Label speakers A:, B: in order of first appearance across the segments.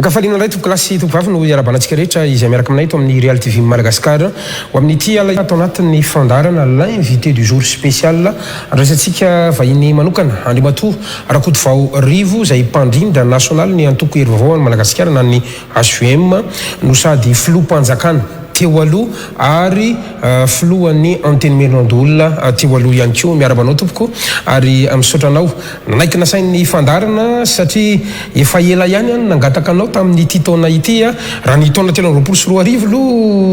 A: Mankafaliana indray tokolasy tokovavy no iarabanantsika rehetra izay miaraka aminay eto amin'ny Real TV Madagasikara ho amin'ity ala atao anatin'ny fandarana l'invité du jour spécial andraisantsika vahiny manokana Andriamatoa Rakotovao Rivo izay mpandrinda national ny antoko hery vaovao Madagasikara na ny HUM no sady filoham-panjakana teo aloha ary filohan'ny antenimerinandolona teo aloha ihany koa miarabanao tompoko ary misotranao nanaiky nasain'ny fandarana satria efa ela ihany nangataka anao tamin'ny ity taona ity raha ny taona 2024 lo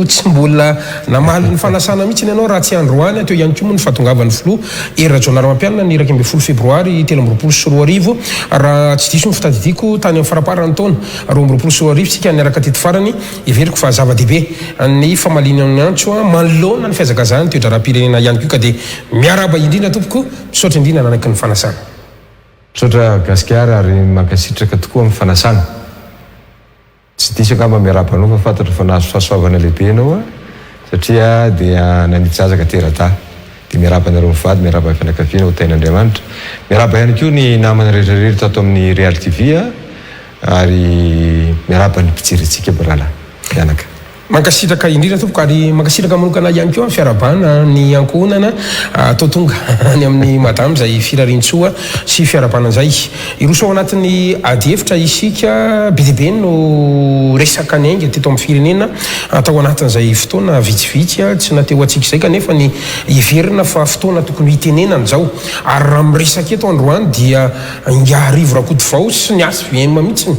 A: tsy mbola namaly ny fanasana mihitsy ianao raha tsy androany teo ihany koa ny fahatongavan'ny filoha Hery Rajaonarimampianina ny 12 febroary 2024 raha tsy diso ny fitadidiako tany amin'ny faraparany taona 2024 sika niaraka teto farany everiko fa zava-dehibe ny famalinany antso manoloana ny fiazakazahany toetra raha-pirenena ihany koa ka dia miaraba indrindra tompoko misaotra indrindra nanaiky ny fanasana
B: misaotra gasikara ary mankasitraka tokoa amin'ny fanasana tsy diso angamba miaraba anao fa fantatra fa nahazo fahasoavana lehibe anao satria dia nanitsazaka terata dia miaraba anareo mivady miaraba ny fianakaviana ho tain'Andriamanitra miaraba ihany koa ny namana rehetrarehetra tato amin'ny Real TV ary miaraba ny mpijerentsika barala mianaka
A: mankasitraka indrindra tompoko ary mankasitraka manokana ihany koa fiarabana ny ankohonana atao tonga any amin'ny madame izay firarintsoa sy fiarabana izay iroso ao anatin'ny ady hevitra isika be dia be no resaka ny ainga teto amin'ny firenena atao anatin'izay fotoana vitsivitsy tsy nateo antsika izay kanefa ny iverina fa fotoana tokony hitenenana izao ary raha miresaka eto androany dia Arivo Rakotovao sy ny HUM mihitsy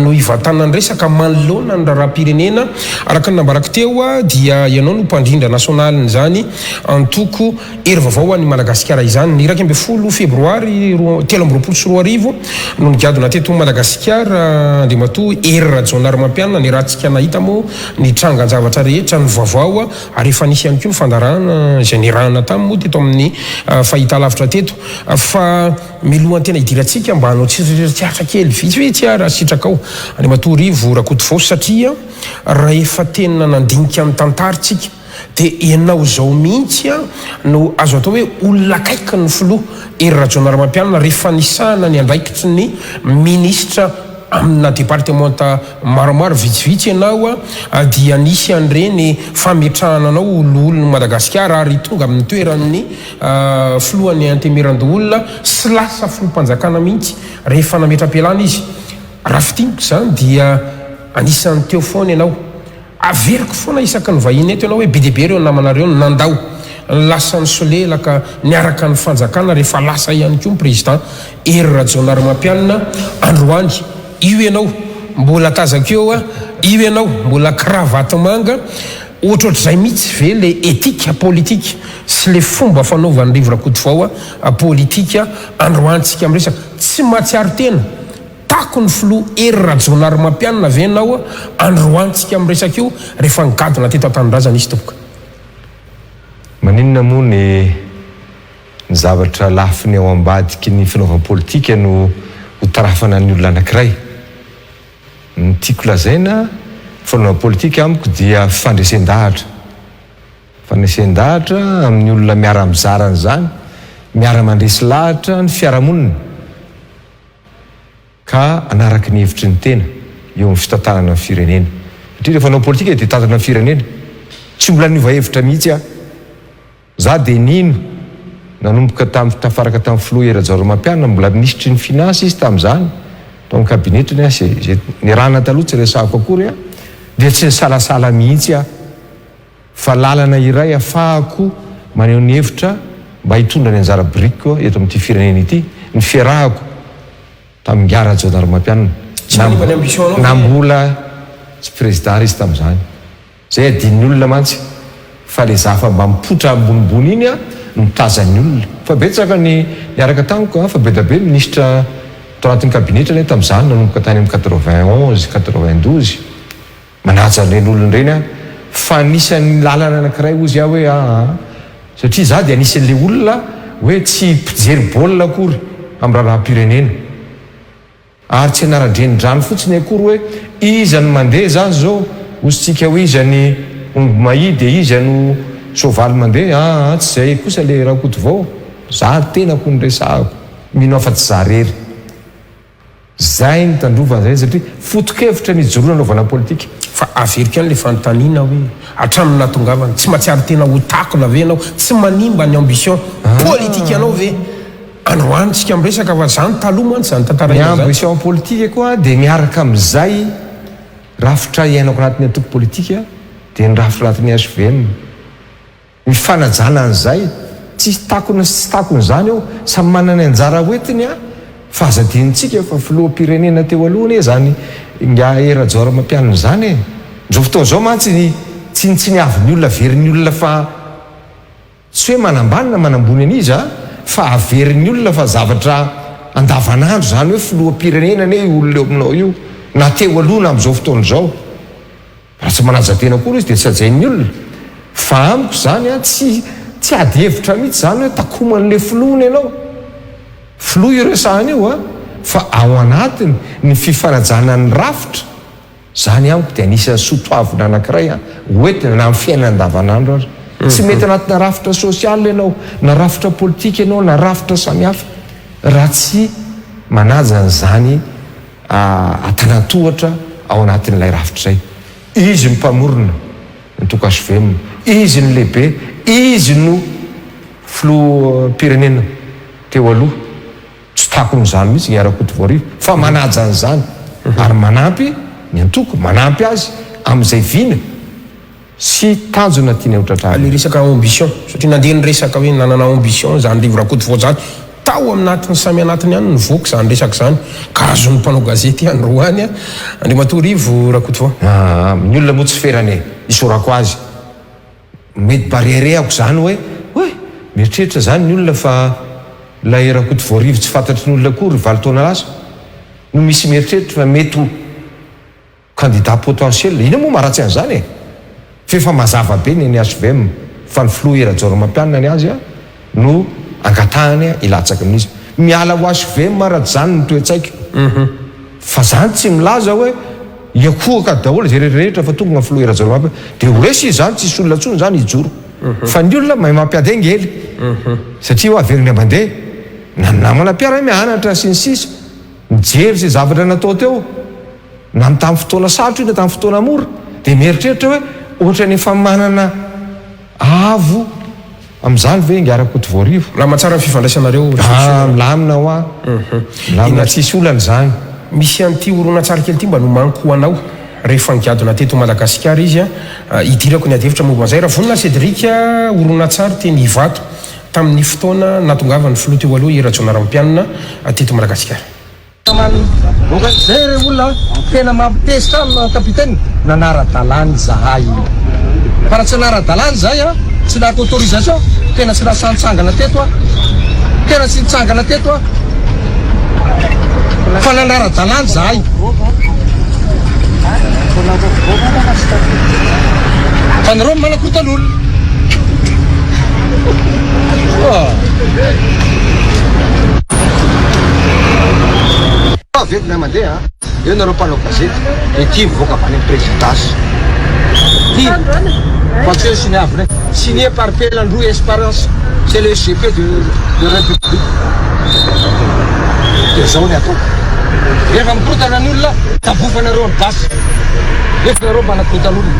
A: no hivatana ny resaka manoloana ny raharaham-pirenena araka nambaraka teo dia ianao no mpandrindra nasionaly zany antoko hery vaovao any Madagasikara izany ny 12 febroary 2024 no nigadona teto Madagasikara Andriamatoa Hery Rajaonarimampianina ny rahantsika nahita moa ny trangan-javatra rehetra ny vaovao ary efa nisy ihany koa ny fandarana izay nirahana taminy moa teto amin'ny fahitalavitra teto fa milohany tena hidirantsika mba hanao tsiatra kely vitsivitsy raha sitraka ao Andriamatoa Rivo Rakotovao satria raha efa tena nandinika amin'ny tantaritsika dia ianao zao mihitsy no azo atao hoe olona akaiky ny filoha Hery Rajaonarimampianina rehefa nisahana ny andraikitry ny ministra amina départementa maromaro vitsivitsy ianao dia nisy an'ireny fametrahana anao ololony Madagasikara ary tonga amin'ny toeran'ny filohan'ny antenimerinandolona sy lasa filoham-panjakana mihitsy rehefa nametra-pialana izy raha fitiniko zany dia anisan'ny teo foana ianao averiko foana isaky ny vahiny eto ianao hoe be dia be reo namanareo nandao lasa ny solelaka niaraka ny fanjakana rehefa lasa ihany koa ny président Hery Rajaonarimampianina androany io ianao mbola tazakeo io ianao mbola cravatte manga ohatrohatr'izay mihitsy ve le éthique politique sy le fomba fanaovan'ny Rivo Rakotovao politika androantsika am'resaka tsy mahatsiaro tena tako ny filoha Hery Rajaonarimampianina ve anao androantsika am'resaka io rehefa nigadona teto an-tanindrazana izy topoka
B: maninona moa ny zavatra lafiny ao ambadiky ny fanaovana politika no hotarafana ny olona anankiray ny tiako lazaina fanaovana politika amiko dia fandresen-dahatra amin'ny olona miara-mizarana zany miara-mandresy lahatra ny fiarahamonina ka anaraky ny hevitry ny tena eo amin'ny fitantanana ny firenena satria rehefa hanao politika dia tantana ny firenena tsy mbola niova hevitra mihitsy za dia nino nanomboka tafaraka tamin'ny filoha Hery Rajaonarimampianina mbola ministry ny finance izy tamin'izany tao amin'ny kabinetrany zay nirahana taloha tsy resahako akory dia tsy nisalasala mihitsy fa lalana iray ahafahako maneho ny hevitra mba hitondra ny anjara biriko eto amin'ity firenena ity ny fiarahako tamin'ny Hery Rajaonarimampianina na mbola tsy président izy tamin'izany zay adin'ny olona mantsy fa le zafa mba mipotra ambonimbony iny mitazany olona fa betsaka ny niaraka tamiko fa be da be ministra tao anatin'ny kabinetrany tamin'izany nanomboka tany amin'ny 91 92 manaja ireny olona ireny fa anisan'ny lalana anankiray ozy hoe satria za dia anisan'le olona hoe tsy mpijery baolina akory amin'ny raharaham-pirenena ary tsy anarandreny-drano fotsiny akory hoe iza no mandeha zany zao ozytsika hoe iza ny omby mahi dia iza no soavaly mandeha tsy zay kosa le Rakotovao za tenako ny resahako mino afa tsy za rery zay ny tandrovana zay satria fotokevitra nijoroana anaovana politika
A: fa averika an'le fanontaniana hoe atraminy natongavana tsy mahatsiary tena ho takona ve ianao tsy manimba ny ambition politika ianao ve androanitsika miresaka fa zany taloha mantsy zany
B: ny ambition politika koa dia miaraka amin'izay rafitra iainako anatin'ny antoko politika dia ny rafitra anatin'ny SVM mifanajana an'izay tsy takona sy tsy takony zany eo samy manana anjara hoetiny a fa azadinitsika fa filoha-pirenena teo alohany e zany nga era-jora mampianina zany e nizao fotoana zao mantsy tsy ny avy ny olona averin'ny olona fa tsy hoe manambanina manambony an'izy a fa averin'ny olona fa zavatra andavanandro zany hoe filoha-pirenena ne olona eo aminao io na teo alohana amin'izao fotoana zao raha tsy manajatena koa izy dia tsy ajain'ny olona fa amiko zany a tsy ady hevitra mihitsy zany hoe takoman'le filohany ianao filoha io resahana io a fa ao anatiny ny fifanajana ny rafitra zany amiko dia anisany sotoavina anankiray a hoentina na amin'ny fiainana andavanandro ary tsy mety anatina rafitra sosialy ianao na rafitra politika ianao na rafitra samihafa raha tsy manaja n'izany atanatohatra ao anatin'ilay rafitra zay izy ny mpamorona ny tokasovemina izy ny lehibe izy no filoha-pirenena teo aloha tsy takon'izany mihitsy ny ara-kotovoarivo fa manaja an'izany ary manampy ny antoko manampy azy amin'izay vina sy tanjona tiany otratra
A: le resaka ambition satria nandeha ny resaka hoe nanana ambition zany rivo rakotovao zany tao amin'natiny samy anatiny ihany ny voky zany resaka zany ka azony mpanao gazety androany a andriamatoa rivo rakotovao
B: ny olona moa tsy ferane isorako azy mety barierehako zany hoe mieritreritra zany ny olona fa lay rakotovao rivo tsy fantatry ny olona kory valitaona lasa no misy mieritreritra fa mety candidat potentiel ina moa maharatsy an'izany e fefa mazava be ny SVM fa ny filoha era-jora mampianina ny azy a no angatahany ilatsaka amin'izy miala ho SVM raha zany ny toetsaiko fa zany tsy milaza hoe iakohaka daholo zay rehetrarehetra fa tonga ny filoha era-jora mampianina dia ho resy zany tsisy olona tsony zany hijoro fa ny olona mahay mampiady angely satria ho averiny mandeha namana mpiara mianatra sy ny sisa mijery zay zavatra natao teo na tamin'ny fotoana sarotra ina tamin'ny fotoana mora dia mieritreritra hoe ohatra ny efa manana avo amin'izany ve ngiara-kotovoarivo
A: raha mahatsara ny fifandraisanareo
B: milamina ho a milamina tsisy olana zany
A: misy an'ity oronatsara kely ity mba no manko anao rehefa nigadona teto Madagasikara izy a idirako ny adevitra momba an'izay raha vonina Cédric oronatsara teny Ivato tamin'ny fotoana natongavany filoha teo aloha era-jona rampianina teto Madagasikara
C: zay re olona tena mampitezitra amin'ny kapitaine nanara-dalàny zahay fa raha tsy nanara-dalàny zay a tsy nahako autorisation tena tsy nasanitsangana teto a tena tsy nitsangana teto a fa nanara-dalàny zahay fa nareo manakotan'olona vetina mandeha eo nareo mpanao gazety dia ty mivoaka avy any présidence ty fa sy ny avy signé par Pelandro Espérance c'est le GP de République dia zao ny atao rehefa mikorotana ny olona tabofanareo amin'ny gasy rehefa nareo manakotan'olona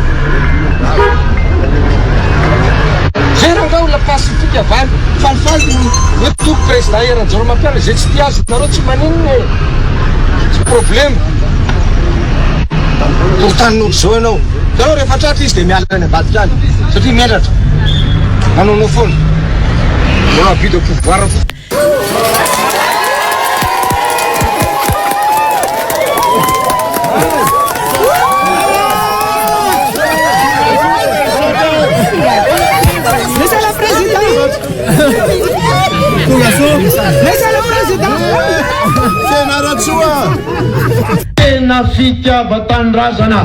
C: zay raha nga olona pacifique avany falifaly hoe toko président era-jora mampianina zay tsy ti azy nareo tsy maninona tsy problème kortanin'olo zao ianao tareo rehefa tratra izy dia miala any ambadika any satria miandratra manaonao foana manao abus de pouvoir
D: tena fitiava-tanindrazana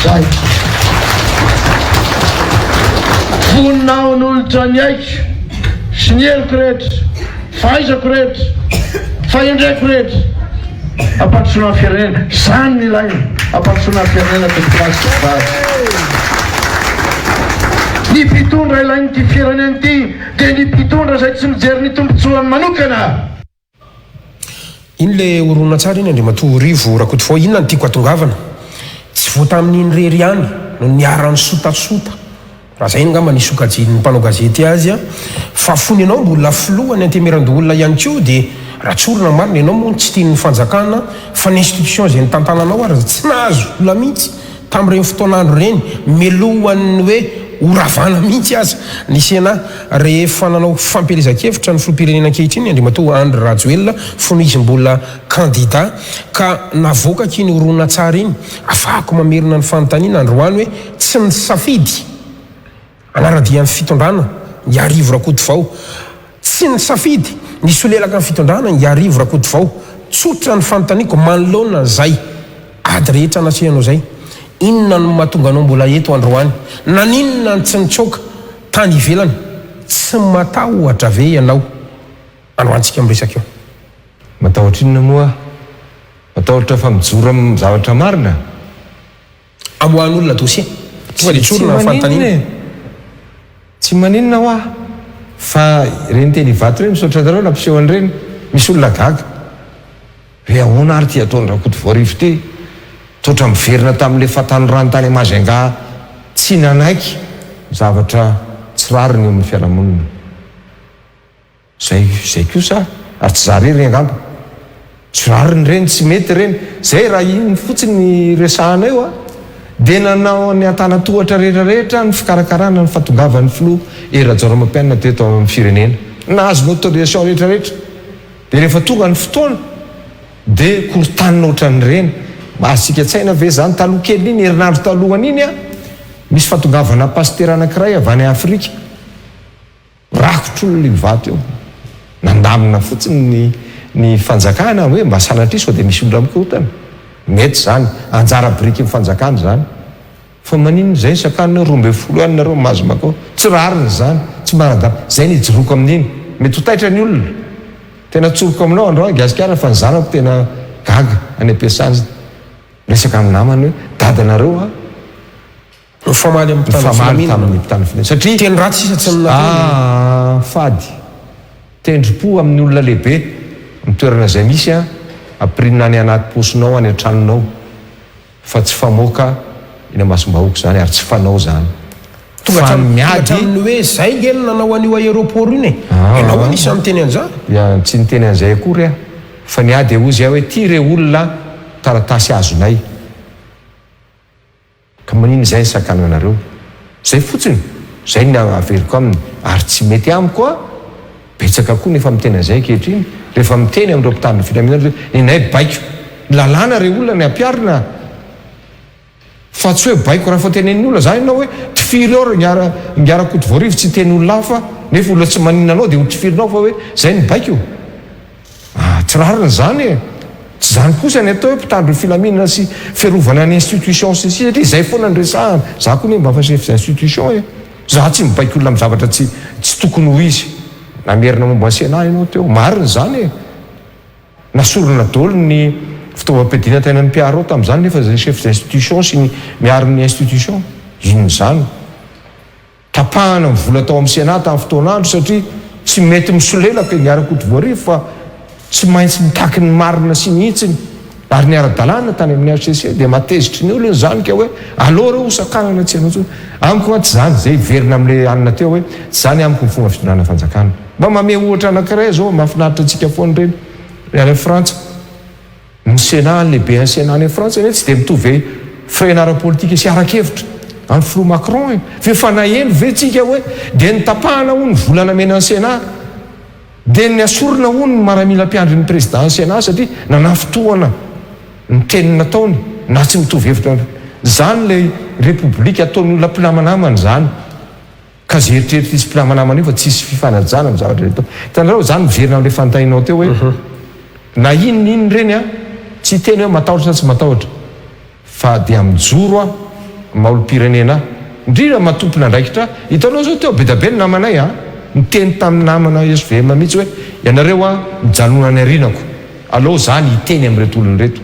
D: zay voninao n'olotra ny aiko sy ny heliko rehetra fahaizako rehetra fahendraiko rehetra ampatosona firenena zany ny ilaina ampatosona firenena demokrasy ny mpitondra ilainy ty firenena ty dia ny mpitondra zay tsy mijery ny tombontsoany manokana
A: iny le orona tsara iny Andriamatoa Rivo Rakotovao, inona ny tiako atongavana tsy vota amin'iny rery ihany no niarany sotasota raha zay ngamba nisokajiny mpanao gazety azy a fa fony ianao mbola filohany antemeran-doolona ihany koa dia raha tsorona marina ianao moa tsy tian'ny fanjakana fa ny institution zay nitantananao ary tsy nahazo ola mihitsy tamin'ireny fotoanandro reny melohan'ny hoe oravana mihitsy aza nisy ana rehefa nanao fampelezan-kevitra ny filoham-pirenena ankehitriny Andriamatoa Andry Rajoelina fony izy mbola candidat ka navoaka kiny orona tsara iny afahako mamerina ny fanontaniana androany hoe tsy nisafidy anaradian'ny fitondrana ny Arivo Rakotovao, tsy nisafidy nisolelaka ny fitondrana ny Arivo Rakotovao, tsotra ny fanontaniako manoloana zay ady rehetra nasehanao zay inona no mahatonga anao mbola eto androany, naninona ny tsy nitsoaka tany ivelany, tsy matahotra ve ianao androantsika miresaka eo?
B: Matahotra inona moa? Matahotra fa mijoro amin'ny zavatra marina
A: amoan'olona dosie tonga dia tsorona ny fanontaniana.
B: Tsy maninona ho aho fa reny teny ivato reny misaotra anjareo nampisehoany reny misy olona gaga hoe ahoana ary ty ataony Rakotovao Rivo ty totra miverina tamin'le fatany ranontany Majunga tsy nanaiky zavatra tsy rariny eo amin'ny fiarahamonina zay kosa ary tsy zarery angamba tsy rariny reny tsy mety reny zay raha iny fotsiny resahana eo a dia nanao ny antanatohatra rehetrarehetra ny fikarakarana ny fahatongavan'ny filoha Rajaoramampianina teto amin'ny firenena nahazo ny autorisation rehetrarehetra dia rehefa tonga ny fotoana dia korotanina ohatran'ny reny asika tsaina ve zany taloha kely iny herinandro talohany iny a misy fahatongavana pasteur anankiray avy any Afrika rakotr'olona ivato eo nandamina fotsiny ny fanjakana hoe mba sanatrisy dia misy olona mikorotana mety zany anjara biriky fanjakana zany fa manino zay sakanina 12 any nareo mazomako tsy rariny zany tsy maradana zay nijoroko amin'iny mety ho taitra ny olona tena tsoroko aminao androany gasikara fa ny zanako tena gaga any ampiasany resaka amin'ny namany hoe dadanareo a
A: famaly amin'ny
B: tamin'ny mpitana firenena satria
A: teny ratsy isa tsy
B: fady tendrom-po amin'ny olona lehibe amin'ny toerana zay misy a ampirina any anaty posinao any antranonao fa tsy famoaka ina masom-bahoaka zany ary tsy fanao zany
A: tonga miady hoe zay ngely nanao an'io aéroport iny ianao anisy miteny an'izany
B: ia tsy niteny an'izay akory a fa niady ozy hoe ty re olona taratasy azonay ka manino zay ny sakananareo zay fotsiny zay ny averiko aminy ary tsy mety amiko a betsaka koa nefa miteny an'izay ankehitriny rehefa miteny amin'ireo mpitandro filaminana ninay baiko lalàna re olona ny ampiarina fa tsy hoe baiko raha fatenen'ny olona zany ianao hoe tifiry ao ny Rakotovao Rivo tsy teny olona hafa nefa olona tsy manina anao dia ho tifirinao fa hoe zay ny baiko tsy rariny zany e tsy zany kosa ny atao hoe mpitandro filaminana sy fiarovana ny institution sy satria zay foana ny resahana za koa mba fa chef d'institution e za tsy mibaiko olona amin'ny zavatra tsy tokony ho izy namerina momba ny Sénat ianao teo mariny zany e nasorona daholo ny fitaovam-piadiana tena ny mpiaro tamin'izany nefa zay chef d'institution sy ny miaro ny institution inony zany tapahana ny vola tao amin'ny Sénat tamin'ny fotoanandro satria tsy mety misolelaka ny Rakotovao Rivo fa tsy maintsy mitaky ny marina sy mihitsiny ary ny ara-dalàna tany amin'ny HCC dia matezitry ny olona zany ka hoe alora ho sakanana tsy anao amiko tsy zany zay verina amin'le anina teo hoe tsy zany amiko ny fomba fitondrana fanjakana mba mame ohatra anankiray zao mahafinaritra antsika foany reny any Frantsa ny Sénat lehibe ny Sénat any Frantsa tsy dia mitovy frena ara-politika sy arakevitra amin'ny filoha Macron fe fanaheno ve tsika hoe dia nitapahana ho ny volana mena ny Sénat dia ny asorona ho ny maramila mpiandry ny président ny Sénat satria nanafotoana ny teniny nataony na tsy mitovy hevitra zany le république ataony olona mpinamanamana zany ka zay eritreritry isy mpinamanamana io fa tsisy fifanajana amin'ny zavatra reto hitanareo zany miverina amin'le fantainao teo hoe na inony reny a tsy teny hoe matahotra tsy matahotra fa dia mijoro a maolo-pirenena indrindra matompona andraikitra hitanao zao teo be dabe ny namanay a miteny tamin'ny namana SVM mihitsy hoe ianareo a mijanona ny arinako aleo zany hiteny amin'reto olona reto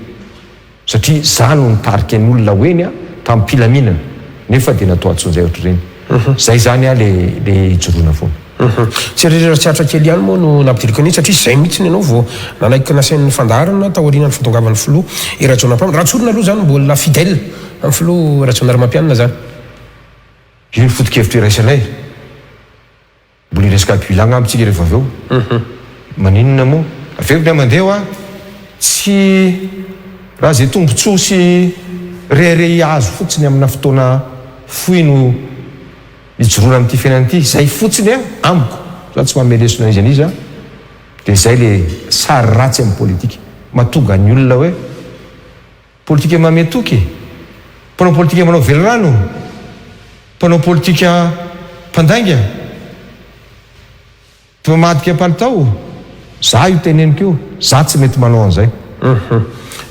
B: satria zany ho nitarika ny olona hoeny a tamin'ny mpilaminana nefa dia natao antson'izay ohatr'ireny zay zany a le hijoroana foana
A: tsy reratsiatra kely ihany moa no nampidiriko an'iny satria zay mihitsy ianao vao nanaiky nasain'ny fandaharana taorianany fitongavany filoha Ratsonampianina. Ratsorina aloha zany mbola fidèle amin'ny filoha Ratsonarmampianina zany.
B: io ny foto-kevitra iraisanay mbola iresaka ampilagna amitsika rehefa avy eo maninona moa avekona mandeha a tsy raha zay tombontsoa sy rehare azo fotsiny amina fotoana fohy no ijoroana amin'ity fiainan'ity zay fotsiny a amiko za tsy mamelesona izy an'izy a dia zay le sary ratsy amin'ny politika matonga ny olona hoe politika mametoky mpanao politika manao velorano mpanao politika mpandainga mpamadika palitao za io teneniko io za tsy mety manao an'izay.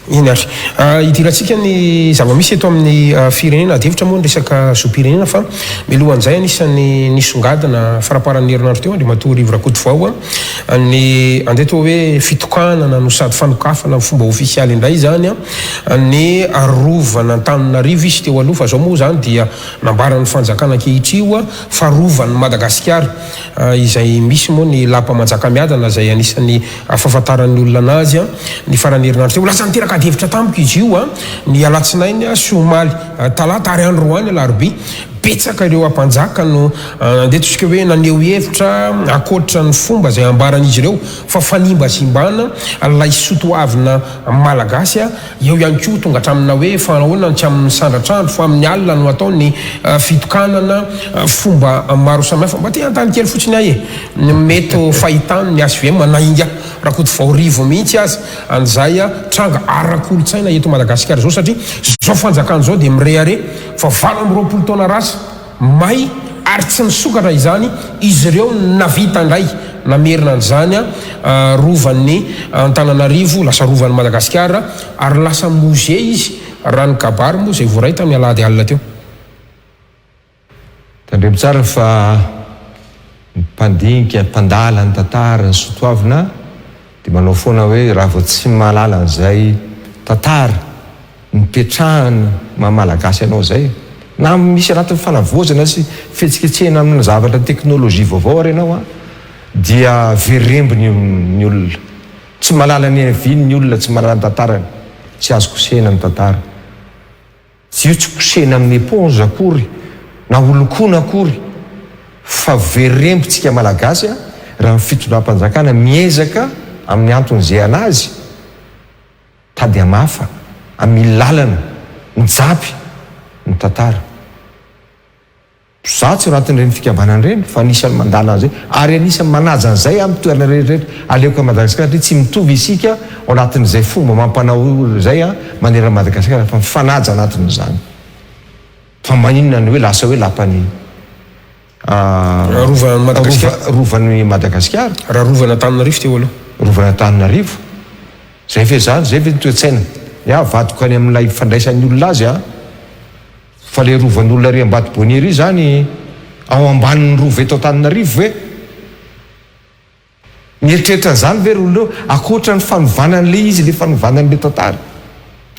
A: Iny ary idirantsika ny zava-misy eto amin'ny firenena adevitra moa ny resaka zoam-pirenena fa milohan'izay anisan'ny nisongadina faraparan'ny herinandro teo andry matoa rivo rakoto vao ny andeto hoe fitokanana no sady fanokafana fomba ofisialy indray zany ny rovana Antananarivo izy teo aloha fa zao moa zany dia nambaran'ny fanjakana ankehitr'io fa rovan'ny Madagasikara izay misy moa ny lapa manjakamiadana zay anisan'ny fahafantaran'ny olona anazy ny faran'ny herinandro teo lasa niteraka adevitra tamiko izy io ny alatsinainy somaly talata ary androany alarobia betsaka ireo ampanjaka no andetosika hoe naneho hevitra akoatra ny fomba zay ambaran'izy ireo fa fanimba simbana lay sotoavina malagasy eo ihany koa tonga hatramina hoe fanahoana tsy amin'ny sandratrandro fa amin'ny alina no atao ny fitokanana fomba maro samihafa mba te antany kely fotsiny ahe mety fahitany ny ASVM nainga rakoto vaorivo mihitsy azy an'izay tranga ara-kolotsaina eto Madagasikara zao satria zao fanjakana zao dia mirehare fa 20 taona rasa may ary tsy nisokatra izany izy ireo navita indray namerina an'izany rovan'ny Antananarivo lasa rovan'ny Madagasikara ary lasa musée izy raha ny kabary moa zay voaray tamin'ny alahady alina teo.
B: Tandremo tsara fa mpandinika mpandala ny tantara ny sotoavina dia manao foana hoe raha vao tsy mahalala an'izay tantara mipetrahana mamalagasy ianao zay na misy anatin'ny fanavozana sy fihetsiketsehana amina zavatra teknôlôjia vaovao ary ianao dia verembony ny olona tsy malala ny viny ny olona tsy malala ny tantarany tsy azo kosehana ny tantara tsy io tsy kosehana amin'ny éponge akory na olokona akory fa verembontsika malagasy raha ny fitondram-panjakana miezaka amin'ny anton'izay anazy tady amafa amin'ny lalana mijapy ny tantara za tsy anatin'ireny fikambanana ireny fa anisany mandala an'izay ary anisany manaja an'izay amin'ny toerana rehetrarehetra aleoka Madagasikara tsy mitovy isika ao anatin'izay fomba mampanao zay manerana Madagasikara fa mifanaja anatin'izany fa maninona ny hoe lasa hoe lapany rovan'ny Madagasikara
A: raha rovana Antananarivo teo aloha
B: rovana Antananarivo zay ve zany zay ve nitoetsaina vadoka any amin'ilay fandraisan'ny olona azy fa le rovan'olona ry Ambatoboaniry zany ao ambanin'ny rova eto Antananarivo hoe mieritreritra an'izany ve rolonao akoatra ny fanovanan'le izy le fanovanan'le tantara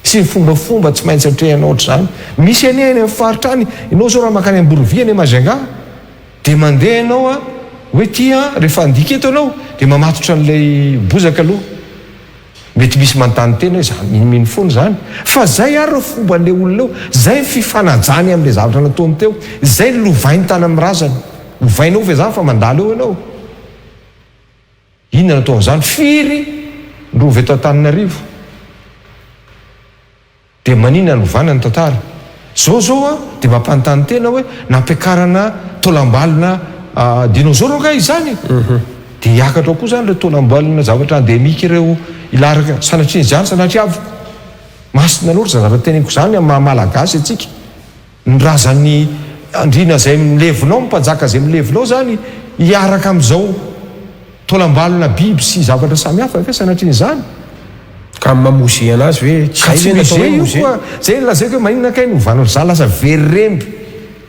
B: sy ny fombafomba tsy maintsy atrehanao ohatr'izany misy ane any amin'ny faritra any ianao zao raha makany Amborovia any Majunga dia mandeha ianao hoe tia rehefa andika eto ianao dia mamatotra an'ilay bozaka aloha mety misy manontany tena hoe za miniminy foana zany fa zay ary fomban'le olona eo zay fifanajany amin'le zavatra nataony teo zay lovainy tany amin'ny razany lovainao fa zany fa mandalo eo ianao inona nataon'izany firy rova eto Antananarivo dia maninona novana ny tantara zao dia mampanontany tena hoe nampiakarana tolambalina dinosaure ka izany dia hiakatra koa zany le tolambalina zavatra endemika ireo ilaraka sanatriny zany sanatria avy masina loatra zany zavatra teneniko zany amin'ny malagasy atsika ny razan'ny andrina zay milevinao mpanjaka zay milevinao zany hiaraka amin'izao tolambalina biby sy zavatra samihafa fa sanatriny zany
A: ka mamosé anazy hoe
B: tsy musée io zay lazaiko hoe maninona kay novana za lasa veremby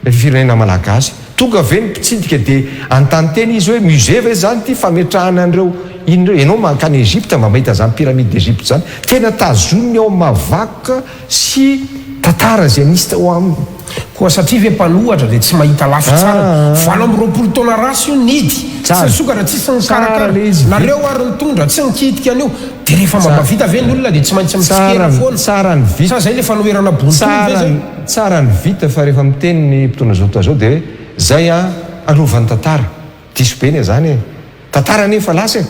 B: le firenena malagasy tonga ve ny mpitsidika dia antany teny izy hoe musée ve zany ty fametrahana an'ireo inreo ianao mankany Egypte mba mahita zany pyramide d'Egypte zany tena tazoniny ao mavaka sy tantara zay nisy tao aminy
A: koa satria ve mpanohatra dia tsy mahita lafy tsara 20 taona rasy io nidy tsy sokatra tsisy nikarakara nareo ary nitondra tsy nikitika an'io dia rehefa mampavita ve ny olona dia tsy maintsy mitsikera foana sa zay le fanoherana bonitony ve zay
B: tsara ny vita fa rehefa miteny ny mpitondra zao to zao dia zay anovany tantara diso be ny zany tantara nefa lasa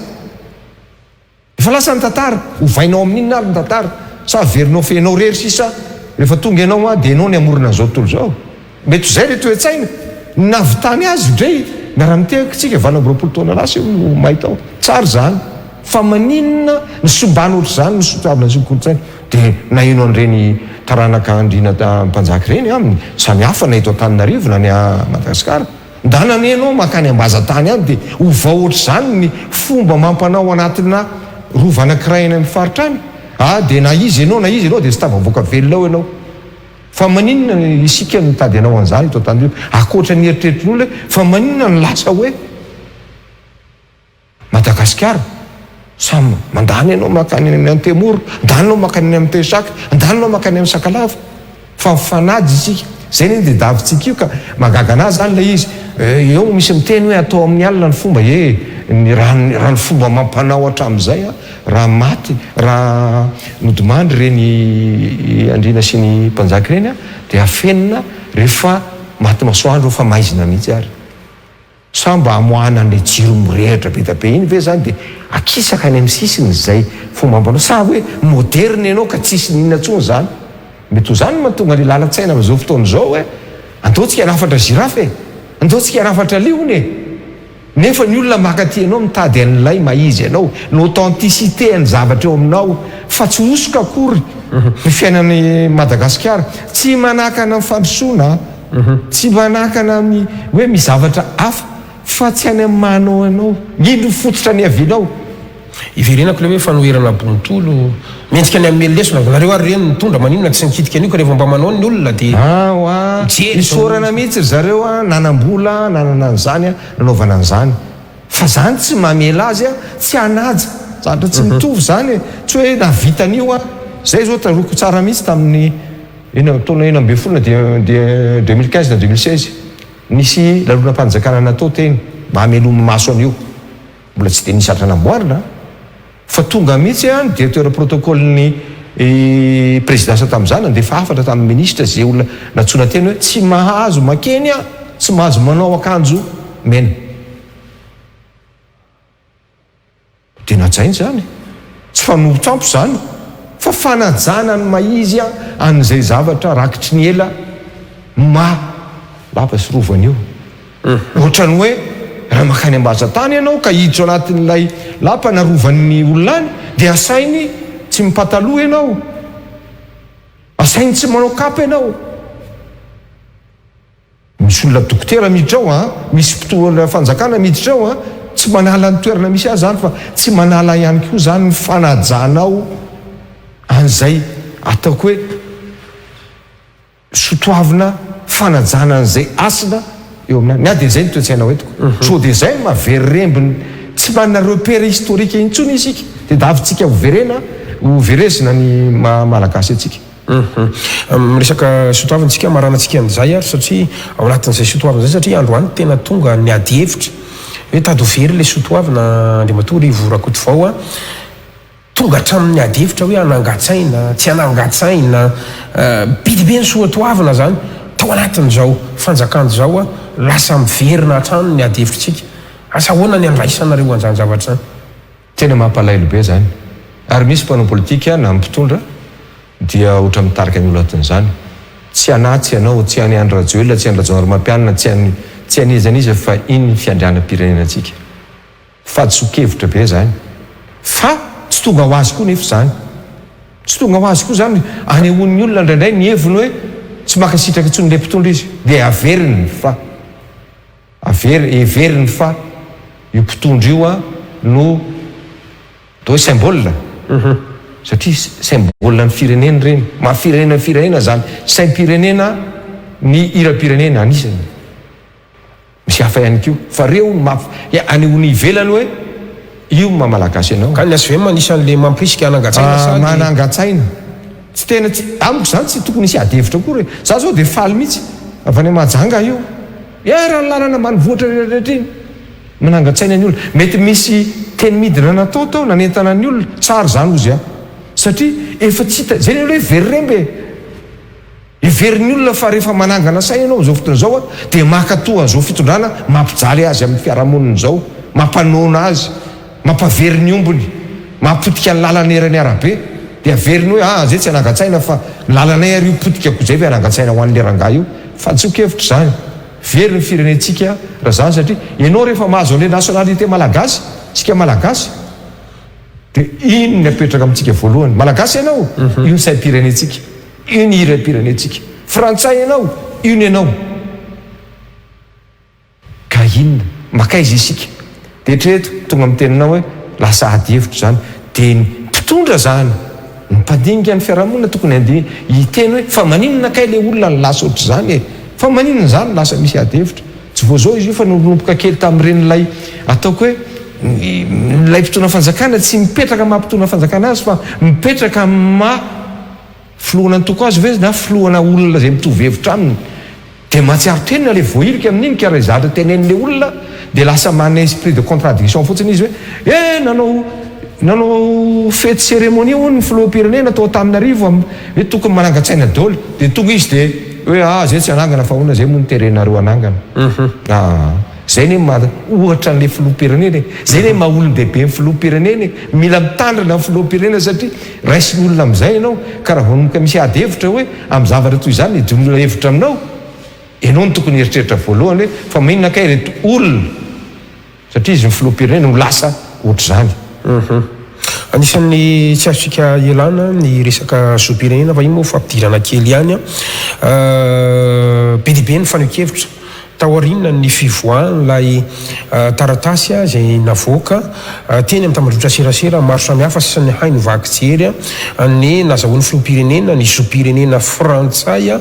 B: efa lasa ny tantara hovainao amin'inona ary ny tantara sa averinao fenao rery sisa rehefa tonga ianao dia ianao ny amorona zao tontolo zao mety zay le toe-tsaina navitany azy ndray miara mitehakytsika 20 taona lasa io no mahitao tsara zany fa maninona ny sombana ohatr' zany ny sotoavina sy kolotsaina dia na ino an'ireny taranaka andrina mpanjaka reny aminy samy hafa na eto Antananarivo na ny Madagasikara ndanany ianao makany ambaza-tany any dia ova ohatr' zany ny fomba mampanao anatina rova anankiray any amin'ny faritra any dia na izy ianao dia tsy tavavoaka velonao ianao fa maninona isika nitady anao an'izany eto Antananarivo akoatra ny eritreritrin'olona fa maninona ny lasa hoe Madagasikara samy mandany ianao makany amin'ny Antemoro andanynao makany amin'ny Tesaka andanynao makany amin'ny Sakalava fa mifanady isika zay ny dia davitsika io ka magaga anazy zany la izy eo misy miteny hoe atao amin'ny alina ny fomba raha ny fomba mampanao hatramin'izay raha maty raha nodimandry reny andrina sy ny mpanjaka reny dia afenina rehefa maty masoandro fa maizina mihitsy ary sa mba amoahana an'le jiro mirehitra be tabe iny ve zany dia akisaka any amin'ny sisiny zay fomba mampanao sa hoe moderne ianao ka tsisy ninona tsony zany mety ho zany mahatonga le lalatsaina amin'izao fotoana izao hoe andaotsika hanafatra zirafa andaotsika hanafatra liony nefa ny olona makaty anao mitady an'ilay maizy ianao l'authenticité ny zavatra eo aminao fa tsy osoka akory ny fiainan'ny Madagasikara tsy manakana amin'ny fandrosoana tsy manakana amin'ny hoe mizavatra hafa fa tsy any amin'ny manao ianao ino fototra ny avinao
A: iverenako le hoe fanoherana bonitolo mendrika ny amin'ny lesona nareo ary reny nitondra maninona tsy nikitika an'io ka rehefa mba manao ny olona dia
B: isorana mihitsy zareo nanambola nanana an'izany nanaovana an'izany fa zany tsy mamela azy tsy hanaja zatra tsy mitovy zany tsy hoe navitan'io zay zao taroko tsara mihitsy tamin'ny taona 2010 dia 2015 na 2016 nisy lalonam-panjakana natao teny mahameloma maso an'io mbola tsy dia nisy atra namboarina fa tonga mihitsy directeur protocole-ny présidence tamin'izany andefa afatra tamin'ny ministre zay olona natsona teny hoe tsy mahazo makeny tsy mahazo manao akanjo mena dia natsainy zany tsy fanotsampo zany fa fanajana ny maizy an'izay zavatra rakitry ny ela lapa sy rovana io ohatrany hoe raha makany ambaza-tany ianao ka hiditra anatin'ilay lapa narovan'ny olona any dia asainy tsy mipataloha ianao asainy tsy manao kapa ianao misy olona dokotera miditra ao misy mpitolona fanjakana miditra ao tsy manala ny toerana misy azy zany fa tsy manala ihany koa zany ny fanajanao an'izay ataoko hoe sotoavina fanajana an'izay asina eo aminany ny dia zay ny toe-tsainao etiko so dia zay mavery rembiny tsy manana repère historique intsony isika dia davitsika hoverezina ny malagasy atsika
A: miresaka sotoavintsika maranantsika an'izay ary satria ao anatin'izay sotoavina zay satria androany tena tonga ny ady hevitra hoe tady overy le sotoavina andriamatory vorakoto vao tonga hatramin'ny ady hevitra hoe anangatsaina tsy anangatsaina bidibe ny soatoavina zany tao anatin'izao fanjakany zao lasa miverina hatrano ny ady hevitritsika asa ahoana ny andraisanareo an'izany zavatra zany
B: tena mampalailo be zany ary misy mpanao politika na mpitondra dia ohatra mitarika ny olonatin'izany tsy anatsy ianao tsy any Andry Rajoelina tsy any Rajaonarimampianina tsy anizaniza fa iny ny fiandrianam-pirenena atsika fadisokevitra be zany fa tsy tonga ho azy koa nefa zany tsy tonga ho azy koa zany anehoan'ny olona indraindray ny heviny hoe tsy makasitraka intsony le mpitondra izy dia averiny fa everiny fa io mpitondra io no atao hoe symbole satria symbole ny firenena reny mahafirenena ny firenena zany saim-pirenena ny ira-pirenena anisany misy hafa ihany kio fa reo anehoany ivelany hoe io mamalagasy ianao
A: ka ny azy ve manisan'le mampirisika anangatsaina
B: manangatsaina tsy tena amiko zany tsy tokony isy ady hevitra koa re za zao dia faly mihitsy avy any mahajanga io raha ny lalana manivoatra rehetrarehetra iny manangan-tsaina ny olona mety misy teny midina natao tao nanentana ny olona tsara zany ozy a satria efa tsy hita zay hoe very rembe iverin'ny olona fa rehefa manangana saina ianao zao fotoana zao a dia makatoa zao fitondrana mampijaly azy amin'ny fiarahamonina zao mampanona azy mampaveriny ombony mampotika ny lalana erany arabe dia averiny hoe zay tsy anangan-tsaina fa lalanay ary io potikako zay ve anangan-tsaina ho an'ny rangahy io fa tsy hokevitra zany very ny firenentsika raha zany satria ianao rehefa mahazo an'le nationalité malagasy tsika malagasy dia ino ny apetraka amintsika voalohany malagasy ianao io ny saim-pirenentsika io ny hiram-pirenentsika frantsay ianao io ny ianao ka inona makaizy isika dia treto tonga amin'ny teninao hoe lasa ady hevitra zany dia ny mpitondra zany ny mpandinika ny fiarahamonina tokony andeha hiteny hoe fa maninona kay le olona ny lasa ohatr' zany e fa maninona zany lasa misy ady hevitra tsy vo zao izy io fa nolompoka kely tamin'irenylay ataoko hoe lay mpitona fanjakana tsy mipetraka mampitona fanjakana azy fa mipetraka filohana ny toko azy ve na filohana olona zay mitovy hevitra aminy dia mahatsiaro tenina le voahilika amin'iny ka raha zatra tenen'le olona dia lasa mana esprit de contradiction fotsiny izy hoe nanao fety cérémonie ho ny filoham-pirenena atao taminarivo hoe tokony manangan-tsaina daoly dia tonga izy dia hoe zay tsy anangana fa hoana zay moa nyterenareo anangana zay ne ohatra n'le filoham-pirenena zay ne maha-olon-dehibe ny filoham-pirenena mila mitandrina ny filoham-pirenena satria raisiny olona amin'izay ianao ka raha vonomboka misy ady hevitra hoe amin'ny zavatra toy izany idolona hevitra aminao ianao ny tokony heritreritra voalohany hoe fa maninona kay reto olona satria izy ny filoham-pirenena ho lasa ohatra zany
A: anisan'ny tsy azontsika ialana ny resaka zoam-pirenena fa iny moa fampidirana kely ihany be dibe ny faneho-kevitra taorinina ny fivoahan'ilay taratasy zay navoaka teny amin'ny tambadrotra serasera maro samihafa sasany haino vaky jery ny nazahoan'ny filoham-pirenena ny zoam-pirenena frantsay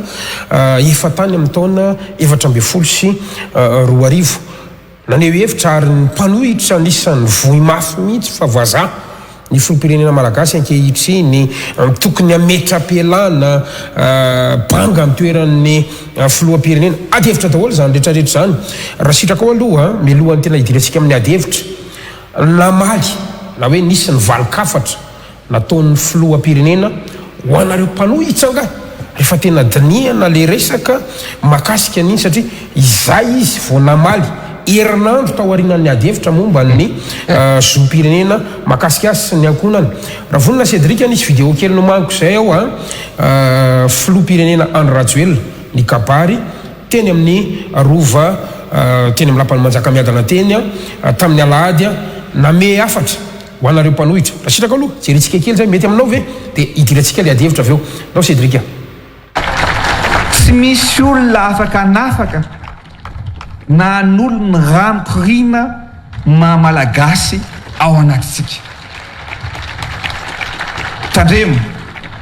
A: efa tany amin'ny taona 2024 sy 2025 naneho hevitra ary ny mpanohitra nisan'ny vohy mafy mihitsy fa voaza ny filoham-pirenena malagasy ankehitry ny tokony ametra-pialana banga amin'ny toeran'ny filoham-pirenena ady hevitra daholo zany rehetrarehetra zany raha sitraka ao aloha milohan'ny tena hidirantsika amin'ny ady hevitra namaly na hoe nisy ny valikafatra nataon'ny filoham-pirenena ho anareo mpanohitra nga rehefa tena diniana le resaka makasika an'iny satria izay izy vao namaly herinandro tao arinan'ny ady hevitra momba ny zoam-pirenena makasika azy sy ny ankonany raha vonina Cédric nisy vidéo kely nomaniko zay ao filoham-pirenena Andry Rajoelina ny kabary teny amin'ny rova teny amin'ny lapan'ny manjakamiadana teny tamin'ny alahady name afatra ho anareo mpanohitra raha sitraka aloha jerentsika kely zay mety aminao ve dia hidirantsika le ady hevitra avy eo nao Cédric
E: tsy misy olona afaka anafaka na n'olo ny rampirina ma malagasy ao anatitsika tandremo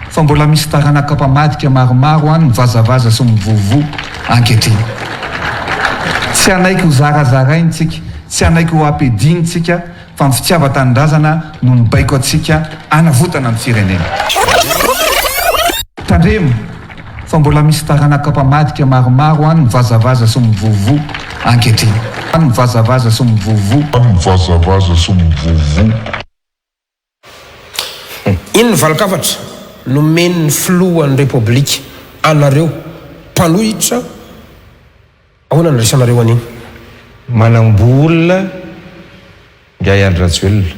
E: fa mbola misy taranaka-pamadika maromaro any mivazavaza sy mivovo ankehitriny tsy anaiky ho zarazaraintsika tsy anaiky ho ampedinitsika fa ny fitiava-tanindrazana no mibaiko atsika anavotana ny firenena tandremo fa mbola misy taranaka-pamadika maromaro any mivazavaza sy mivovo ankehitriny mivazavaza sy mivovo
A: iny ny valikafatra nomeny ny filohan'ny repoblika anareo mpanohitra ahoana ny resanareo an'iny
B: manambolona ngay Andry Rajoelina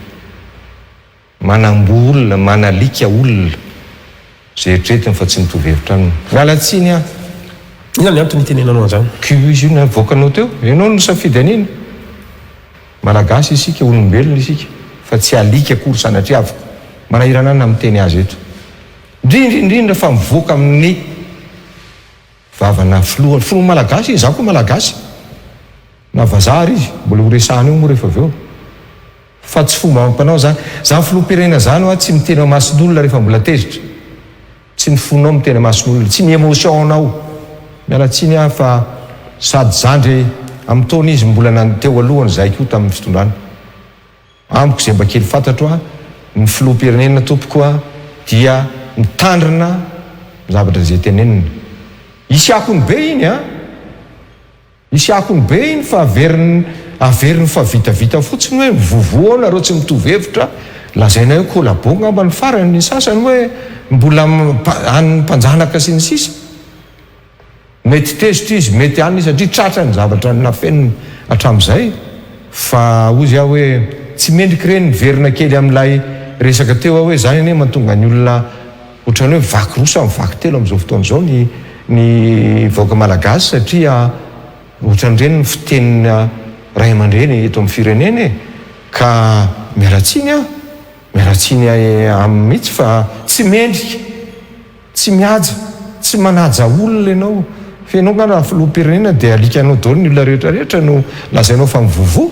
B: manambolona manalika olona zay eritreretiny fa tsy mitovy hevitra aminy mialatsiny a
A: ina ny antony tenenanao an'izany
B: izy io navoakanao teo ianao no safidy an'iny malagasy isika olombelona isika fa tsy alika akory sanatria manahirana any amin'ny teny azy eto indrindrindrindra fa mivoaka amin'ny vavana filoha malagasy izy za koa malagasy na vazary izy mbola horesahana io moa rehefa avy eo fa tsy fomba mampanao zany zany filoham-pirenena zany tsy mitena mason'olona rehefa mbola tezitra tsy ny fonao mitena mason'olona tsy miemotionao mialatsiny fa sady zandry amin'ny taona izy mbola teo alohany zay koa tamin'ny fitondrana amiko zay mba kely fantatro ny filoham-pirenena tompoko dia mitandrina zavatra zay tenenina. Isy akony be iny a, isy akony be iny fa averiny fa vitavita fotsiny hoe mivovoa nareo tsy mitovy hevitra, lazaina hoe kolabo ngamba ny farany ny sasany hoe mbola any mpanjanaka sy ny sisa. Mety tezitra izy, mety any satria tratra ny zavatra nafeniny hatramin'izay, fa ozy aho hoe tsy mendriky reny verina kely amin'ilay resaka teo hoe zany ane mahatonga ny olona ohatrany hoe vaky rosa amin'ny vaky telo amin'izao fotoana izao ny vahoaka malagasy, satria ohatran'ireny ny fitenina ray aman-dreny eto amin'ny firenena ka miaratsiny amin'ny mihitsy fa tsy mendrika, tsy mihaja, tsy manaja olona ianao. Fa ianao ngana filoham-pirenena dia alikanao daholo ny olona rehetrarehetra no lazainao fa mivovoa.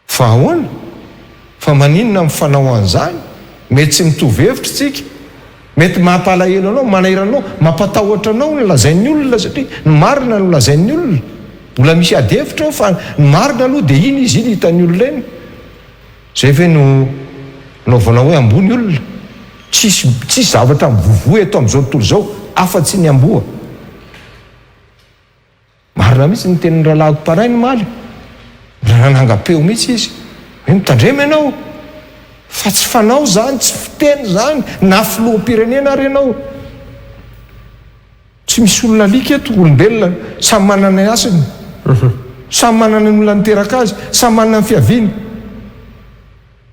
B: Fa ahoana? Fa maninona mifanao an'izany? Mety tsy mitovy hevitra tsika, mety mampalahelo anao, manairanao, mampatahotra anao ny lazain'ny olona, satria ny marina no lazain'ny olona. Mbola misy ady hevitra ao fa ny marina aloha dia iny izy iny hitan'ny olona eny. Zay ve no naovanao hoe ambony olona? Tsisy zavatra mivovoa eto amin'izao tontolo izao afa-tsy ny amboa. Marina mihitsy ny tenin'ny rahalahiko paray ny maly, raha nangam-peo mihitsy izy hoe mitandrema ianao, fa tsy fanao zany, tsy fiteny zany, na filoham-pirenena ary ianao. Tsy misy olona alika eto, olombelona samy manana ny asiny, samy manana ny olona niteraka azy, samy manana ny fiaviany.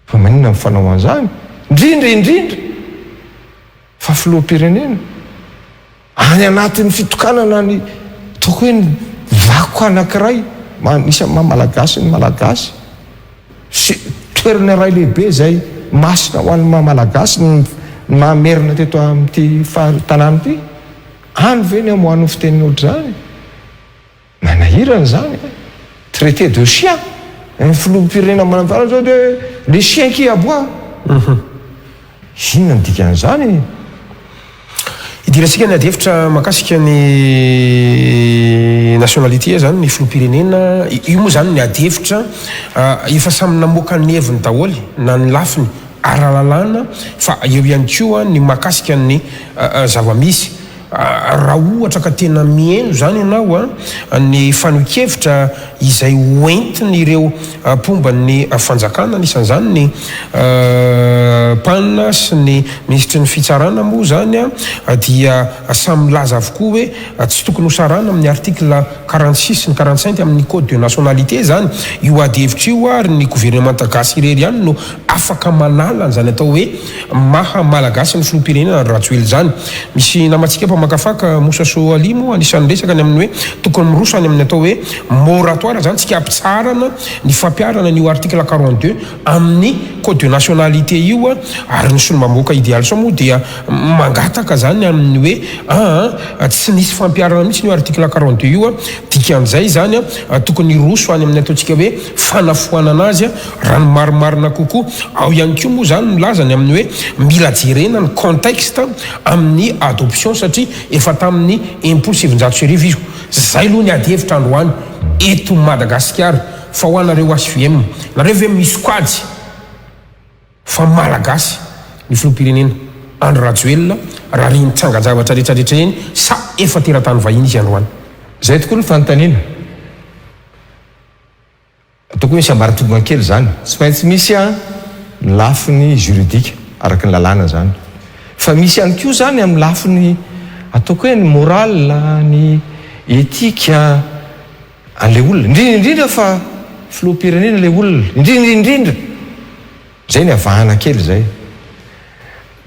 B: Fa maninona mifanao an'izany? Indrindra fa filoham-pirenena any anatin'ny fitokanana ny ataoko hoe ny vakoka anankiray isany mahamalagasy ny malagasy, toerana iray lehibe zay masina ho an'ny mahamalagasy ny mahamerina teto amin'ity tanàna ity. Any ve ny amohan'ny fiteniny ohatr' zany? Manahirana zany traité de chien, ny filoham-pirenena manavara zao dia le chien qui aboie. Inona ny dikan'izany?
A: Idirantsika ny ady hevitra mahakasika ny nationalité zany ny filoham-pirenena. Io moa zany ny ady hevitra efa samy namoaka ny heviny daholo na ny lafiny ara-lalàna, fa eo ihany koa ny mahakasika ny zava-misy. Raha ohatra ka tena mihaino zany ianao ny fanohikevitra izay hoentiny ireo mpomban'ny fanjakana, anisan'izany ny mpanina sy ny ministry ny fitsarana moa zany dia samy laza avokoa hoe tsy tokony hosarana amin'ny article 46 ny 45 amin'ny code de nationalité zany io ady hevitra io, ary ny gouvernement gasy irery ihany no afaka manala zany atao hoe maha malagasy ny filoham-pirenena ny ratsoely zany. Misy namatsika makafaka mosaso alimo anisan'ny resaka ny amin'ny hoe tokony miroso any amin'ny atao hoe moratoire zany tsika ampitsarana ny fampiarana n'io article 42 amin'ny code de nationalité io, ary ny solo mamoaka idéal so moa dia mangataka zany amin'ny hoe tsy nisy fampiarana mihitsy n'io article 42 io, dikan'izay zany tokony roso any amin'ny ataontsika hoe fanafoanana azy raha ny marimarina kokoa. Ao ihany koa moa zany milazany amin'ny hoe mila jerena ny contexte amin'ny adoption, satria efa tamin'ny impolo 700 izy. Zay aloha ny ady hevitra androany eto Madagasikara, fa ho anareo HVM nareo ve misy quady fa malagasy ny filoham-pirenena Andry Rajoelina raha reny tsangajavatra rehetrarehetra eny sa efa teratany vahiny izy androany?
B: Zay tokoa ny fanontaniana. Ataoko hoe sambaran-tonga kely zany, tsy maintsy misy lafiny juridika araky ny lalàna zany, fa misy ihany koa zany amin'ny lafiny ataoko hoe ny moral, ny etika an'le olona indrindra fa filoham-pirenena le olona indrindra zay ny avahana kely zay.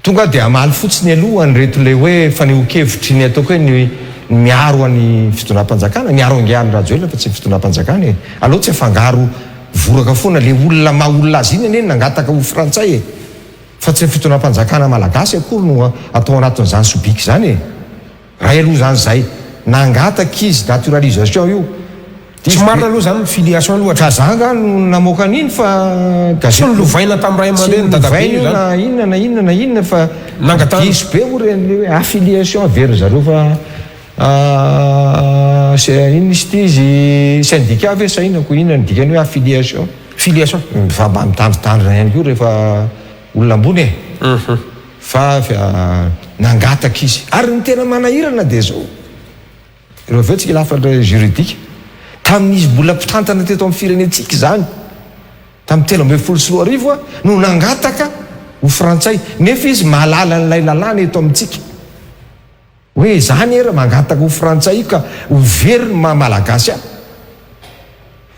B: Tonga dia amaly fotsiny aloha ny reto le hoe fanehoan-kevitry ny ataoko hoe ny miaro any fitondram-panjakana, miaro angian'ny Rajoelina fa tsy fitondram-panjakana aloha tsy afangaro voraka foana le olona maha olona azy iny ane nangataka ho frantsay fa tsy fitondram-panjakana malagasy akory no atao anatin'izany sobiky zany raha aloha zany zay nangataky izy naturalisation io.
A: Tsy marina aloha zany filiation loatra.
B: Kazanga no namoaka an'iny fa
A: gazety lovaina tamin'ny ray aman-dreny dadabe io zany.
B: Na inona fa
A: nangatana
B: diso be oreny hoe affiliation avery zareo fa ino izy ty izy syndicat ve sa inona ko inona ny dikany hoe affiliation
A: filiation
B: fa mba mitandritandrina ihany koa rehefa olona ambony fa nangataka izy ary ny tena manahirana dia zao ireo aveo tsika lafatra juridika tamin'izy mbola mpitantana teto amin'ny firenentsika zany tamin'ny 13 no nangataka ho frantsay nefa izy mahalala n'ilay lalàna eto amintsika hoe zany era mangataka ho frantsay ka ho very malagasy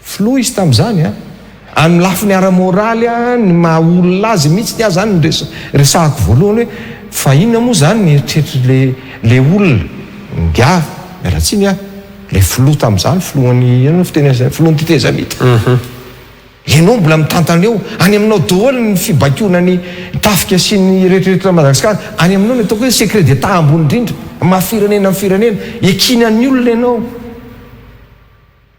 B: filoha izy tamin'izany amin'ny lafiny ara-moraly ny mahaolona azy mihitsy ny azy zany resahako voalohany hoe fa inona moa zany ny eritreritry le olona ngia mialatsiny le filoha tamin'izany filohan'ny filohan'ny titezamita ianao mbola mitantana eo any aminao daholo ny fibakiona ny tafika sy ny rehetrarehetra Madagasikara any aminao ny ataoko hoe secret d'état ambony indrindra mafirenena amin'ny firenena ekinan'ny olona ianao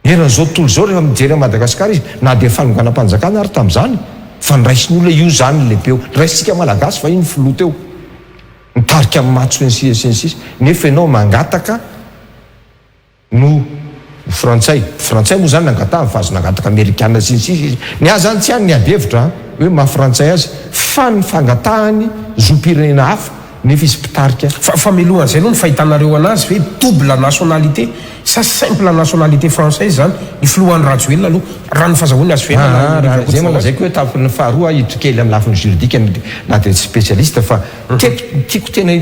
B: eran'izao tontolo zao rehefa mijery Madagasikara izy na dia fanonganam-panjakana ary tamin'izany fa niraisin'ny olona io zany lehibe eo raisitsika malagasy fa iny filoha teo mitarika amin'ny matso sensisy nefa ianao mangataka no frantsay moa zany nangatahany fa azo nangataka amerikana sensisy ny azy zany tsy any ny adevitra hoe mahafrantsay azy fa ny fangatahany zom-pirenena hafa nefa izy mpitarika
A: fa melohan'izay aloha ny fahitanareo anazy hoe double nationalité sa simple nationalité française zany ny filohan'ny rajoelona aloha raha ny fahazahoany azy
B: fenazay malazaiko hoe tapiny faharoa hiditra kely amin'ny lafiny juridika na dia tsy spécialiste fa tiako tena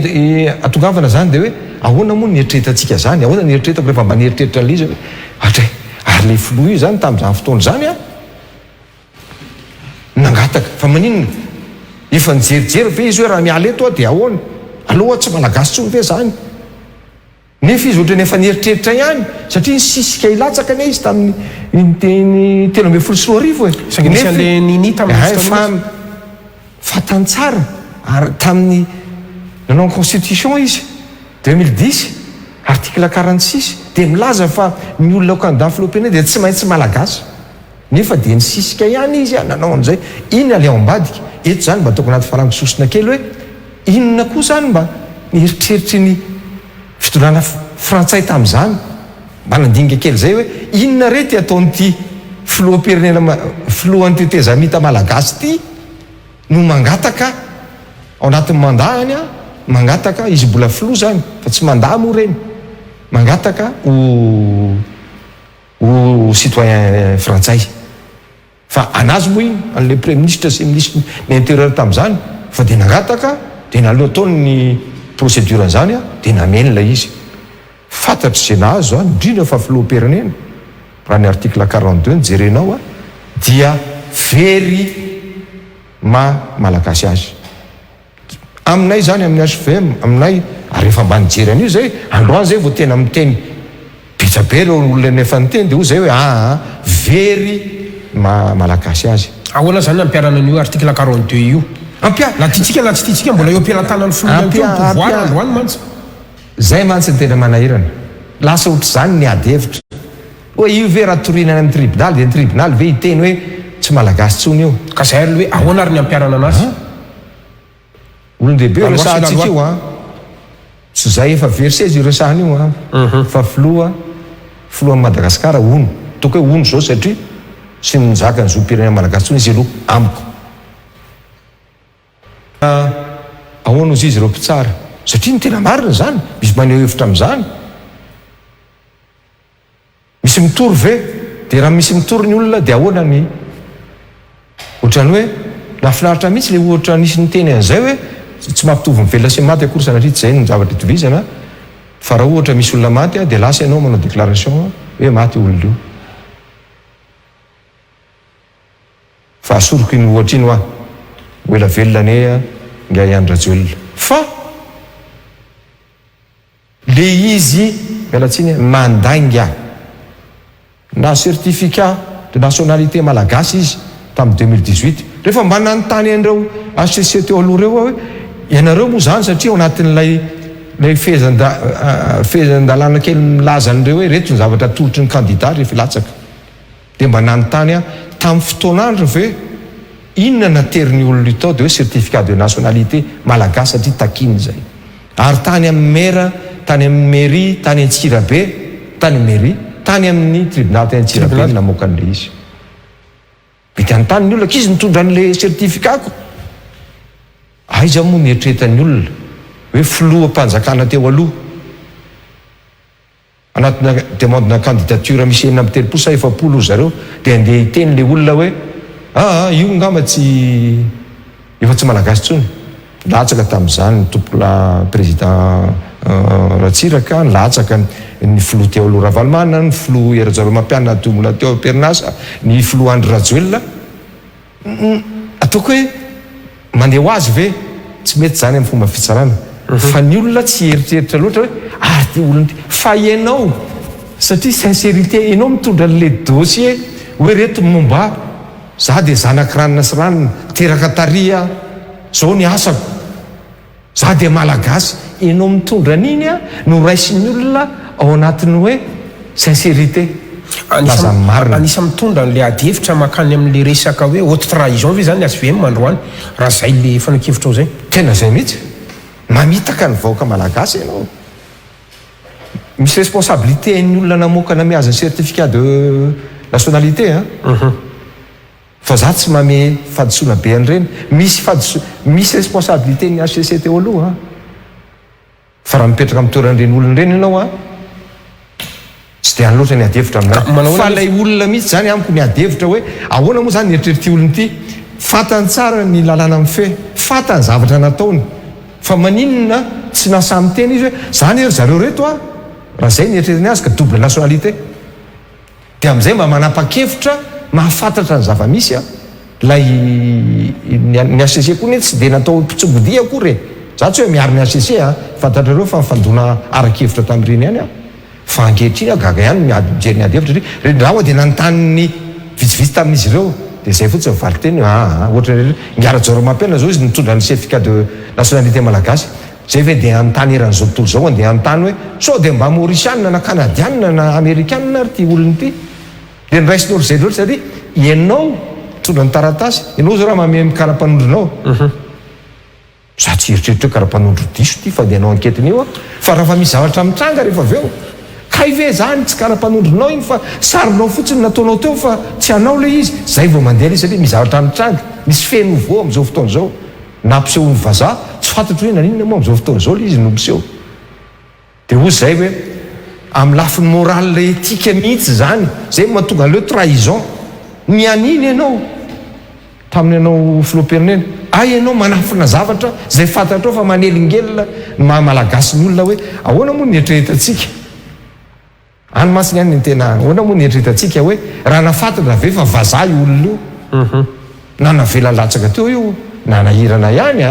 B: atongavana zany dia hoe ahoana moa nieritreretantsika zany ahoana nieritreretako rehefa mba nieritreritra an'le izy hoe atray ary le filoha io zany tamin'izany fotoana zany nangataka fa maninona efa nijerijery ve izy hoe raha miala eto dia ahoana aloha tsy malagasy tsony ve zany nefa izy ohatrany efa nieritreritra ihany satria sisika ilatsaka ne izy tamin'ny 13 fatany tsara ary tamin'ny nanao constitution izy 2010 article 46 dia milaza fa ny olona candidat filopena dia tsy maintsy malagasy nefa dia nisisika ihany izy nanao an'izay inona le ao ambadika eto zany mba ataoko anaty farangisosina kely hoe inona koa zany mba nieritreritry ny fitondràna frantsay tamin'izany mba nandinika kely zay hoe inona rety ataonyity filohampirenena filohan'ny tetezamita malagasy ty no mangataka ao anatin'ny mandahany mangataka izy mbola filoha zany fa tsy mandaha moa reny mangataka ho citoyen frantsay fa anazy moa iny an'le premier ministre sy ministre ny intérieur tamin'izany fa dia nangataka dia naleo ataony ny procédure an'izany dia nameny lay izy fantatry zay nahazo indrindra fa filoham-pirenena raha ny article 42 nijerenao dia very malagasy azy aminay zany amin'ny HVM aminay ary rehefa mba nijery an'io zay androany zay vao tena miteny bitsabe reo olona nefa niteny dia ho zay hoe very malagasy azy
A: ahoana zany ampiarana an'io article 42 io la titsika la tsy titsika mbola eo ampialantanany filoha androany mantsy
B: zay mantsy ny tena manahirana lasa ohatra zany ny adevitra hoe io ve raha torinany amin'ny tribunal dia ny tribunal ve hiteny hoe tsy malagasy tsony io
A: ka zay ary hoe ahoana ary ny ampiarana anazy
B: olon-dehibe resahantsika io tsy zay efa verse izy resahany io fa filohan'ny Madagasikara ono toko hoe ono zao satria sy nizaka ny zom-pirenena malagasy tsony izy aloha amiko ahoana ozy izy ireo mpitsara satria ny tena marina zany misy maneho hevitra amin'izany misy mitory ve dia raha misy mitory ny olona dia ahoana ny ohatrany hoe nafinaritra mihitsy le ohatra nisy ny teny an'izay hoe tsy mampitovy mivelona sy maty akory sanatria tsy zay ny zavatra itovizana fa raha ohatra misy olona maty dia lasa ianao manao déclaration hoe maty olona io fa asoroko iny ohatra iny ho ela velona ne nga iandrajoelona fa le izy mialatsiny mandanga na certificat de nationalité malagasy izy tamin'ny 2018 rehefa mba nanontany an'ireo HCCT aloha reo hoe ianareo moa zany satria ao anatin'lay fehezan-dalàna kely milaza an'ireo hoe reto ny zavatra tolotry ny candidat rehefa ilatsaka dia mba nanontany tamin'ny fotoanandro ve inona nateriny olona io tao dia hoe certificat de nationalité malagasy satria takiny zay ary tany amin'ny maire tany amin'ny mairie tany Antsirabe tany mairie tany amin'ny tribunal tany Antsirabe namoaka an'le izy vita ny tany ny olona kizy mitondra an'le certificatko aiza moa nietretan'ny olona hoe filohampanjakana teo aloha anatina demandena candidature misy enina amin'ny telopolo sa 70 zareo dia andeha hiteny le olona hoe io ngamba tsy efa tsy malagasy tsony latsaka tamin'izany tompola président Ratsiraka latsaka ny filoha teo aloha Ravalomanana ny filoha Erazaro Mampianina tombola teo Perinasa ny filoha Andry Rajoelina ataoko hoe mandeha ho azy ve tsy mety zany amin'ny fomba fitsarana fa ny olona tsy eritreritra loatra hoe ty olona ty fa ianao satria sincérité ianao mitondra le dossier hoe reto momba za dia zanaka ranona sy ranona teraka taria zao ny asako za dia malagasy ianao mitondra an'iny no raisin'ny olona ao anatiny hoe sincérité laza marina
A: anisa mitondra n'le ady hevitra makany amin'le resaka hoe haute trahison ve zany SVM mandroany raha zay le fanakevitra ao zay
B: tena zay mihitsy mamitaka ny vahoaka malagasy ianao misy responsabilité ny olona namokana miaza ny certificat de nationalité fa za tsy mame fadisoana be an'ireny misy responsabilité ny HCC teo aloha fa raha mipetraka amin'ny toeran'ireny olona ireny ianao tsy dia any loatra ny adevitra aminay fa lay olona mihitsy zany amiko ny adevitra hoe ahoana moa zany nieritreritry olona ity fatany tsara ny lalàna amin'ny fe fatany zavatra nataony fa maninona tsy nasamy teny izy hoe zany ery zareo reto raha zay nieritreritiny azy ka double nationalité dia amin'izay mba manapa-kevitra mahafantatra ny zava-misy lay ny HCC koa ny tsy dia natao pitsobodia akory za tsy hoe miaro ny HCC fantatrareo fa mifandona arakevitra tamin'ireny ihany fa ankehitriny gaga ihany mijery ny adevitra raha dia nanontany vitsivitsy tamin'izy ireo dia zay fotsiny mivaly teny ohatra Ngarajoro Mampianina zao izy nitondra ny certificat de nationalité malagasy zay ve dia anontany eran'izao tontolo zao andeha anontany hoe sao dia mba maorisianina na kanadianina na amerikanina ary ty olona ity dia niraisiny olo zay loatra satria ianao mitondra ny taratasy ianao zao raha mame mikara-panondronao za tsy eritreritra hoe kara-panondro diso ty fa dia anao anketiny io fa raha fa misy zavatra mitranga rehefa avy eo kaive zany tsy kara-panondronao iny fa sarinao fotsiny nataonao teo fa tsy anao le izy zay vao mandeha le satria misy zavatra mitranga misy feno vo amin'izao fotoana zao nampiseho ny vazaha tsy fantatro hoe naninona moa amin'izao fotoana zao le izy nompiseho dia hozy zay hoe amin'ny lafiny moral etika mihitsy zany zay mahatonga an'leo trahison ny aniny ianao tamin'ny ianao filoha-pirenena ianao manafina zavatra zay fantatrao fa manelingelona ny mahamalagasy ny olona hoe ahoana moa nieritreretantsika any masiny ihany ny tena ahoana moa nieritreretantsika hoe raha nafantatra ve fa vazaha io olona io na navela latsaka teo io na nahirana ihany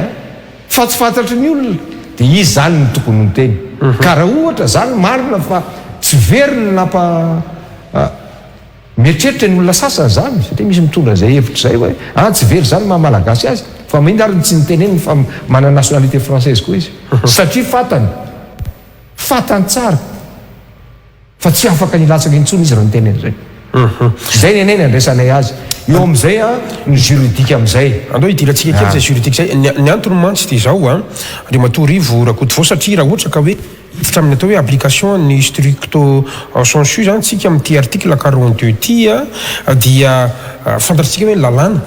B: fa tsy fantatry ny olona dia izy zany ny tokony ny teny ka raha ohatra zany marina fa tsy veriny napa mieritreritra ny olona sasany zany satria misy mitondra zay hevitra zay hoe tsy very zany mahamalagasy azy fa mahindra ary tsy niteneny fa mana nationalité française koa izy satria fatany tsara fa tsy afaka nilatsaka intsony izy raha niteneny zay zay neneny andresanay azy eo amin'izay ny juridique amin'izay
A: andao hidirantsika kely zay juridique zay ny antony mantsy dia zao re matorivo rakotovao satria raha ohatra ka hoe hifitra amin'ny atao hoe application ny stricto sensu zany tsika amin'ity article 42 ty dia fantatritsika hoe lalàna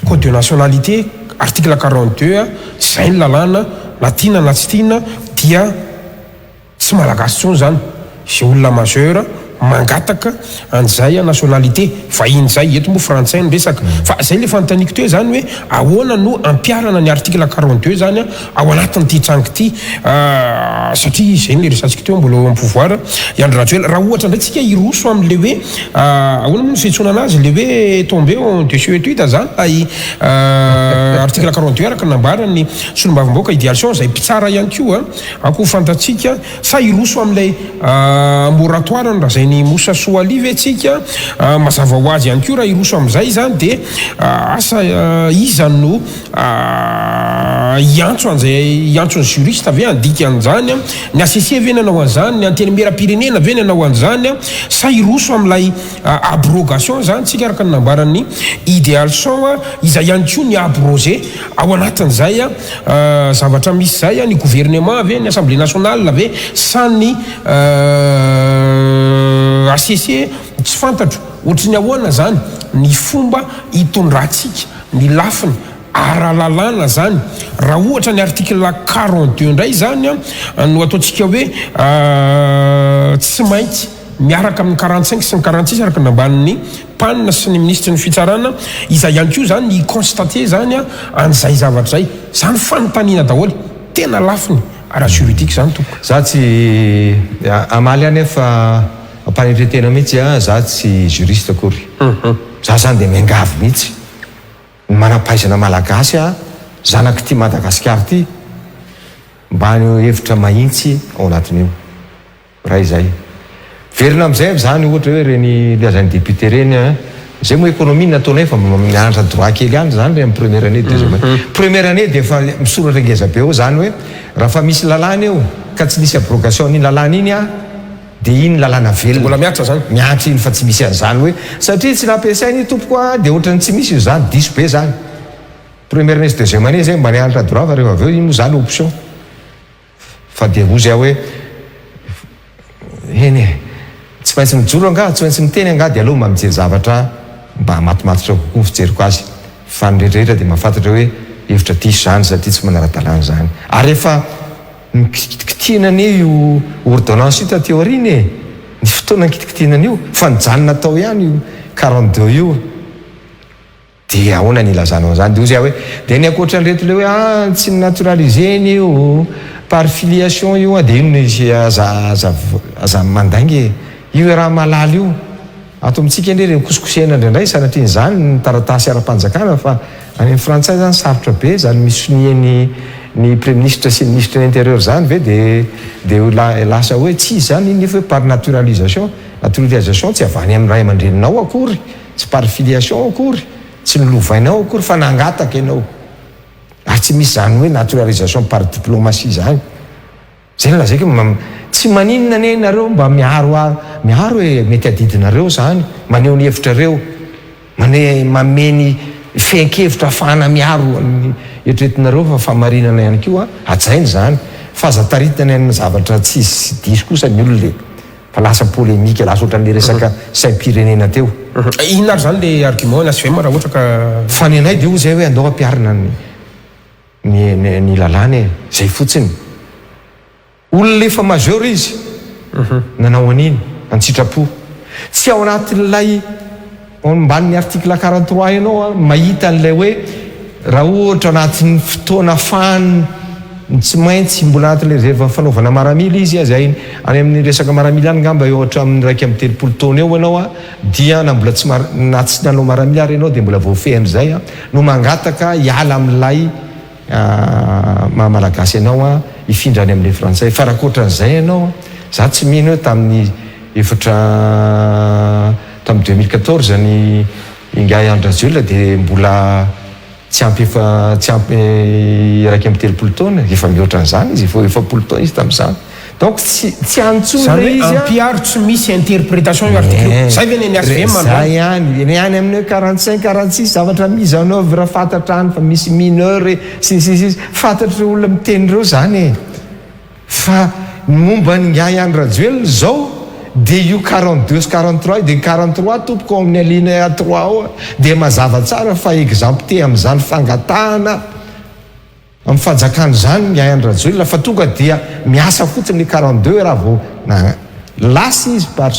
A: code de nationalité article 42 zay ny lalàna latina na tsy tiana dia tsy malagasy tsony zany zay olona majeur mangataka an'izay nationalité vahiny zay eto moa frantsay ny resaka fa zay le fantaniko teo zany hoe ahoana no ampiarana ny article 42 zany ao anatin'ity trango ity satria zay le resantsika teo mbola en pouvoir Andry Rajoelina raha ohatra ndray tsika iroso amin'le hoe ahoana moa fihetsona anazy le hoe tombé en dessus étude zany ay article 42 araka nambarany solombavamboaka idéation zay mpitsara ihany koa ako fantatsika sa iroso amin'ilay moratoire raha zay ny mosa soalia ve tsika mazava ho azy ihany koa raha iroso amin'izay zany dia asa iza no iantso an'izay iantsony juriste ve andika an'izany ny HCC ve nanao an'izany ny anteny mera-pirenena ve nanao an'izany sa iroso amin'ilay abrogation zany tsika araka ny nambarany idéation izay ihany koa ny abrogé ao anatin'izay zavatra misy zay ny gouvernement ve ny assemblée nationale ve sa ny HCC tsy fantatro ohatry ny ahoana zany ny fomba hitondratsika ny lafiny ara-lalàna zany raha ohatra ny article 42 indray zany no ataontsika hoe tsy maintsy miaraka amin'ny 45 sy ny 46 araka nambanin'ny panina sy ny ministre ny fitsarana iza ihany koa zany ny constaté zany an'izay zavatra zay zany fanontaniana daholo tena lafiny ara juridique zany toko
B: za tsy amaly any fa ampanetretena mihitsy za tsy juriste akory za zany de miangavy mihitsy manampaizana malagasy zanaky ty Madagasikara ty mba ny hevitra mahintsy ao anatin'io raha izay verina am'izay zany ohatra hoe reny liazany député reny zay moa économie nataonay fa mianatra droit kely any zany re amin'ny première année deuxième année première année de fa misoratra ngeza be eo zany hoe raha fa misy lalàna eo ka tsy misy abrogation n'iny lalàna iny de iny lalàna velona
A: mbola miatra zany
B: miatra iny fa tsy misy an'izany hoe satria tsy nampiasainy tompoko de ohatrany tsy misy io zany diso be zany première année sy deuxième année zay mba nianatra droit fa rehefa avy eo iny moa zany option fa de ozy aho hoe eny tsy maintsy mijoro anga tsy maintsy miteny anga de aloha mba mijery zavatra mba matomatotra kokoa fijeriko azy fa nyrehetrarehetra de mahafantatra hoe hevitra diso zany satria tsy manara-dalàna zany ary efa nikitikitinan'io ordonnance io tateo ariny ny fotoana nikitikitinan'io fa nijanona tao ihany io 42 io de ahoana nilazanao zany de ozy aho hoe de ny akoatra ny reto le hoe tsy naturaliseny io par filiation io de ino izy aza mandaingy io raha malala io ato amitsika indre re kosikosena indraindray sanatriny zany ny taratasy ara-panjakana fa any amin'ny frantsay zany sarotra be zany misoniany ny premier ministre sy ny ministre de l'intérieur zany ve de lasa hoe tsy zany iny nefa hoe par naturalisation tsy avany amin'ny ray aman-dreninao akory tsy par filiation akory tsy nilovainao akory fa nangataka ianao ary tsy misy zany hoe naturalisation par diplomatie zany zay no lazaiko tsy maninona ne nareo mba miaro hoe mety adidinareo zany maneho ny hevitrareo mameny fenkevitra afahana miaro eritretinareo fa famarinana ihany koa ajainy zany fa aza taritana ny zavatra tsisy diso kosa ny olona le fa lasa polémika lasa ohatran'le resaka saim-pirenena teo
A: inona ary zany le argument nasvema raha ohatra ka
B: fa ny anay de o zay hoe andao ampiarina ny lalàna zay fotsiny olona lefa majeur izy nanao an'iny antsitrapo tsy ao anatin'lay mban'ny article 43 ianao mahita an'lay hoe raha ohatra anatin'ny fotoana fahany tsy maintsy mbola anatin'le rehefa fanaovana maramily izy zay any amin'ny resaka maramily any ngamba eo ohatra amin'ny raiky amin'ny telopolo taona eo ianao dia na mbola tsy nanao maramily ary ianao de mbola voafehany zay no mangataka hiala amin'lay malagasy ianao ifindra any amin'le frantsay fa raha koatran'izay ianao za tsy mino hoe tamin'ny efatra tamin'ny 2014 ny ingay Andrajoelina de mbola tsy ampy raiky amin'ny telopolo taona efa mihoatran'izany izy efapolo taona izy tamin'izany donc tsy antsona izy
A: ampiaro tsy misy interprétation io article zay ve ny
B: zay any amin'ny hoe 45-46 zavatra misanove raha fantatra any fa misy mineur sisisisy fantatra olona miteny reo zany fa momba ny ngay Andrajoelina zao de io 42 sy 43 de 43 tompoko amin'ny alinéa 3 ao de mazava tsara fa exemple te amin'izany fangatahana amin'ny fanjakany zany ngay Andrajoelina fa tonga dia miasa fotsiny 42 raha vao lasy izy par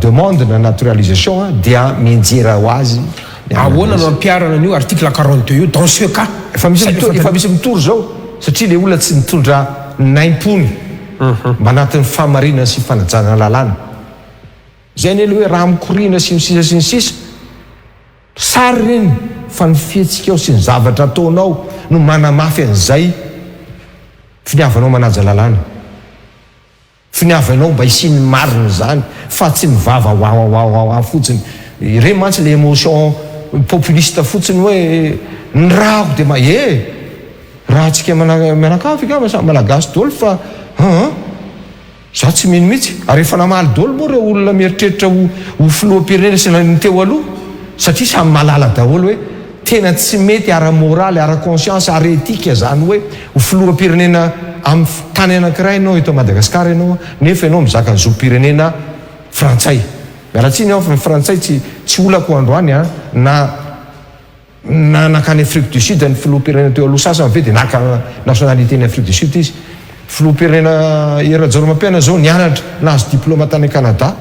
B: demande na naturalisation dia mienjera ho azy
A: ahoana no ampiarana an'io article 42 io dans ce cas
B: efa misy mitoro zao satria le olona tsy mitondra naimpony mba anatin'ny famarinana sy fanajana lalàna zay ny le hoe raha mikorina sy misisa sy ny sisa sary reny fa ny fihetsika ao sy ny zavatra ataonao no manamafy an'izay finiavanao manaja lalàna finiavanao mba isiny marina zany fa tsy mivava oa fotsiny ireny mantsy le émotion populiste fotsiny hoe ny rahako de raha tsika mianakafika malagasy dolo fa za tsy mino mihitsy ary efa namaly dolo moa reo olona mieritreritra ho filoam-pirenena sy ny teo aloha satria samy malala daholo hoe tena tsy mety ara-moraly ara-conscience ara-etika zany hoe ho filoam-pirenena amin'ny tany anankiray ianao eto Madagasikara ianao nefa ianao mizaka ny zoom-pirenena frantsay miaratsiny ao fa ny frantsay tsy olako androany na nakany Afrique du Sud ny filoha-pirenena teo aloha sasany ve dia naka nationalité-ny Afrique du Sud izy filoha-pirenena era-jaromampiana zao nianatra nahazo diplôma tany Canada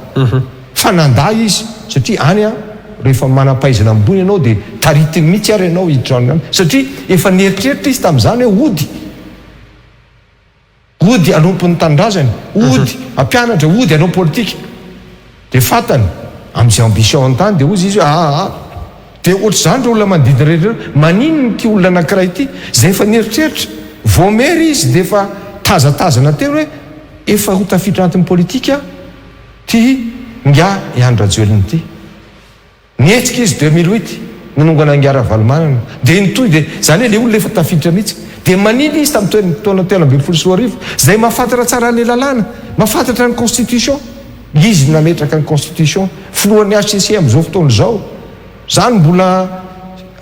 B: fa nanda izy satria any a rehefa manam-pahaizana ambony ianao dia taritiny mihitsy ary ianao hidraona satria efa nieritreritra izy tamin'izany hoe ody anompon'ny tandrazany ody ampianatra ody anao politika dia fatany amin'izay ambition an-tany dia ozy izy hoe dia ohatr'izany re olona manodidina rehetra maninony ty olona anankiray ity zay efa nieritreritra voamery izy dia efa tazatazana teo hoe efa ho tafiditra anatin'ny politika ty nga iandrajoeliny ity nietsika izy 2008 nanongana ngara valomanana dia nitoy dia zany hoe le olona efa tafiditra mihitsy dia maniny izy tamin'ny taona 2014 zay mahafantatra tsara le lalàna mahafantatra ny constitution izy nametraka ny constitution filohan'ny HCC amin'izao fotoana izao zany mbola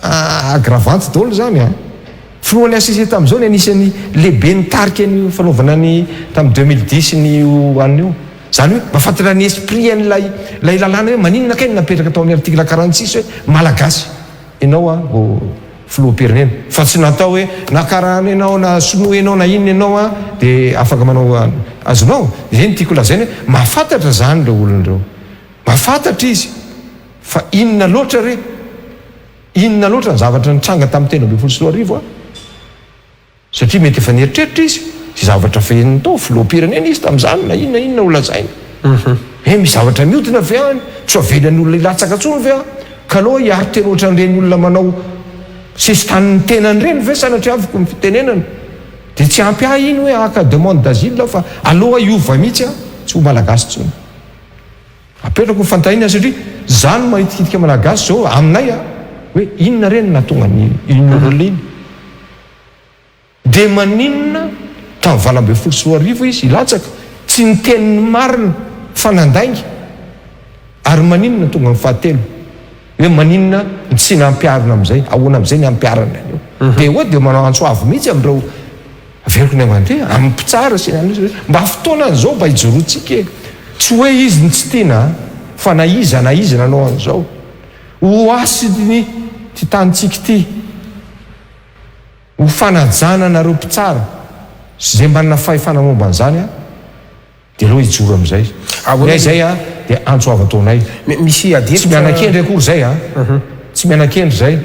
B: agravante daholo zany a filohan'ny HCC tamin'izao ny anisan'ny lehibe nitarika ny fanaovana ny tamin'ny 2010 ny an'io zany hoe mahafantatra ny esprit an'lay lalàna hoe maninona kay napetraka tao amin'ny article 46 hoe malagasy ianao a filoha-pirenena fa tsy natao hoe nakarana ianao na sinoa ianao na inona ianao a dia afaka manao azonao zany tiako lazainy hoe mahafantatra zany le olonareo mahafantatra izy fa inona loatra ny zavatra nitranga tamin'ny tena 24 a satria mety efa nieritreritra izy sy zavatra feheniny tao filoha-pirenena izy tamin'izany na inona olazainy misy zavatra miodina ve any tsy avelany olona ilatsaka tsony ve a ka aloha hiary tena ohatran'ireny olona manao sisy tanin'ny tenany reny ve sanatria aviko ny fitenenana dia tsy ampy ahy iny hoe aka demande d'asile fa aloha iova mihitsy a tsy ho malagasy tsony apetrako ny fantahina satria zany mahitikitika malagasy zao aminay a hoe inona reny natonga inyolona iny dia maninona tamin'ny 2014 izy ilatsaka tsy niteniny marina fa nandainga ary maninona tonga ny fahatelo hoe maninona tsy nampiarina amin'izay ahoana amin'izay ny ampiarana io dia hoe dia manao antsoavo mihitsy amin'ireo averiko ny amandeha amin'ny mpitsara sy mba fotoana an'izao mba hijoroantsika tsy hoe izy ny tsy tiana fa na iza nanao an'izao ho asiny ty tanitsika ity ho fanajana nareo mpitsara sy zay manana fahefana momba an'izany a dia aloha hijoro amin'izay zay a dia antsoavo ataonay
A: misy
B: tsy mianan-kendry akory zay a tsy mianan-kendry zay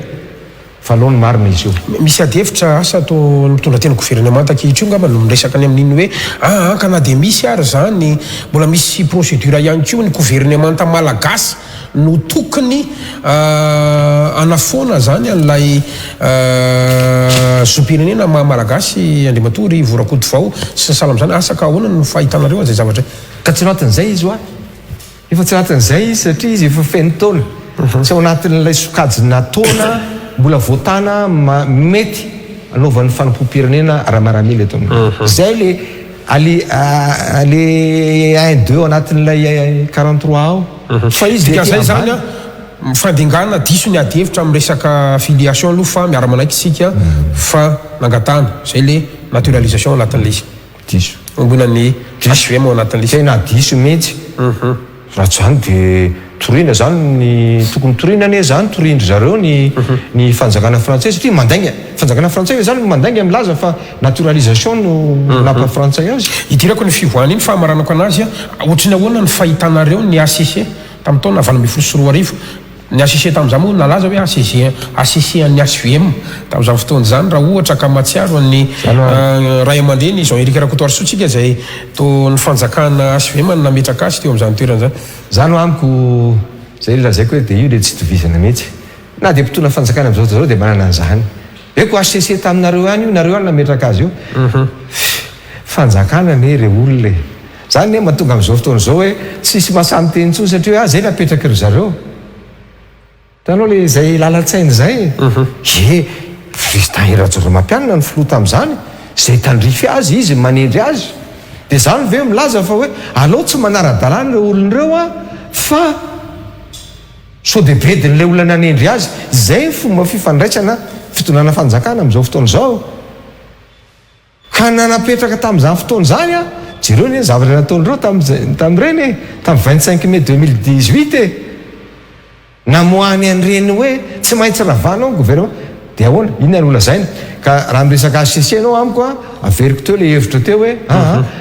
B: fa aloha ny marina izy io
A: misy adihevitra asa atao mitondra tena gouvernement takehitrio ngamba no miresaka ny amin'iny hoe ka na dia misy ary zany mbola misy procédure ihany koa ny gouvernement malagasy no tokony anafoana zany an'ilay zom-pirenena malagasy andrimatory vorakody vao sy sala am'izany asaka ahoana no fahitanareo an'izay zavatra
B: ka tsy anatin'izay izy oa efa tsy anatin'izay izy satria izy efa feno taona tsy ao anatin'ilay sokajina taona mbola voatana mety anaovan'ny fanampo-pirenena raha-maramila eto zay le 1-2 anatin'ilay 43 ao fa izy
A: zay zany a mifandingana diso ny adihevitra amin'ny resaka filiation aloha fa miara-manaiky isika fa nangatana zay le naturalisation anatin'le
B: diso
A: ombonany HVM anatin'le
B: tena diso mihitsy raha tsy zany dia torina zany ny tokony torinane zany torindry zareo ny fanjakana frantsay satria mandainga fanjakana frantsay zany mandainga milaza fa naturalisation no napa frantsay azy
A: idirako ny fivoahana iny fahamaranako anazy a ohatrany ahoana ny fahitanareo ny ACC tamin'ny taona 2014 ny ACC tamin'izany moa nalaza hoe ACC an'ny HVM tamin'izany fotoana zany raha ohatra ka matsiaro ny ray aman-dreny Jean-Éric Rakotoarisotsika zay to ny fanjakana HVM nametraka azy teo amin'izany toerana zany
B: zany ho amiko zay lazaiko hoe dia io le tsy tovizana mihitsy na dia mpitona fanjakana amin'izao dia manana an'izany eko HCC taminareo any io nareo any nametraka azy io fanjakana ne re olona zany ne mahatonga amin'izao fotoana izao hoe tsisy masamy teny tsony satria hoe zay napetraka ry zareo tanao le zay lalatsainy zay président Rajoelina-Mampianina ny filoha tamin'izany zay tandrify azy izy manendry azy dia zany ve milaza fa hoe alao tsy manara-dalàna ireo olon'ireo a fa so de bedin'ilay olona nanendry azy zay fomba fifandraisana fitonana fanjakana amin'izao fotoana izao ka nanapetraka tamin'izany fotoana zany a jereo ny zavatra nataon'ireo tamin'ireny tamin'ny 25 mai 2018 namoany an'ireny hoe tsy maintsy ravanao ny gouvernement dia ahoana inona no lazaina ka raha miresaka ACC anao amiko averiko teo le hevitra teo hoe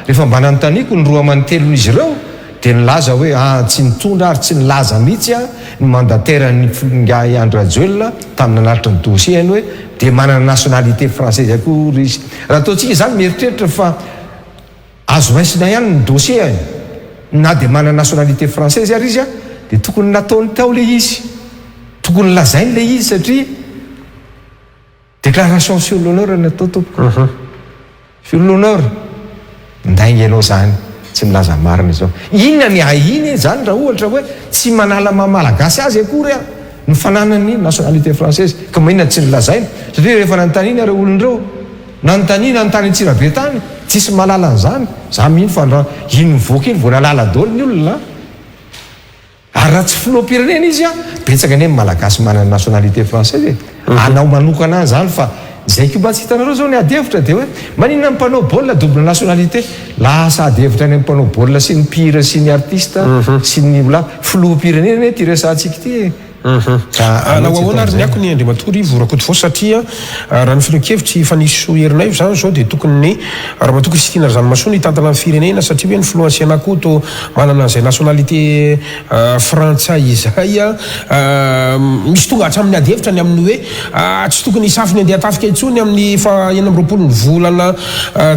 B: rehefa mba nanontaniako ny roa amanotelon'izy ireo dia nilaza hoe tsy nitondra ary tsy nilaza mihitsy ny mandatera-ny André Rajoelina tamin'ny nanaritra ny dossier any hoe dia manana nationalité française akory izy raha ataontsika izany mieritreritra fa azo maisina ihany ny dossier na dia manana nationalité française ary izy dia tokony nataony tao le izy tokony lazainy le izy satria déclaration sur l'honneur natao tompoko sur l'honneur ndaingy ianao zany tsy milaza marina izao inona ny ahiny zany raha ohatra hoe tsy manala mamalagasy azy akory ny fananany nationalité française ka mahinona tsy nilazaina satria rehefa nanontaniana ireo olon'ireo nanontaniana notany Antsirabe tany tsisy malala an'izany za mihino fa ino mivoaka iny vao nalala daholo ny olona ary raha tsy filoha-pirenena izy betsaka ny malagasy manana nationalité française anao manokana zany fa zay ko mba tsy hitanareo zao ny adevitra dia hoe maninona ny mpanao baolina double nationalité lasa adevitra ny mpanao baolina sy ny mpihira sy ny artiste sy ny filoha-pirenena ty resantsika ty
A: nahoahoana ary niako ny Andriamatory vorakoto fao satria raha ny filoha-kevitry fa nisy soherinay zany zao dia tokony ny Ramatoa Kristina Razanomaso hitantana ny firenena satria hoe ny filohan'ny Senakoto manana izay nationalité frantsay izay misy tonga hatramin'ny adevitra ny amin'ny hoe tsy tokony hisafiny andeha tafika intsony amin'ny fa 9 volana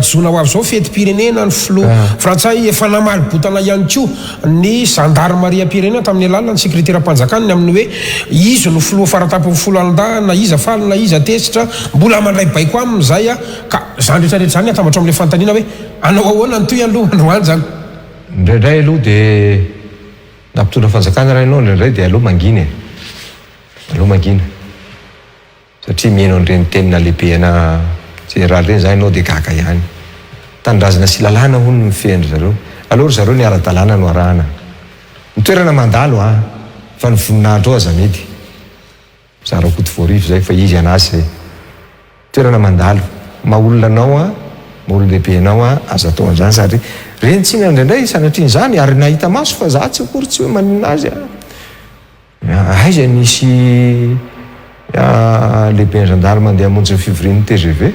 A: jona ho avy zao fety-pirenena ny filoha frantsay efa namalibotana ihany koa ny gendarmerie pirenena tamin'ny alalana ny secrétaire mpanjakana ny amin'ny hoe izy no filoha faratapo folo alanda na iza faly na iza tesitra mbola mandray baiko amin'izay ka zany rehetrarehetra zany atambatra amin'ilay fantaniana hoe anao ahoana nytoy aloha androany zany
B: indraindray aloha dia nampitondra fanjakana raha ianao indraindray dia aloha mangina satria mihaino an'ireny tenina lehibe ana général reny zany ianao dia gaga ihany tanindrazana sy lalàna hono ny fendry zareo aloha zareo ny ara-dalàna no arahana ny toerana mandalo fa ny voninahitra ao aza mety zarakoto voarivo zay fa izy anazy zay toerana mandalo maolona anao maolona lehibe anao aza atao an'izany satria reny tsy indraindray sanatriany zany ary nahita maso fa za tsy akory tsy hoe maninona azy aiza nisy lehibe ny gendarme mandeha monjy ny fivorian'ny TGV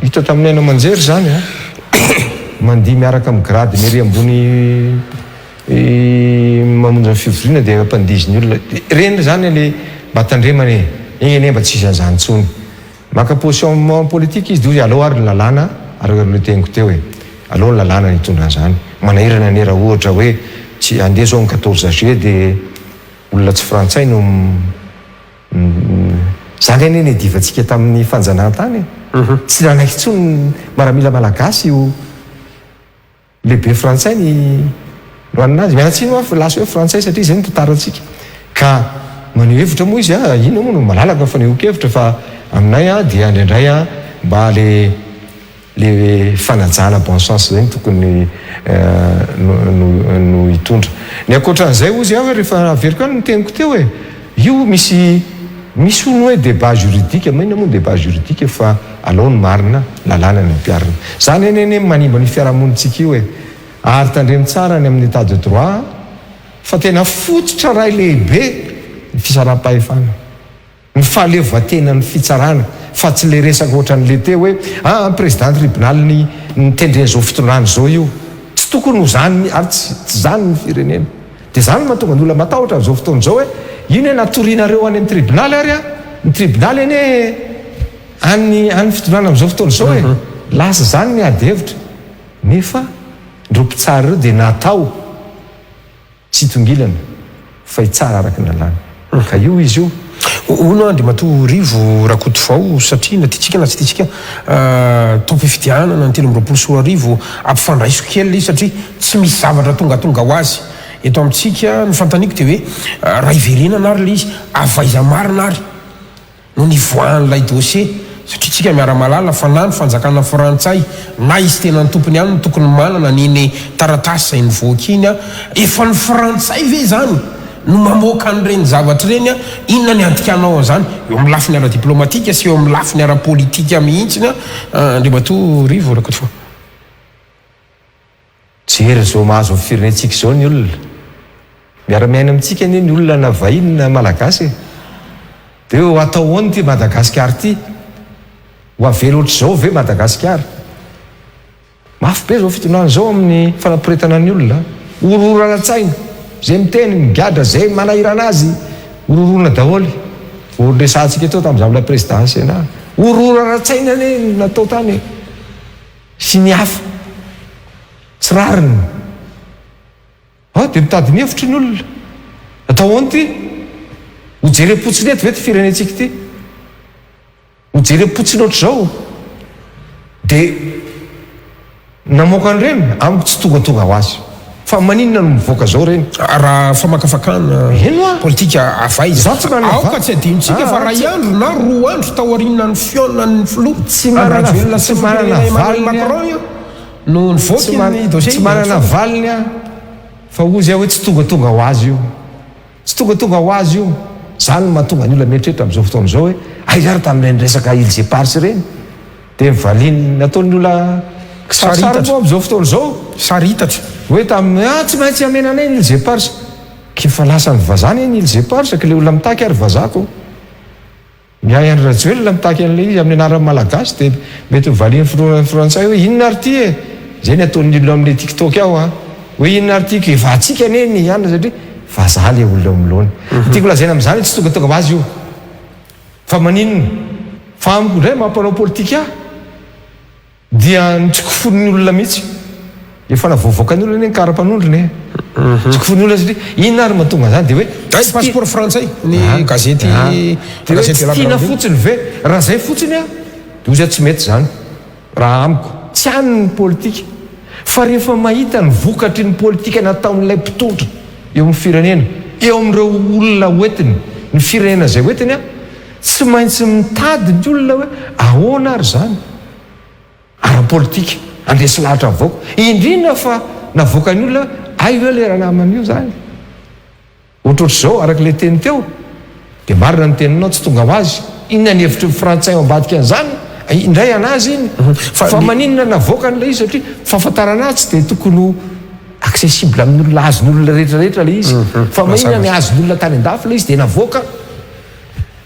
B: hita tamin'ny aina manjery zany mandihy miaraka amin'ny grady mery ambony mamonjy ny fivoriana dia ampandizy ny olona reny zany le mba tandremany igny ane mba tsisy an'izany tsony maka position politique izy dia alao ary ny lalàna ary le teniko teo hoe alao ny lalàna ny hitondra an'izany manahirana ane raha ohatra hoe tsy andeha zao ny 14 juillet dia olona tsy frantsay no zany ane ny divantsika tamin'ny fanjanahantany tsy nanaiky tsony maramila malagasy io lehibe frantsay ny no aninazy mianatsino lasa hoe frantsay satria zay ny tantarantsika ka maneho hevitra moa izy ino moa no malalaka fa neho-kevitra fa aminay dia indraindray mba le fanajana bon sens zay ny tokony no hitondra ny akoatran'izay ozy hoe rehefa averiko any ny teniko teo hoe io misy ono hoe débat juridique maina moa débat juridique fa alao ny marina lalàna ny ampiarina zany eny manimba ny fiarahamonitsika io hoe ary tandremy tsara ny amin'ny état de droit fa tena fototra ray lehibe ny fisaram-pahefana ny fahaleovatena ny fitsarana fa tsy le resaka ohatran'le teo hoe président tribunal ny tendreny zao fitondrany zao io tsy tokony ho zany ary tsy zany ny firenena dia zany mahatonga ny olona matahotra zao fotoana zao hoe ino hoe natorianareo any amin'ny tribunal ary ny tribunal eny any fitondrana amin'izao fotoana zao hoe lasa zany ny adevitra nefa ndro mpitsara ireo dia natao tsy tongilana fa hitsara araka ny lalàna ka io izy io
A: ono Andriamatoa Rivo rakoto vao satria na tiatsika na tsy tiatsika tompifidianana ny 13 ampifandraiso kely izy satria tsy misy zavatra tongatonga ho azy eto amintsika ny fantaniko dia hoe raha iverenana ary le izy avaiza marina ary no nivoahan'ilay dossier satria tsika miara-malala fa na ny fanjakana frantsay na izy tena ny tompony ihany no tokony manana niny taratasy zay nivoaka iny efa ny frantsay ve zany no mamoaka an'ireny zavatra ireny inona ny antikanao an'izany eo amin'ny lafiny ara-diplomatika sy eo amin'ny lafiny ara-politika mihitsiny Andriamatoa Rivo rakoto fo
B: jery zao mahazo amin'ny firenentsika zao ny olona miara-miaina amintsika anie ny olona na vahiny na malagasy dia hoe atao ony ty Madagasikara ty ho avelo ohatr'izao ve Madagasikara mafy be zao fitonana zao amin'ny fanampiretana ny olona ororana-tsaina zay miteny migadra zay manahirana azy ororona daholy oresantsika tao tamin'izao la présidence na ororana-tsaina ne natao tany sy ny hafa tsy rariny dia mitady ny hevitry ny olona atao any ty hojerem-potsiny eto ve ty firenentsika ty hojerem-potsiny ohatr'izao dia namoaka an'ireny amiko tsy tongatonga ho azy fa maninona no mivoaka zao reny
A: raha famakafakana
B: eno a
A: politika avaiza
B: Zaho tsy manana
A: aoka tsy adinontsika fa ray andro na roa andro taoriana ny fiona ny filoha
B: Tsy manana- tsy manana valiny a.
A: Macron io no nivoaky ny dossier
B: tsy manana valiny a fa ozy aho hoe tsy tongatonga ho azy io tsy tongatonga ho azy io zany mahatonga ny olona mieritreritra amin'izao fotoana izao hoe aizary tamin'ireny resaka ilze pars reny dia mivaliny nataony olona kisarisara moa amin'izao fotoana izao
A: saritatra
B: hoe tamin'ny tsy maintsy amenanay ny ilze pars kefa lasa ny vazany ny ilze pars ka le olona mitaky ary vazako miay andro rajoelona mitaky an'ilay izy amin'ny anaran'ny malagasy dia mety mivaliny frantsay hoe inona ary ty e zay ny ataon'ny olona amin'ilay tiktok aho a hoe inona ary ty efa atsika neny ihany satria vazaha le olona miloany tiako lazaina amin'izany tsy tongatonga ho azy io fa maninona fa amiko indray mampanao politika dia nitsikofon'ny olona mihitsy efa navoavoaka ny olona ny kara-panondrona tsikofon'ny olona satria inona ary mahatonga zany dia hoe
A: ay passeport frantsay ny gazety gazety
B: tiana fotsiny ve raha zay fotsiny a dia ozy tsy mety zany raha amiko tsy any ny politika fa rehefa mahita ny vokatry ny politika nataon'ilay mpitondra eo amin'ny firenena eo amin'ireo olona hoentiny ny firenena zay hoentiny a tsy maintsy mitady ny olona hoe ahoana ary zany ara-politika andresy lahatra avoaka indrindra fa navoaka ny olona ay hoe le raha naman'io zany ohatrohatr'izao arak'ilay teny teo dia marina ny teninao tsy tonga ho azy inona ny hevitry frantsay ambadika an'izany indray anazy iny fa maninona navoaka n'ilay izy satria fahafantarana azy dia tokony ho accessible amin'ny olona azon'olona rehetrarehetra le izy fa maninona ny azon'olona tany an-dafy le izy dia navoaka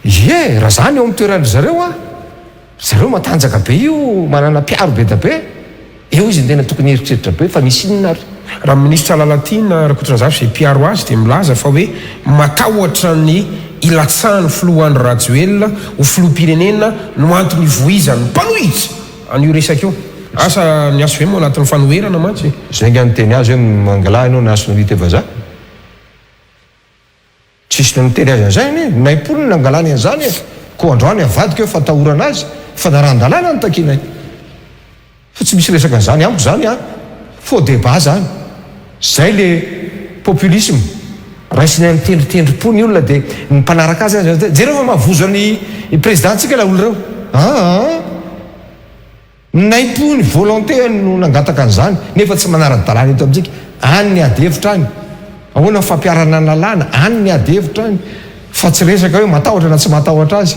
B: ye raha zany eo amin'ny toerandry zareo matanjaka be io manana piaro be da be eo izy ny tena tokony heritreritra be fa misy inona ary
A: raha ministra lalatiana rakoatran'zavy zay piaro azy dia milaza fa hoe matahotra ny ilatsahany filohandro rajoelona ho filoham-pirenena no antony voizany mpanohitsy an'io resaka io asa ny aso ve moa anatin'ny fanoherana mantsy
B: zay nga noteny azy hoe mangala ianao nationalité vazaha tsisy no niteny azy an'izay ny naimponiny nangalany an'izany e ko androany avadika hoe fatahorana azy fa naran-dalàna ny takinay fa tsy misy resaka an'izany amiko zany a faux débat zany zay le populisme raisiny mitendritendrim-po ny olona dia ny mpanaraka azy jereo fa mahavozo ny présidentsika la olo reo naimpo ny volonté no nangataka an'izany nefa tsy manara-dalàna eto amintsika any ny adevitra any ahoana fampiarana nalàna any ny adevitra any fa tsy resaka hoe matahotra na tsy matahotra azy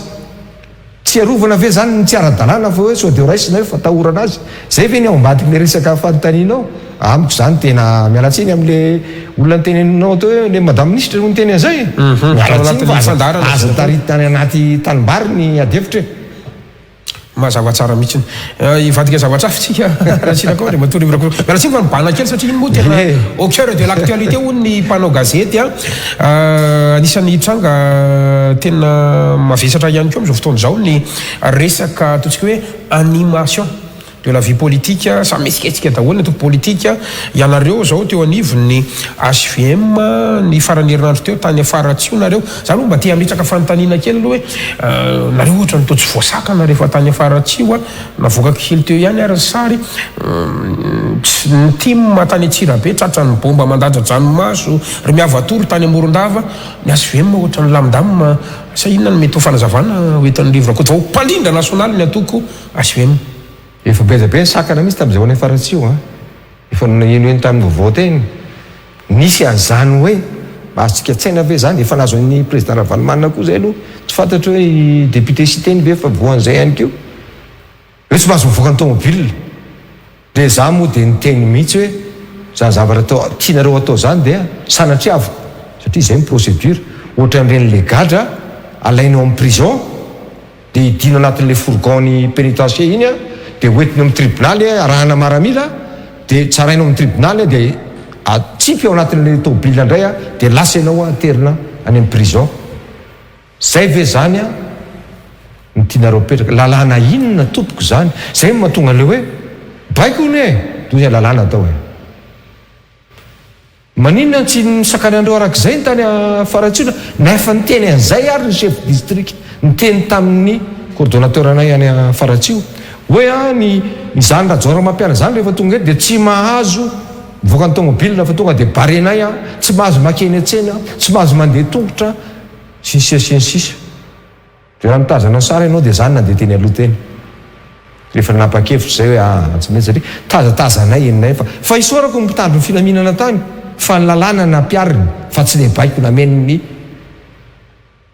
B: tsy arovana ve zany ny tsy ara-dalàna fa hoe sao de raisina hoe fatahorana azy zay ve ny ao ambadiky le resaka fanontanianao amiko zany tena mialatsiny am'le olona nyteneninao atao hoe le madame ministre no niteny an'izay azo taritany anaty tanimbary ny adevitra e
A: mazava tsara mihitsiny ivadika zavatrafitsika rahatsiraka de matory mialatsiny fa mibana kely satria iny moa tena au cœur de l'actualité ho ny mpanao gazety anisan'ny tranga tena mavesatra ihany koa am'izao fotoana zao ny resaka ataontsika hoe animation de la vie politique samy etsiketsika daholo ny atoko politika ianareo zao teo anivony HVM ny farany herinandro teo tany afara tsio nareo zany hoe mba te hametraka fanontaniana kely aloha hoe nareo ohatra ny totsy voasakana rehefa tany afara tsio a navoaka kely teo ihany ary ny sary ny tim matany atsirabe tratra ny bomba mandadradranomaso ry miavatory tany amorondava ny HVM ohatra ny lamdam sa inona ny mety ho fanazavana hoetan'ny livre koa vao mpalindra nasionaly ny atoko HVM
B: efa bezabe ny sakana mihitsy tam'izay hoany faratsio a efa enoeny tamin'ny vaovao teny nisy an'izany hoe azontsika tsaina ve zany efa nazo ny président Ravalomanina koa zay aloha tsy fantatra hoe député siteny ve fa voan'izay ihany keo hoe tsy mahazo mivoaka ny tomobile de za moa dia niteny mihitsy hoe zany zavatra tianareo atao zany dia sanatriavo satria zay ny procédure ohatra n'ireny legadra alainao amin'ny prison dia idino anatin'ilay fourgony pénitentiaire iny a dia hoentinao amin'ny tribunaly arahana maramila dia tsarainao amin'ny tribunaly dia atsipy ao anatin'ilay tômobila indray a dia lasa ianao aterina any amin'ny prison. Zay ve zany a ny tianareo petraka lalàna inona tompoko zany zay mahatonga le hoe baiko ny toy izay lalàna atao hoe maninona tsy nisakany andreo arak'izay ny tany Faratsiona nefa niteny an'izay ary ny chef district niteny tamin'ny coordonnateur anay any Faratsio hoe ny zany rajora mampiana zany rehefa tonga eto dia tsy mahazo voaka ny tômôbila fa tonga dia barenay tsy mahazo makeny atsena tsy mahazo mandeha tongotra sisa dia raha mitazana sara ianao dia zany nandeha teny aloha teny rehefa nanapa-kevitra zay hoe tsy mety satria tazatazanay eninay fa isorako ny mpitandro ny filaminana tany fa ny lalàna nampiariny fa tsy le baiko nameniny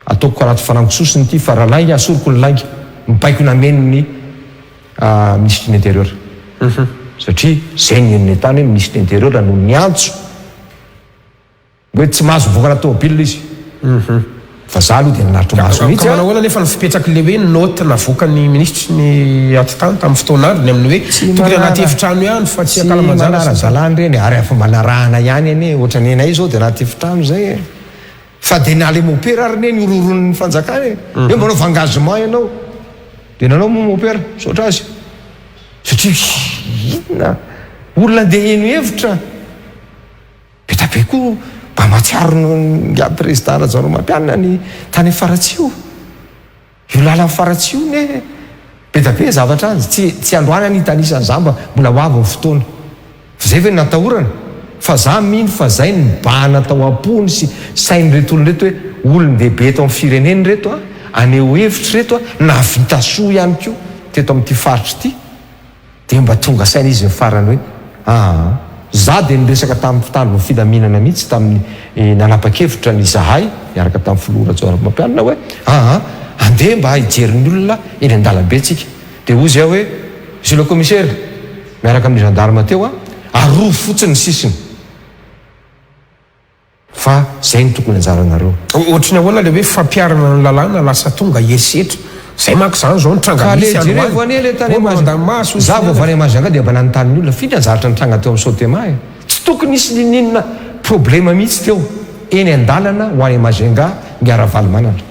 B: ataoko karato fanankososiny ity fa raha lainga asoroko ny lainga mibaiko nameniny ministre de l'intérieur satria zay ny eniny tany hoe ministre de l'intérieur no niantso hoe tsy mahazo voakana tômôbila izy fa za aloha dia nanaritra mahazo mihitsy
A: manao ahoana nefa nifipetraky le hoe note navokany ministre ny atitany tamin'ny fotoana ary ny amin'ny hoe tokony anaty efitrano ihany fa tsy
B: akalamanjana reny ary afa manarahana ihany eny ohatra ny enay zao dia anaty efitrano zay fa dia nale mopera ary neny ororon'ny fanjakana hoe manao vangagement ianao dia nanao mopera sotra azy satria inona olona ndeha eno hevitra betabe koa mba matsiaro nga président Rajoro Mampianina ny tany Faratsio io lala Faratsio ne betabe zavatra azy tsy androany ny tanisany zamba mbola ho avy ny fotoana fa zay ve natahorana fa za mino fa zay ny bahana tao am-pony sy sainy reto olona reto hoe olon-dehibe eto amin'ny fireneny reto aneo hevitra reto navita soa ihany koa teto amin'ity faritra ity dia mba tonga saina izy ny farany hoe za dia niresaka tamin'ny mpitandro ny filaminana mihitsy tamin'ny nanapa-kevitra ny zahay miaraka tamin'ny filoha Rajoro Mampianina hoe andeha mba hijeriny olona eny an-dalambe tsika dia ozy aho hoe monsieur le commissaire miaraka amin'ny gendarme teo aroa fotsiny sisiny fa zay ny tokony anjaranareo
A: ohatrany ahoana le hoe fampiarana ny lalàna lasa tonga herisetra zay manko zany zao nitranga
B: za vao vany Majunga dia mba nanontany olona findra anjaratra nitranga teo amin'ny Sotema tsy tokony nisy ninina problema mihitsy teo eny an-dalana ho any Majunga miaravaly manatra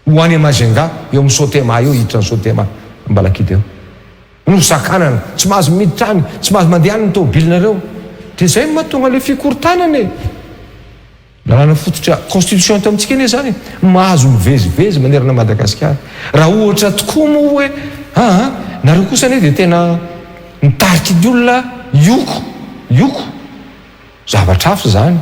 B: ho any Majunga eo amin'ny Sotema eo hiditra ny Sotema Ambalakidy eo nosakanana tsy mahazo miditra any tsy mahazo mandeha any ny tômobilinareo dia zay mahatonga le fikorotanana lalàna fototra constitution eto amintsika eny zany mahazo mivezivezy manerana Madagasikara raha ohatra tokoa moa hoe nareo kosa ane dia tena mitariky ny olona ioko zavatra hafa zany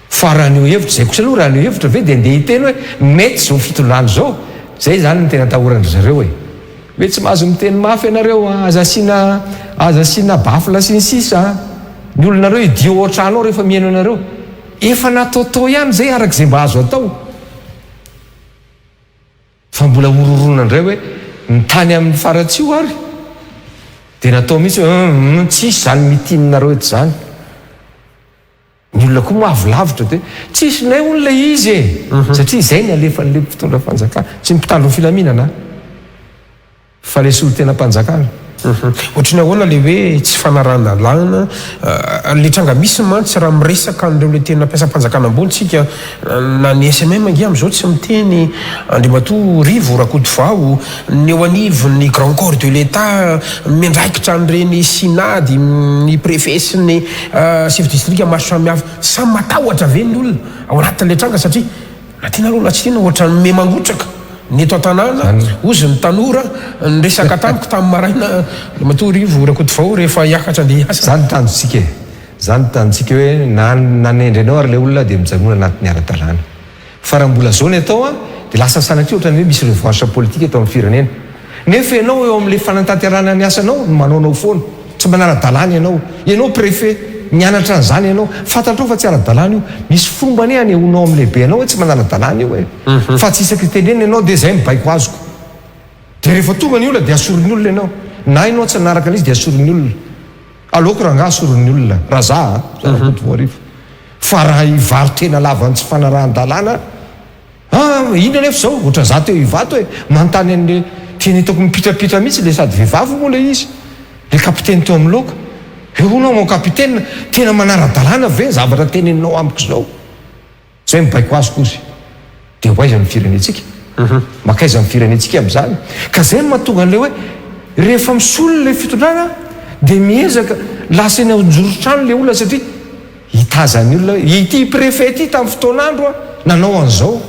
B: fa raha neo hevitra zay kosa aloha raha neo hevitra ve dia ndeha hiteny hoe mety zao fitolano zao zay zany ny tena tahorandry zareo hoe tsy mahazo miteny mafy ianareo aza asiana bafla sy ny sisa ny olonareo idio ao trano ao rehefa mihaino anareo efa nataotao ihany zay arak'izay mba azo atao fa mbola ororona indray hoe nitany amin'ny Faratsio ary dia natao mihitsy tsisy zany mitininareo eto zany ny olona koa moavolavitra dia tsisy nay olona izy satria izay ny alefan'le mpitondra fanjakana tsy mpitandro ny filaminana fa le solo tena mpanjakana
A: ohatrany ahoana le hoe tsy fanarahan-dalàna le tranga misy mantsy raha miresaka an'ireo le tena mpiasa-mpanjakana ambony tsika na ny SMM angia am'izao tsy miteny Andriamatoa Rivo Rakoto Vao ny eo anivony grand corps de l'État miandraikitra an'ireny synady ny préfet sy ny chef district maro samihafa samy matahotra ve ny olona ao anatin'le tranga satria na tiana aloha na tsy tiana ohatra ny memangotraka ny eto an-tanàna ozy ny tanora ny resaka tamiko tamin'ny maraina Andriamatoa Rivo Rakoto Vao rehefa hiakatra andeha hiasa
B: zany tanjontsika hoe nanendry anao ary le olona dia mijanona anatin'ny ara-dalàna fa raha mbola zao ny atao dia lasa sanatria ohatra ny hoe misy revanche politique eto amin'ny firenena nefa ianao eo amin'le fanantanterana ny asanao no manaonao foana tsy manara-dalàna ianao préfet mianatra an'izany ianao fantatrao fa tsy ara-dalàna io misy fomba ne anehoanao amin'ny lehibe anao hoe tsy manara-dalàna io fa tsy isaky teneny ianao dia zay mibaiko azoko dia rehefa tonga ny olona dia asorin'ny olona ianao na ianao tsy nanaraka an'izy dia asorin'ny olona aleoko raha nga asorin'ny olona raha za voarivo fa raha hivarotena lavany tsy fanarahan-dalàna ino nefa zao ohatra za teo ivato hoe manontany an'le teny hitako mipitrapitra mihitsy le sady vehivavy moa le izy le kapiteny teo amin'ny loka honao mo kapitena tena manara-dalàna ve zavatra teneninao amiko zao zay mibaiko azy kozy de hoaiza ny firenetsika makaiza ny firenetsika am'zany ka zay no mahatonga an'le hoe rehefa misolo le fitondrana de miezaka lasa eny anjorotrano le olona satria hitazany olona ity préfet ty tamin'ny fotoan'andro a nanao an'izao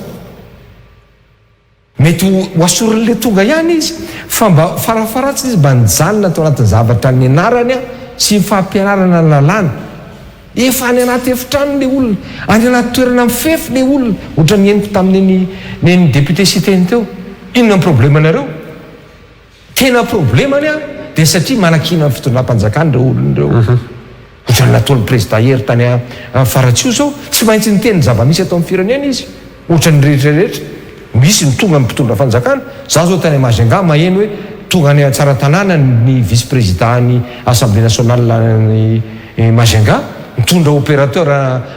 B: mety ho asorin'le tonga ihany izy fa mba farafaratsy izy mba nijanona tao anatin'ny zavatra ny anarany a sy ny fampianarana ny lalàna efa any anaty efitrano le olona any anaty toerana mifefy le olona ohatra mieniko tamin'ny député citeny teo inona ny problema anareo tena problemany a de satria manakina ny fitondram-panjakany reo olona reo ohatra ny nataon'ny président hery tany faratsio zao tsy maintsy niteny zava-misy atao amin'ny firenena izy ohatra ny rehetrarehetra misy ny tonga mpitondra fanjakana za zao tany Majunga maheno hoe tonga ny tsara tanàna ny vice président ny assemblée nationale ny Majunga mitondra opérateur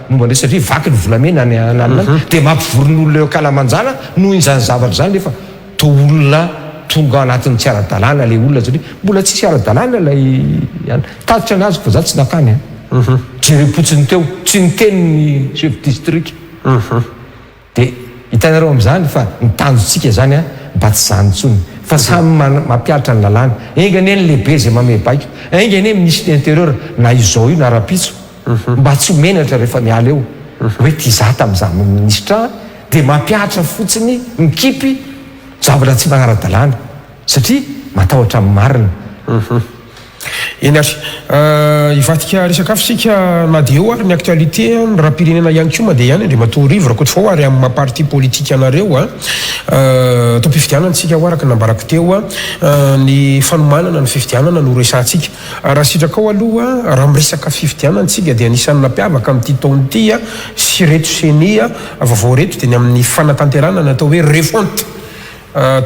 B: momba satria vaky ny volamena any anana de mampivoron'olona eo Kalamanjana noho izany zavatra zany lefa to olona tonga anatin'ny tsy ara-dalàna le olona satria mbola tsisy ara-dalàna lay tatitra anazy fa za tsy nakany jerepotsiny teo tsy niteny ny chef district de hitanareo am'zany fa nitanjotsika zany a mba tsy zany tsony fa samy mampiaritra ny lalàna engany eny lehibe zay mamebaiko engany eny ministre intérieur na izao io na rapitso mba tsy homenatra rehefa miala eo hoe ty za tam'za ministra de mampiaritra fotsiny mikipy zavatra tsy manara-dalàna satria matahotra amin'ny marina
A: eny ary ivatika resakafo sika na de eo ary ny actualité ny raha-pirenena ihany koa ma de ihany andriamatoa rivo raha koa fa ho ary amin'ny maparti politique anareo a tao mpifidianantsika ho araka nambarako teo a ny fanomanana ny fifidianana no resantsika raha sitraka ao aloha raha miresaka fifidianantsika de anisan'ny nampiavaka amin'ity taon'ity a sy reto senia vaovao reto de ny amin'ny fanatanterana natao hoe refonte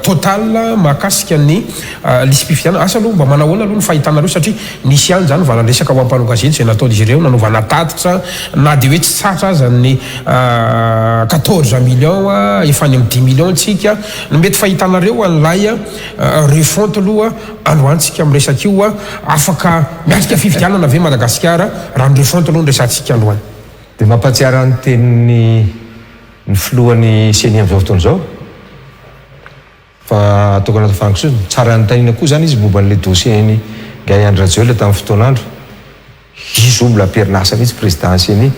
A: total mahakasika ny lisy-pifidianana asa aloha mba manahoana aloha ny fahitanareo satria nisy ihany zany valandresaka ho ampano gazety zay nataon'izy ireo nanovana tatitra na de hoe tsy tsatra aza ny 14 millions efa any amin'ny 10 millions tsika no mety fahitanareo an'lay refonte aloha androantsika miresaka io afaka miatrika fifidianana ave Madagasikara raha ny refonte aloha ny resantsika androany
B: de mampatsiara ny tenin'ny ny filohan'ny seny am'izao fotoana zao fa ataoko anaty fankiso tsara nytanina koa zany izy momba n'le dossier-ny Gaïa Rajoelina tamin'ny fotoan'andro izy ombola amperinasa mihitsy présidentieny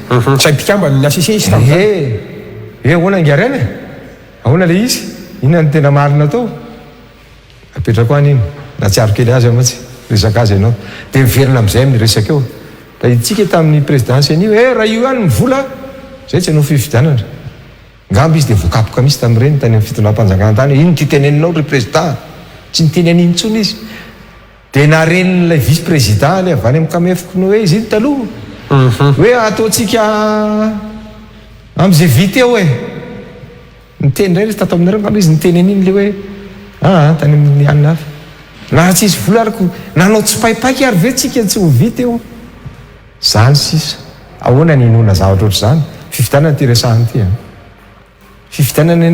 A: say mpikambany ny ACC izy tamin'izany
B: ahoana ngariana ahoana le izy inona ny tena marina tao apetrako any iny na tsy arokely azy amatsy resaka azy ianao de miverina am'izay amin'ny resaka eo da itsika tamin'ny présidentieny io raha io any mivola zay tsy hanao fifidianana ngamby izy de voakapoka misy tamin'ireny tany amin'ny fitondram-panjakana tany ino ty teneninao ry président tsy niteny an'iny ntsony izy de naren'ilay vice président le avany amin'ny kamefiko no hoe izy iny taloha hoe ataontsika am'izay vita eo niteny ray izy tato aminareo ngamba izy niteny an'iny le hoe tany amin'ny anina hafa na tsy izy vola ariko nanao tsy paipaiky ary ve tsika tsy ho vita eo zany sisa ahoana ninona zavatra ohatr' zany fifidianana ty resahany ty fifidianana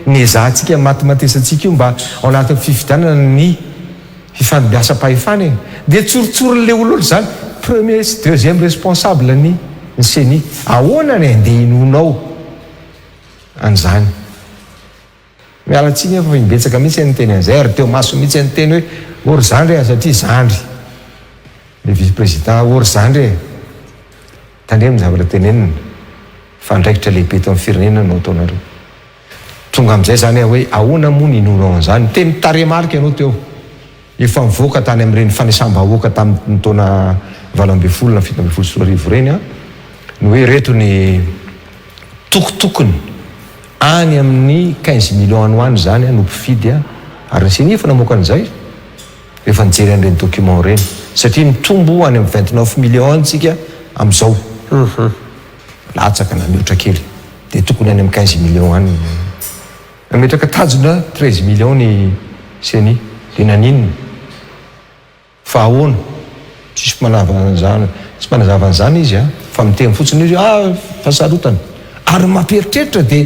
B: ny ezahantsika matematesatsika io mba ao anatin'ny fifidianana ny fifandimbiasa-pahefana de tsorotsoron'le ololo zany premier sy deuxième responsable ny seni ahoana ny andeha inonao an'zany mialatsiny efa imbetsaka mihitsy ny teny an'izay ary teo maso mihitsy ny teny hoe ory zany re satria zandry le vice président ory zany re tandremy zavatra tenenina fandraikitra lehibe tao amin'ny firenena nao ataonareo tonga am'izay zany hoe ahoana moa ny inonao an'izany teny taremarika ianao teo efa mivoaka tany amin'ireny fanesam-bahoaka tamin'ny taona 20 na 17 sy 20 reny no hoe reto ny tokotokony any amin'ny 15 millions anoany zany no mpifidy ary niseny efa namoaka an'izay efa nijery an'ireny document reny satria mitombo any amin'ny 29 millions antsika am'izao latsaka na mihoatra kely de tokony any amin'ny 15 millions any nametraka tajona 13 millions ny seny de naninona fa ahoana tsisy manavan'zany tsy manazavan'zany izy fa miteny fotsiny izy fasarotana ary mamperitreritra de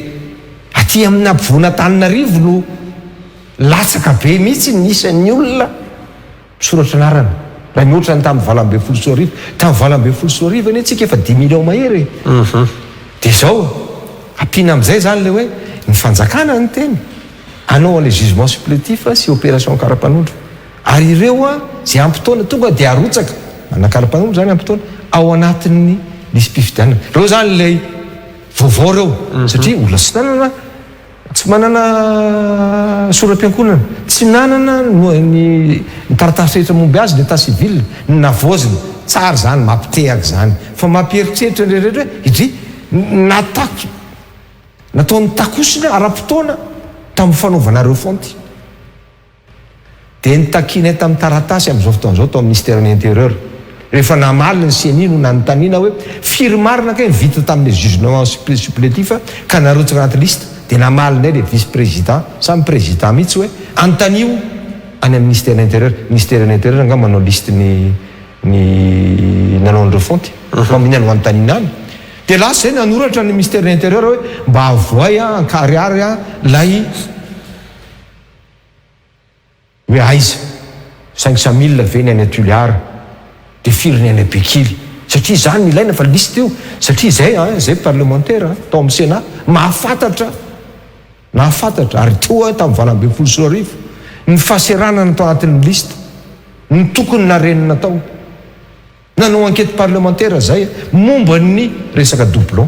B: aty ty amin'ny ampovoana Antananarivo no latsaka be mihitsy nisan'ny olona misoratra anarana raha mihoatra ny tamin'ny 20 tamin'ny 20 anie tsika efa 10 million mahery dia zao ampiana amin'izay zany le hoe ny fanjakana ny teny anao an'le jugement supplétif sy opération karapanondro ary ireo zay ampitoana tonga dia arotsaka manakarapanondro zany ampitoana ao anatin'ny lisym-pifidianana reo zany le vaovao reo satria olona tsy manana soram-piankonana tsy nanana ny taratasy rehetra momby azy l'état civil ny navoziny tsara zany mampitehaka zany fa mampieritreritra rehetra hoe idry nataony takosina ara-potoana tamin'ny fanaovanareo fonty dia nitakina tamin'ny taratasy amin'izao fotoan'izao tao amin'ny ministère de l'intérieur rehefa namalina ny CNI no nanontaniana hoe firy marina kay vita tamin'le jugement supplétif ka narotsaka anaty lista dia namalina le vice président samy président mihitsy hoe antanio any amin'ny ministère de l'intérieur ministère de l'intérieur anga manao liste ny nanaon'ireo fonty maminany ho anontaniana any dia lasa zay nanoratra ny ministère de l'intérieur hoe mba avoay ankariary lay hoe aiza 500 000 veny any Tuléar dia firy ny any Bekily satria zany ilaina fa liste io satria zay parlementaire tao amin'ny Sénat mahafantatra ary teo tamin'ny 20 ny fahaseranana tao anatin'ny liste ny tokony narenina tao nanao enquête parlementaire zay momba ny resaka doublon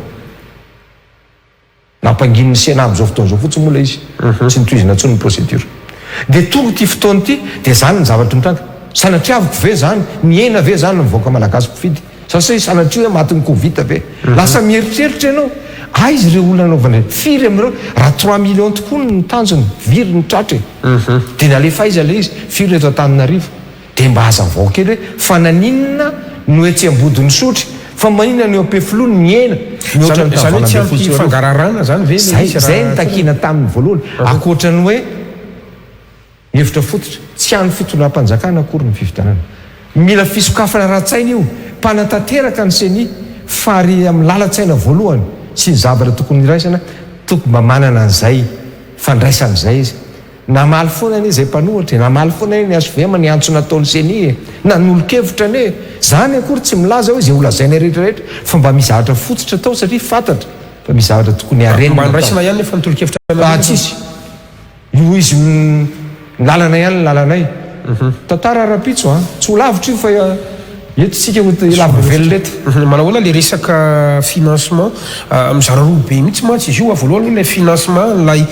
B: nampangin'ny Sénat amin'izao fotoan'izao fotsiny moa la izy tsy nitoizina ntsony ny procédure dia tonga ty fotoana ty dia zany ny zavatra mitranga sanatriaviko ve zany niena ve zany mivoaka malagasy mpifidy satria sanatria hoe matin'ny covid ve lasa mieritreritra ianao aizy ireo olona anaovana firy amin'ireo raha 3 millions tokoa ny tanjony viry ny tratra dia nalefa aiza le izy firy eto Antananarivo dia mba aza vao kely hoe fa naninona no hoe tsy ambodiny sotry fa maninona ny opefilo niena
A: zany tsy ampy fangararana zany ve
B: zay ny takina tamin'ny voalohany akoatrany hoe hevitra fototra tsy hany fitondram-panjakana akory ny fifidianana mila fisokafana ra-tsaina io mpanatanteraka ny CNI fary amin'ny lalan-tsaina voalohany sy ny zavatra tokony iraisana tokony mba manana an'izay fandraisan'izay izy namaly foana anie zay mpanohatra namaly foana anie ny asovema ny antso nataony CNI na nolo-kevitra anie zany akory tsy milaza hoe zay olazaina rehetrarehetra fa mba misy zavatra fototra tao satria fantatra fa misy zavatra tokony
A: arenmba ihany nefa nitolo-kevitra
B: tsisy io izy lalana ihany ny lalanay tantara rapitso tsy ho lavitra io fa eto tsika lava veloleta
A: manao hoana le resaka financement mizara roa be mihitsy mantsy izy io voalohany le financement lay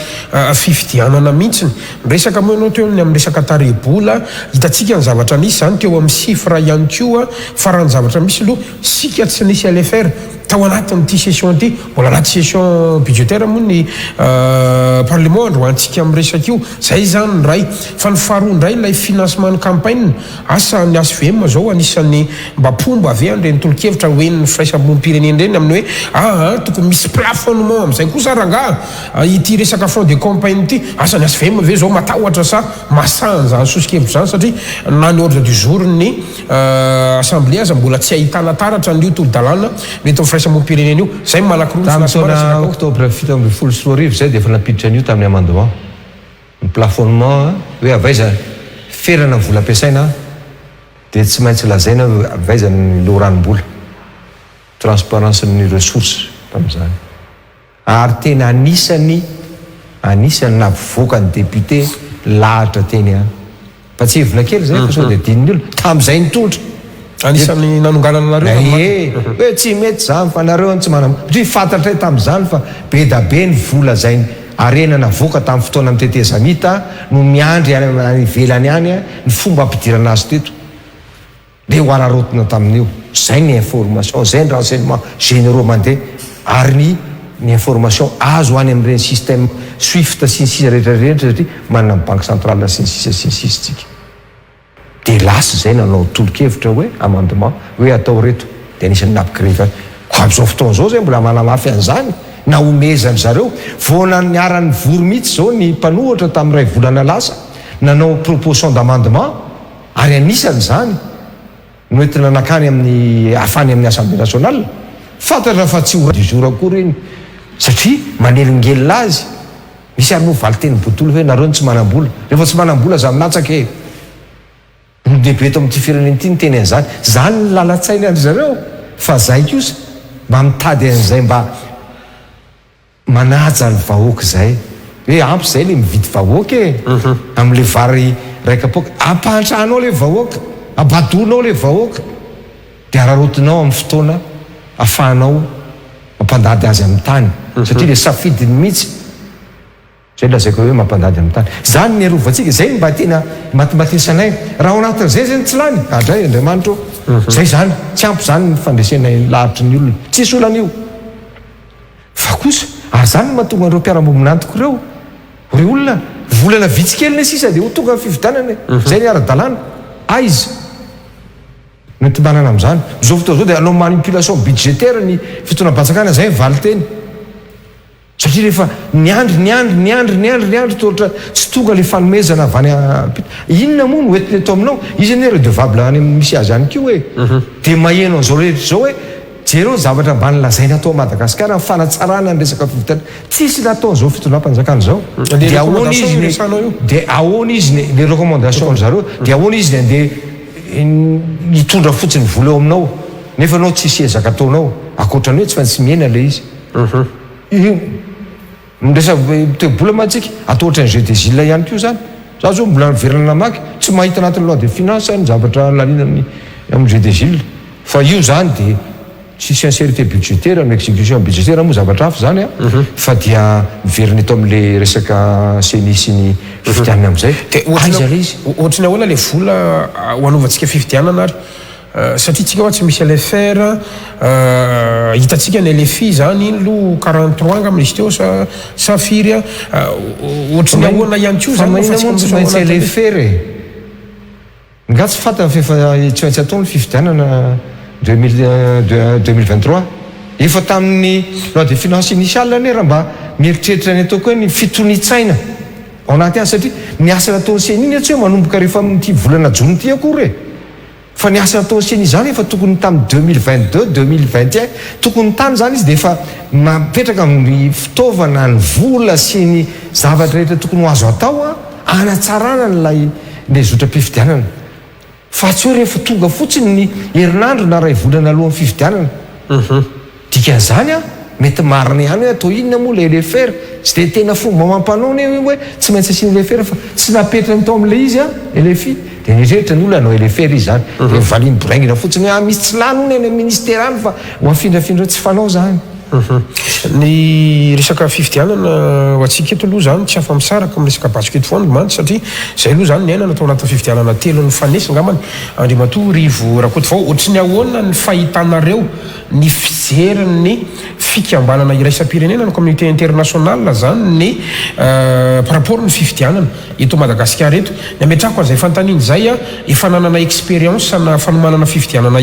A: fifidianana mihitsiny resaka moa ianao teo amin'ny resaka tarebola hitatsika ny zavatra nisy zany teo amin'ny chiffre ihany koa farany zavatra misy aloha sika tsy nisy LFR tao anatin'ity session ty mbola anaty session budgétaire moa ny parlement androantsika amin'ny resaka io zay zany ny ray fa ny faharoa ndray lay financement ny campagne asa ny ASVM zao anisan'ny mba pomba ave andreny tolo-kevitra hoen'ny firaisam-bompireneny reny amin'ny hoe tokony misy plafonnement amin'izay kosa rangaha ity resaka fond de campagne ity asa ny ASVM ave zao matahotra sa masany zany sosikevitra zany satria na ny ordre du jour ny assemblée aza mbola tsy ahitana taratra n'io tolo-dalàna mety firaisam-bompireneny io zay malakiroa
B: tamin'ny taona octobre 7 zay dia efa napiditra an'io tamin'ny amendement ny plafonnement hoe avaiza ferana vola ampiasaina dia tsy maintsy lazaina avaiza ny loranom-bola transparence ny ressource tamin'izany ary tena anisany navoaka ny député lahatra teny any fa tsy hevina kely zay fa sao dia dininy olona tamin'izay nitolotra
A: anisan'ny nanonganana nareo
B: hoe tsy mety zany fa nareo tsy manam satria fantatra hoe tamin'izany fa be da be ny vola zay arena navoaka tamin'ny fotoana mitetezamita no miandry any ivelany any ny fomba ampidirana azy teto dia ho ararotina tamin'io zay ny information zay ny renseignement généraux mandeha ary ny information azo any amin'ireny système swift sy ny sisa rehetrarehetra satria manana ny banque centrale sy ny sisa tsika dia lasa zay nanao tolo-kevitra hoe amendement hoe atao reto dia anisany napikireva ko amin'izao fotoan'izao zay mbola manamafy an'izany na omezany zareo voana ny aran'ny vory mihitsy zao ny mpanohatra tamin'ny ray volana lasa nanao proposition d'amendement ary anisany zany no entina nakany amin'ny afany amin'ny assemblée nationale fantatra fa tsy ora du jour akory iny satria manelingelina azy misy ary no valy teny botolo hoe nareo ny tsy manam-bola rehefa tsy manam-bola za minatsaka e dehibe eto amin'ity fireneny ity ny teny an'izany zany ny lalatsainy andry zareo fa zay kosa mba mitady an'izay mba manaja ny vahoaka zay hoe ampy zay le mividy vahoaka e am'le vary raika apoka ampahantranao le vahoaka abadonao le vahoaka de ararotinao amin'ny fotoana afahanao mampandady azy amin'ny tany satria le safidiny mihitsy zay lazaiko hoe mampandady amin'ny tany zany ny arovantsika zay mba tena matimatisanay raha ao anatin'izay zany tsy lany adray andriamanitra zay zany tsy ampy zany ny fandresena lavitry ny olona tsisy olan'io fa kosa ary zany mahatonga an'ireo mpiara-mombonantoko ireo re olona volana vitsikely ny sisa dia ho tonga ny fividanana zay ny ara-dalàna aiza mety manana amin'izany zao fotoa zao dia anao manipulation budgétaire ny fitonam-patsakana zay valy teny satria rehefa niandry tohatra tsy tonga le fanomezana avany inona moa no entiny atao aminao izy ny redevable any misy azy any kio e dia maheno an'izao rehetra zao hoe jereo zavatra mba nylazainy atao Madagasikara fanatsarana ny resaka fivitana tsisy natao an'izao fitonam-panjakana zao dia ahoana izy le recommandation zareo dia ahoana izy ny andeha hitondra fotsiny vola eo aminao nefa anao tsisy ezaka ataonao akoatrany hoe tsy fantsy miena le izy midresa tebola matsika atao ohatrany jeu des îles ihany koa zany za zao mbola niverana namaky tsy mahita anatin'ny loi de finance ny zavatra lalina amin'ny jeu des îles fa io zany dia tsy sincérité budgétaire amin'ny exécution budgétaire moa zavatra hafa zany fa dia miverina eto amin'le resaka senisy ny fifidianana amin'izay aiza le izy
A: ohatrany ahoana le vola hoanaovantsika fifidianana ary satria tsika hoa tsy misy LFR hitatsika ny LFI zany iny lo 43 anga amin'izy teo sa firy ohatrany ahoana ihany ko zany
B: tsy maintsy LFR e nga tsy fantany fefa tsy maintsy atao ny fifidianana 2023 efa tamin'ny loi de finance initiale ny raha mba mieritreritra ny ataoko hoe ny fitonitsaina ao anaty any satria ny asa nataon'ny seniny tsy hoe manomboka rehefa amin'ity volana jony ity akory e fa ny asa nataon'ny seny zany efa tokony tamin'ny 2022 2021 tokony tany zany izy dia efa mapetraka amin'ny fitaovana ny vola sy ny zavatra rehetra tokony ho azo atao anatsarana nylay le zotra-pifidianana fa tsy hoe rehefa tonga fotsiny ny herinandro na ray volana alohan'ny fifidianana dikan'izany mety marina ihany hoe atao inona moa le LFR tsy dia tena fomba mampanao hoe tsy maintsy asiany LFR fa tsy napetrany tao amin'le izy LFI dia nirehitra ny olona anao LFR izy zany dia valiny boraingina fotsiny hoe misy tsy lany ony any ministera any fa ho afindrafindra tsy fanao zany
A: ny resaka fifidianana ho atsika eto aloha zany tsy afa-misaraka amin'ny resaka basket fondement satria zay aloha zany niainana atao anatin'ny fifidianana telo ny fanesa angambany andriamatoa rivo rakoty vao ohatry ny ahoana ny fahitanareo ny fijeriny fikambanana iraisam-pirenena ny communauté internationale zany ny par rapport ny fifidianana eto Madagasikara eto ny ametrako an'izay fanontaniana zay efa nanana expérience na fanomanana fifidianana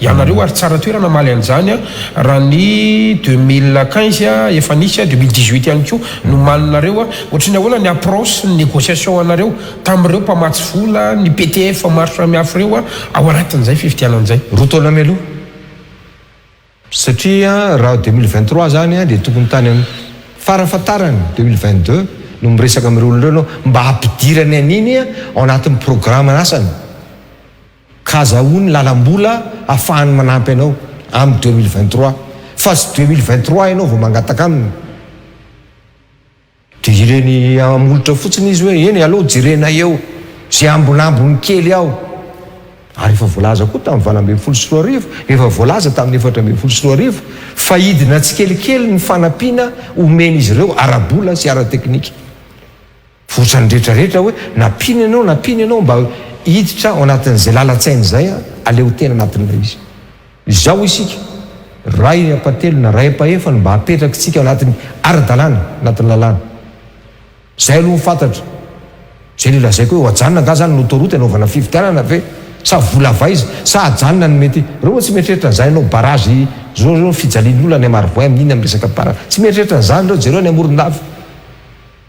A: ianareo ary tsara toerana maly an'izany raha ny 2015 efa nisy 2018 ihany koa no malinareo ohatrany ahoana ny approche ny négociation anareo tamin'ireo mpamatsy vola ny PTF maro samihafa ireo ao anatin'izay fifidianan'izay
B: roa taona mialoha satria raha 2023 zany dia tokony tany amin'ny farafatarany 2022 no miresaka amin'ireo olonareo anao mba ampidirany an'iny ao anatin'ny programme anasany kazahoany lalam-bola ahafahany manampy anao amin'ny 2023 fa sy 2023 ianao vao mangataka aminy dia ireny amolotra fotsiny izy hoe eny aloha jerena eo zay ambonambony kely ao ary efa voalaza koa tamin'ny 2024 efa voalaza tamin'ny 2024 fa hidina tsy kelikely ny fanampiana omeny izy ireo arabola sy ara-teknika fotsany rehetrarehetra hoe nampina ianao mba hiditra ao anatin'izay lalatsainy zay aleo tena anatin'ilay izy izao isika ray apatelo na ray apaefany mba hapetraka tsika ao anatin'ny ara-dalàna anatin'ny lalàna zay aloha mifantatra zay le lazaiko hoe hoajanona nga zany notoroty anaovana fifidianana ve sa vola vaiza sa ajanona ny mety reo tsy mieritreritra n'izany anao barazy zao fijalian'olona ny amarvoay amin'iny amin'ny resaka bara tsy mieritreritra n'izany reo jereo ny amoron-dafy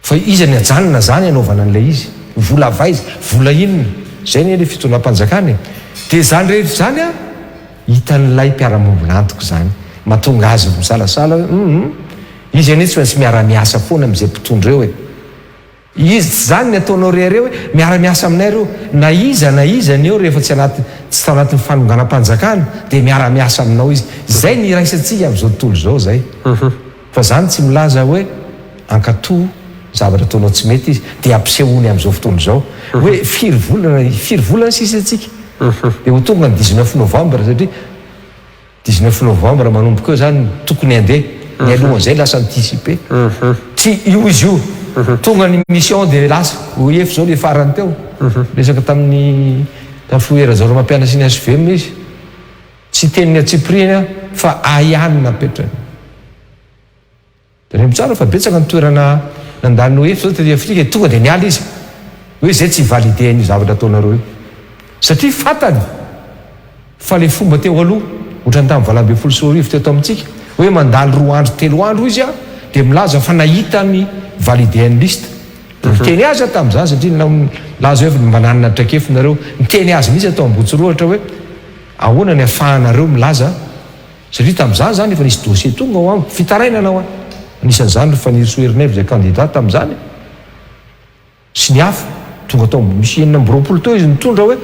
B: fa izy ny ajanona zany anaovana an'ilay izy vola vaiza vola inona zay ny le fitonam-panjakany dia zany rehetra zany hitan'ilay mpiara-mombonantoko zany mahatonga azy misalasala izy anie tsy maintsy miara-miasa foana amin'izay mpitondra eo izy zany ny ataonao rereo hoe miara-miasa aminay reo na iza ny eo rehefa tsy tao anatin'ny fanonganam-panjakana dia miara-miasa aminao izy zay ny iraisantsika amin'izao tontolo zao zay fa zany tsy milaza hoe ankatoa zavatra ataonao tsy mety izy dia ampisehoany amin'izao fotoana zao hoe firy volana sisa atsika dia ho tonga ny 19 novembre satria 19 novembre manomboka eo zany tokony handeha ny alohan'izay lasa anticipe tsy io izy io tonga ny mission dia lasa oef zao le farany teo resaka tamin'ny foera zareo mampianatra ny SVM izy tsy teniny atsipriana fa aiany napetrany da tsara fa betsaka ny toerana nandany oef zao te Afrika tonga dia niala izy hoe zay tsy valide ny zavatra ataonareo io satria fatany fa le fomba teo aloha ohatrany tamin'ny valambe folo sy roa arivo teo amintsika hoe mandalo 2 andro 3 andro izy dia milaza fa nahita ny validén'ny liste miteny azy tamin'izany satria laza hoe mananana traikefinareo miteny azy mihitsy atao ambotsyrohatra hoe ahoana ny afahanareo milaza satria tamin'izany zany efa nisy dossier tonga ao amiko fitarainanao anisan'izany fa nisoerinay zay candidat tamin'izany sy ny hafa tonga atao misy 20 teo izy mitondra hoe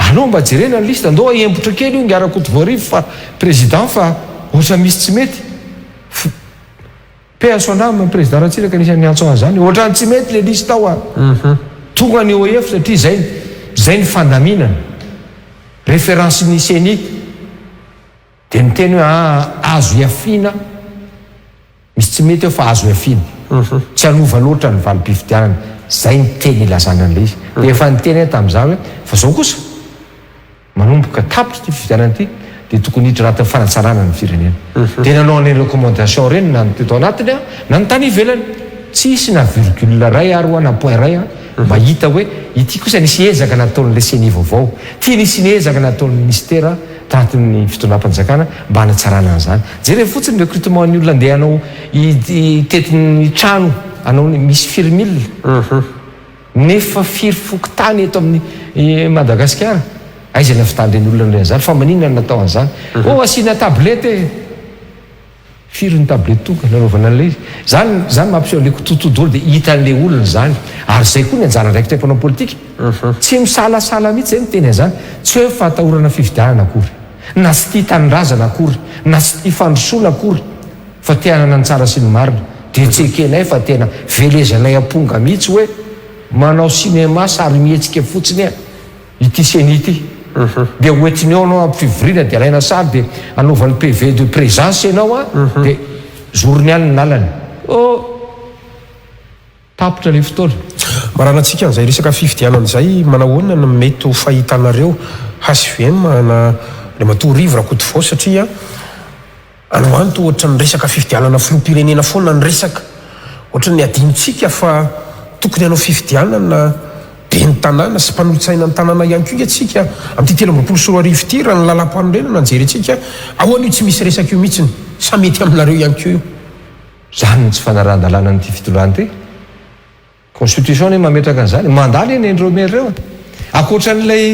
B: anao mba jerena ny liste andao embotra kely io ngiara-Côte d'Ivoire fa président fa ohatra misy tsy mety personam président Ratsiraka anisan'ny antso an'izany ohatrany tsy mety le liste tao tonga ny OEF satria zay ny fandaminana référence ny CENI dia niteny hoe azo iafina misy tsy mety eo fa azo iafina tsy anova loatra ny valim-pifidianana zay ny teny ilazana an'le izy dia efa niteny tamin'izany hoe fa zao kosa manomboka tapitra ty fifidianana ity dia tokony hiditra anatin'ny fanatsarana ny firenena dia nanao ny recommandation reny na teto anatiny na ny tany ivelany tsy isy na virgule ray ary na point ray mba hita hoe ity kosa nisy ezaka nataon'le CENI vaovao ty nisy ny ezaka nataon'ny ministera tanatin'ny fitondram-panjakana mba hanatsarana an'izany jereo fotsiny recrutement ny olona andeha anao itetin'ny trano anao misy firmille nefa firy fokotany eto amin'ny Madagasikara aiza na fitandreny olona n'izany fa maninona ny natao an'izany asiana tablety firy ny tablety tonga nanaovana an'le izy zany mampiseho le tontolo dia hitan'le olona zany ary zay koa ny anjara ndraiky temponao politika tsy misalasala mihitsy zay miteny an'izany tsy hoe fatahorana fifidianana akory na tsy tia tanindrazana akory na tsy tia fandrosoana akory fa tianana ny tsara sy ny marina dia tsekenay fa tena velezanay amponga mihitsy hoe manao cinéma sary mihetsika fotsiny ity CENI ity dia hoentiny eo anao ampifivoriana dia alaina sary dia anaovany PV de présence ianao dia journial ny nalany tapitra le fotoana
A: maranatsika an'izay resaka fifidianan'izay manahoana no mety ho fahitanareo HVM na le matorivotra Côte d'Ivoire satria anao any to ohatra ny resaka fifidianana filoham-pirenena foana ny resaka ohatra ny adinontsika fa tokony anao fifidianana be ny tanàna sy mpanolotsaina ny tanàna ihany koa atsika amin'ity 13 sy 4 arivo ty raha ny lalam-panorena nanjery atsika ahoana io tsy misy resaka io mihitsiny sa mety aminareo ihany koa io
B: zany ny tsy fanarahan-dalàna nyity fitondràna ty constitution mametraka an'izany mandala eny endreo mereo akoatran'ilay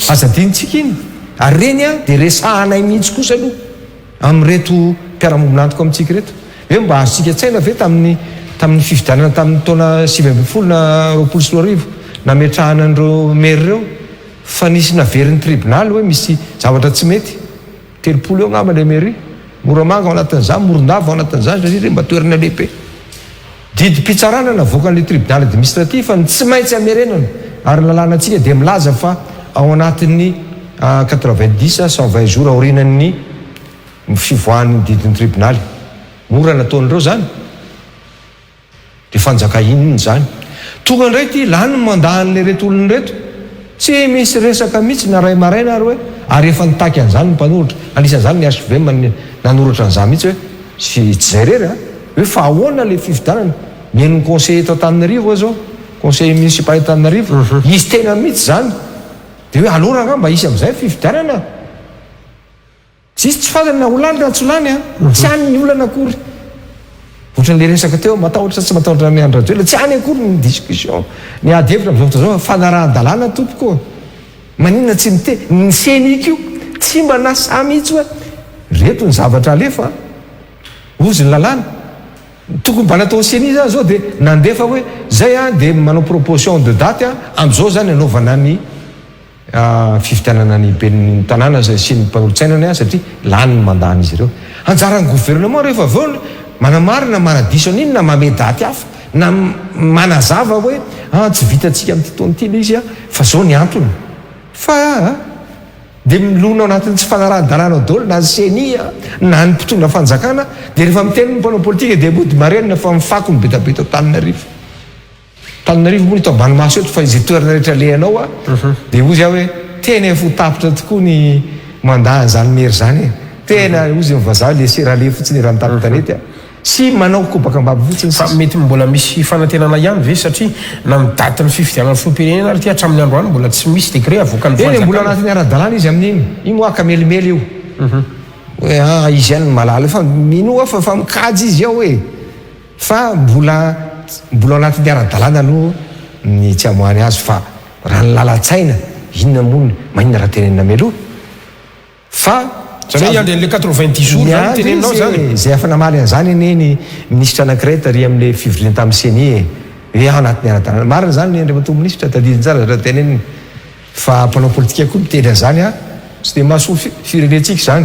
B: azadinitsika iny ary reny dia resahanay mihitsy kosa aloha amin'reto mpiarahamoninantoko amintsika reto hoe mba azontsika tsaina ve tamin'ny fifidianana tamin'ny taona 20 na 20 sy 4 nametrahana andreo mery reo fa nisy naverin'ny tribunal hoe misy zavatra tsy mety 30 eo ngamba le mairie moramanga ao anatin'izany morondava ao anatin'izany satria re mba toerana lehibe didy mpitsarana navoaka an'le tribunal administratif ny tsy maintsy amerenana ary lalàna antsika dia milaza fa ao anatin'ny 90 120 jours aorinan'ny fivoahan'ny didin'ny tribunaly mora nataon'ireo zany dia fanjaka inony zany tonga indray ty lany mandahan'le reto olony reto tsy misy resaka mihitsy na ray maraina ary hoe ary efa nitaky an'izany ny mpanoratra anisan'izany ny HVM nanoratra an'izany mihitsy hoe tsy zay rery hoe fa ahoana le fifidianana mienony conseiller eto Antananarivo zao conseiller municipal Antananarivo izy tena mihitsy zany dia hoe alora nga mba isy amin'izay fifidianana tsisy tsy fantany na olany na tsy olany tsy any ny olana akory ohatran'le resaka teo matahotra tsy matahotra ny andrajoela tsy any akory ny discussion ny ady hevitra amin'izao fotoana zao fanarahan-dalàna tompoko maninona tsy mite ny CENI io tsy mba nasa mihitsy hoe reto ny zavatra alefa ozy ny lalàna tokony mba natao seni zany zao dia nandefa hoe zay a dia manao proposition de date a am'izao zany anaovana ny fivitanana ny ben'ny tanàna zay sy ny mpanolotsainany a satria lany ny mandany izy ireo anjaran'ny gouvernement rehefa avao manamarina manadiso an'iny na mame daty hafa na manazava hoe tsy vitantsika amin'ny tytaonytiana izy a fa zao ny antony fa dia milona ao anatin'ny tsy fanarahan-dalàna daholo na senia na ny mpitondra fanjakana dia rehefa miteny ny mpanao politika dia mody marenina fa mifako ny betabeta taninarivo moa ny tao ambanimaso eto fa izay toerana rehetra lehanao a dia ozy aho hoe tena efa ho tapitra tokoa ny mandany zany mery zany e tena ozy mivazaha le serale fotsiny raha nitapo tanety a sy manao kobakambabo fotsiny
A: fa mety mbola misy fanantenana ihany ve satria na midaty ny fifidianana filoam-pirenena ary ty hatramin'ny androany mbola tsy misy décret avoaka ny
B: fanjakana mbola anatin'ny ara-dalàna izy amin'iny iny moaka melimely io hoe izy ihany ny malala fa minoa fa mikajy izy ao hoe fa mbola anatin'ny ara-dalàna aloha ny tsy amoany azy fa raha ny lala-tsaina inona monina maninona raha tenenina meloha fa
A: zany hoe andren'le 90 jours zany teneninao zany
B: zay afa namaly an'izany ene ny ministra anankiray tary amin'le fivirina tamin'ny senie hoe anatin'ny ara-dalàna marina zany ny andriamato ministra tadidiny tsara raha teneniny fa mpanao politika koa miteny an'izany a tsy dia mahasoa firenentsika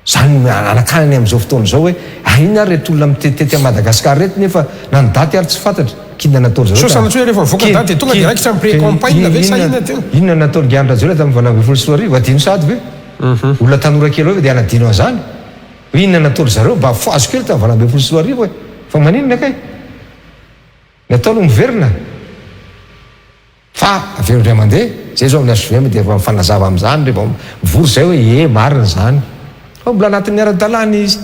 B: zany anakanany amin'izao fotoana zao hoe inona reto olona mitetitety a Madagasikara reto nefa na ny daty ary tsy fantatra kinona natao zao
A: sanatsoe rehefa mivoaka daty tonga dia raikitra amin'ny pré-campagne ve sa inona teo
B: inona natao Gandra Zola tamin'ny valo 24 adino sady ve olona tanora kely hoe dia anadino an'izany inona nataony zareo mba foazo kely tamin'ny 24 e fa maninona kay nataony miverina fa aveo ndray mandeha zay zao amin'ny asovemy dia fanazava amin'izany rehefa mivory zay hoe marina zany fa mbola anatin'ny ara-dalàna izy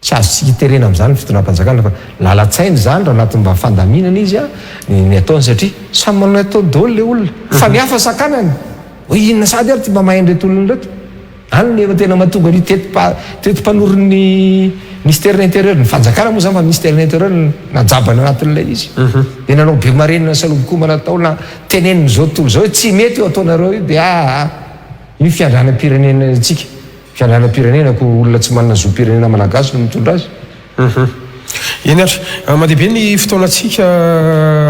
B: tsy azo tsy hiterena amin'izany fitondram-panjakana fa lala-tsainy zany raha anatin'ny mba fandaminana izy a ny ataony satria samy manao atao daholo le olona fa mihafa sakanany hoe inona sady ary ty mba mahay nreto olona reto any nefa tena mahatonga ny tetim-panorin'ny ministère intérieur ny fanjakana moa zany fa ministère intérieur najabana anatin'ilay izy dia nanao be marenina saloboko manatao na teneniny zao tontolo zao hoe tsy mety eo ataonareo io dia io fiandranam-pirenena tsika fiandranam-pirenena ko olona tsy manana zo-pirenena malagasy no mitondra azy
A: eny ary mandehibe ny fotoanantsika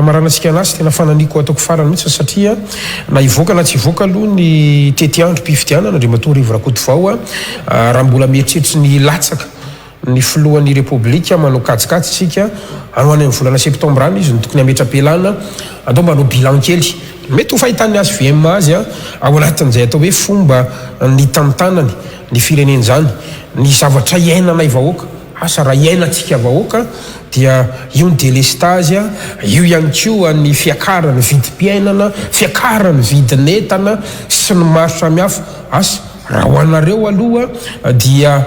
A: amaranantsika anazy tena fananiko ataoko farany mihitsy satria na ivoaka na tsy ivoaka aloha ny tetiandro mpifidianana andriamato rivo rakoto vao a raha mbola mieritreritra ny latsaka ny filohan'ny repoblika manao katsikatsi tsika anoany amin'ny volana septambra any izy ny tokony ametra-pelana atao mba anao bilan kely mety ho fahitan'ny azy VM azy a ao anatin'izay atao hoe fomba ny tantanany ny fireneny zany ny zavatra iainana vahoaka asa raha iainantsika vahoaka dia io ny délestage io ihany koa ny fiakarany vidim-piainana fiakarany vidin'entana sy ny maro samihafa asa raha ho anareo aloha dia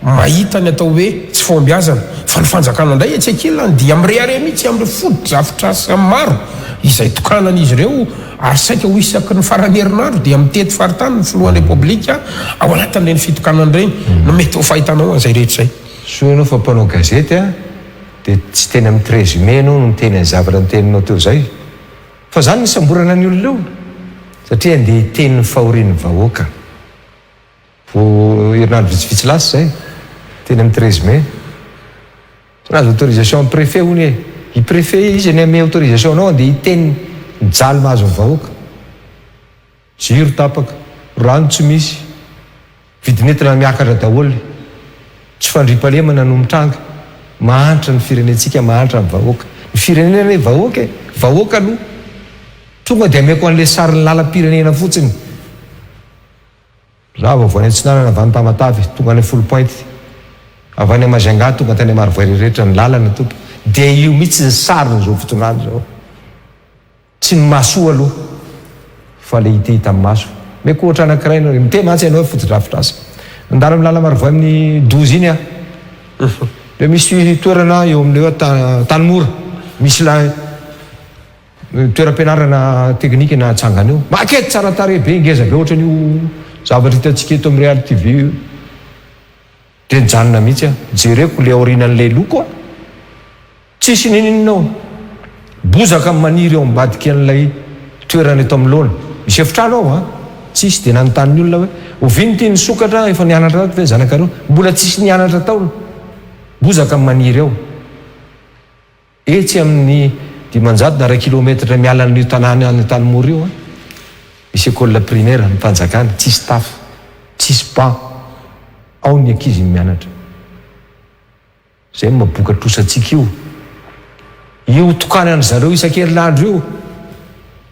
A: mahita ny atao hoe tsy fombiazana fa ny fanjakana indray etsekilany dia mirehare mihitsy amin'ny foto-javitra asa maro izay tokanan'izy ireo ary saika ho isaky ny farany herinandro dia mitety faritany ny filohan'ny repoblika ao anatin'ireny fitokanany ireny no mety ho fahitanao an'izay rehetra zay
B: so ianao fa mpanao gazety a dia tsy teny amin'ny 13 mai anao no miteny ny zavatra niteninao teo zay fa zany nisamborana ny olona eo satria andeha hiteny ny fahorian'ny vahoaka vo herinandro vitsivitsy lasa zay teny amin'ny 13 mai nazy autorisation préfet hony e i préfet izy ny ame autorisation anao andeha hiteny mijaly mahazo ny vahoaka jiro tapaka rano tsy misy vidinentina miakatra daholo tsy fandripalemana no mitranga mahantra ny firenentsika mahantra ny vahoaka ny firenena hoe vahoaka e vahoaka aloha tonga dia ameko an'le sarin'ny lalam-pirenena fotsiny za vavoany antsinanana avy any Tamatavy tonga any full point avy any Majunga tonga tany Marivory rehetra ny lalana tompo dia io mihitsy ny sariny zao fotonany zao tsy ny masoa aloha fa le hita amin'ny maso meko ohatra anankiray mite mantsy ianao foto-drafitra asa andalo amin'ny lala Marivory amin'ny 12 iny a dia misy toerana eo amin'le hoe Tanimora misy la toeram-pianarana teknika na Tsangana eo makety tsara tare be ngeza be ohatran'io zavatra hitantsika eto amin'ny Real TV io dia nijanona mihitsy a jereko le aorinan'le loko a tsisy nininao bozaka maniry eo ambadika an'ilay toerana eto amin'ny loana misy efitrano ao a tsisy dia nanontany olona hoe ovino ty ny sokatra efa nianatra tato ve zanakareo mbola tsisy nianatra taona bozaka maniry eo etsy amin'ny 100 kilometatra mialan'io tanàna any Tanimora io misy école primaire ny Fanjakana, tsisy tafo, tsisy banc, ao ny ankizy mianatra. Zay maboka trosantsika io tokanany zareo isan-kerinandro io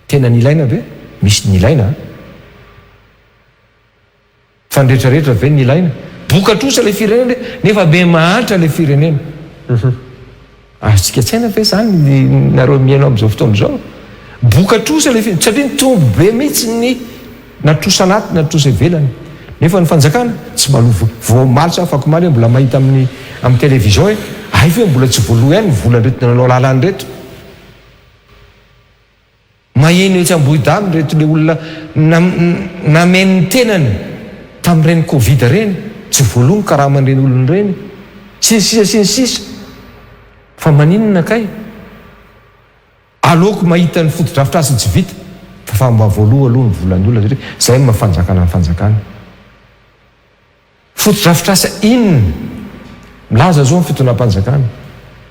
B: tena nilaina ve? Misy nilaina fandretraretra ve nilaina? Boka trosa le firenena nefa be mahantra le firenena. Azontsika tsaina ve zany nareo miainao amin'izao fotoana zao? Boka trosa le firenena satria tombo be mihitsy ny natrosa anaty natrosa ivelany. Nefa ny Fanjakana tsy malovo voamaly sa afaka maly mbola mahita amin'ny télévision hoe ay fe mbola tsy voaloha ihany vola reto nanao lalany reto. Maheno etsy Ambohidamy reto le olona namen'ny tenany tamin'ireny Covid reny tsy voaloha karaha aman'ireny olona reny sisa fa maninona kay aleoko mahita ny foto-drafitrasa tsy vita fa mba voaloha aloha ny volan'ny olona satria zay mafanjakana ny Fanjakana. Foto-drafitrasa inona milaza zao ny fitonam-panjakana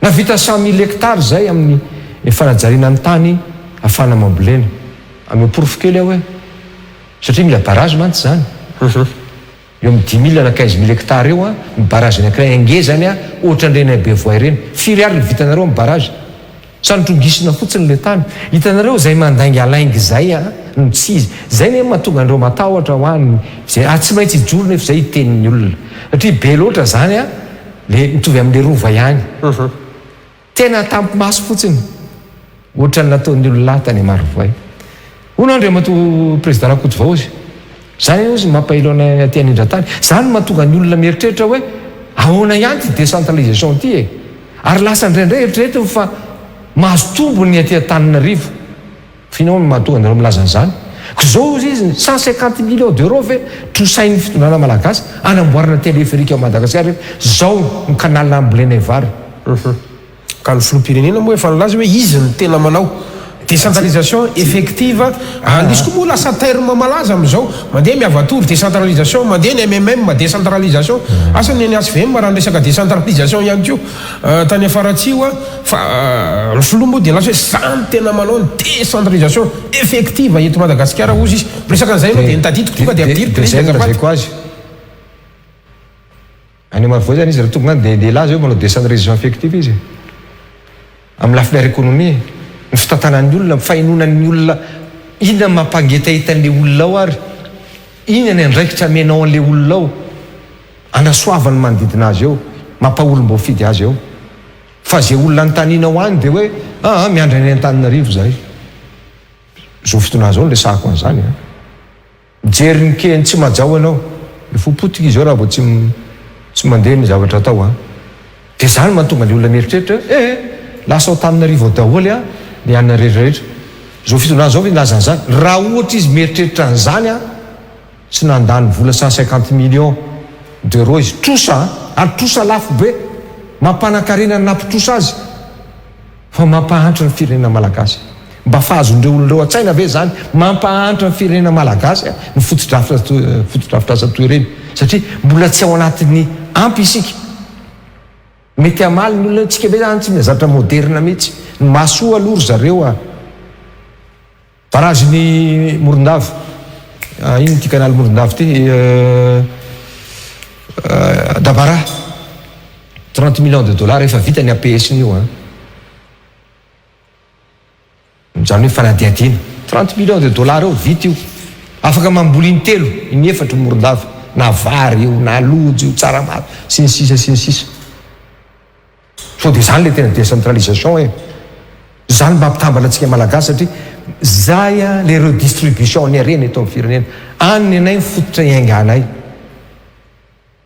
B: na vita 100,000 hectares zay amin'ny fanajariana ny tany afana mambolena amin'ny porofokely aho satria mila barage mantsy zany eo amin'ny 10,000 na 15,000 hectares eo ny barage anankiray angezany ohatra ndreny Bevoay reny 4 ariary vitanareo amin'ny barage sanotrongisina fotsiny le tany hitanareo zay mandaingy alaingy zay no tsizy zay ne mahatonga andreo matahotra ho any zay tsy maintsy ijoro nefa zay tenin'ny olona satria be loatra zany le mitovy amin'le rova ihany tena tampimaso fotsiny ohatra ny nataon'ny olona tany Marovoay. Hono andro mato président Rakotovao izy zany izy mampahelo any aty anindra tany zany mahatonga ny olona mieritreritra hoe ahoana ihany ty décentralisation ty ary lasa indraindray eritreritra fa mahazo tombony aty Antananarivo finao mahatonga anareo milaza an'izany ko zao izy 150 millions d'euros ve trosain'ny fitondrana malagasy anamboarana téléphérique ao Madagasikara zao ny canal ambolena Vary
A: ka ny filoham-pirenena moa efa nilaza hoe izy ny tena manao décentralisation effective. Nisy koa moa lasa terme malaza amin'izao mandeha miavatory décentralisation mandeha ny MMM décentralisation asany ny SVM raha resaka décentralisation ihany koa tany afaratsio fa ny filoha moa dia laza hoe zany tena manao ny décentralisation effective eto Madagasikara ozy izy resaka an'izay moa dia nitadidiko tonga dia
B: ampidiry koa azy any Marovoay zany izy raha tonga any dia laza hoe manao décentralisation effective izy amin'ny lafiny ara-économie ny fitantanan'ny olona fahinonan'ny olona inona mampangetahitan'le olona ao ary inona ny andraikitra amenao an'le olona ao anasoavany manodidina azy eo mampaolom-boafidy azy eo fa zay olona nytanina ao any dia hoe miandra ny Antananarivo zay zao fotoana zao no resahako an'izany mijery ny keny tsy majao ianao efopotika izy eo raha vao tsy mandeha ny zavatra atao dia zany mahatonga le olona mieritreritra lasa ao Antananarivo daholo ny anina rehetrarehetra zao fitondrana zao laza an'izany raha ohatra izy mieritreritra an'izany tsy nandany vola 150 millions d'euros izy trosa ary trosa lafo be mampanakarena nampitrosa azy fa mampahantra ny firenena malagasy mba fahazondreo olonareo an-tsaina ve zany mampahantra ny firenena malagasy ny fotodrafitrasa toereny satria mbola tsy ao anatin'ny ampy isika mety amaly ny olona tsika ve zany tsy mizatra moderna mihitsy ny masoa alory zareo barazin'ny Morondava ino ty canal Morondava ty Dabara 30 millions de dollars efa vita ny APS-n'io zany hoe fanadihadina 30 millions de dollars eo vita io afaka mamboly intelo inefatra Morondava na vary io na lojy io tsaramaso sy ny sisa so dia zany le tena décentralisation zany mba mpitambana antsika malagasy satria zay le redistribution ny arena eto amin'ny firenena any anay mifototra iainganay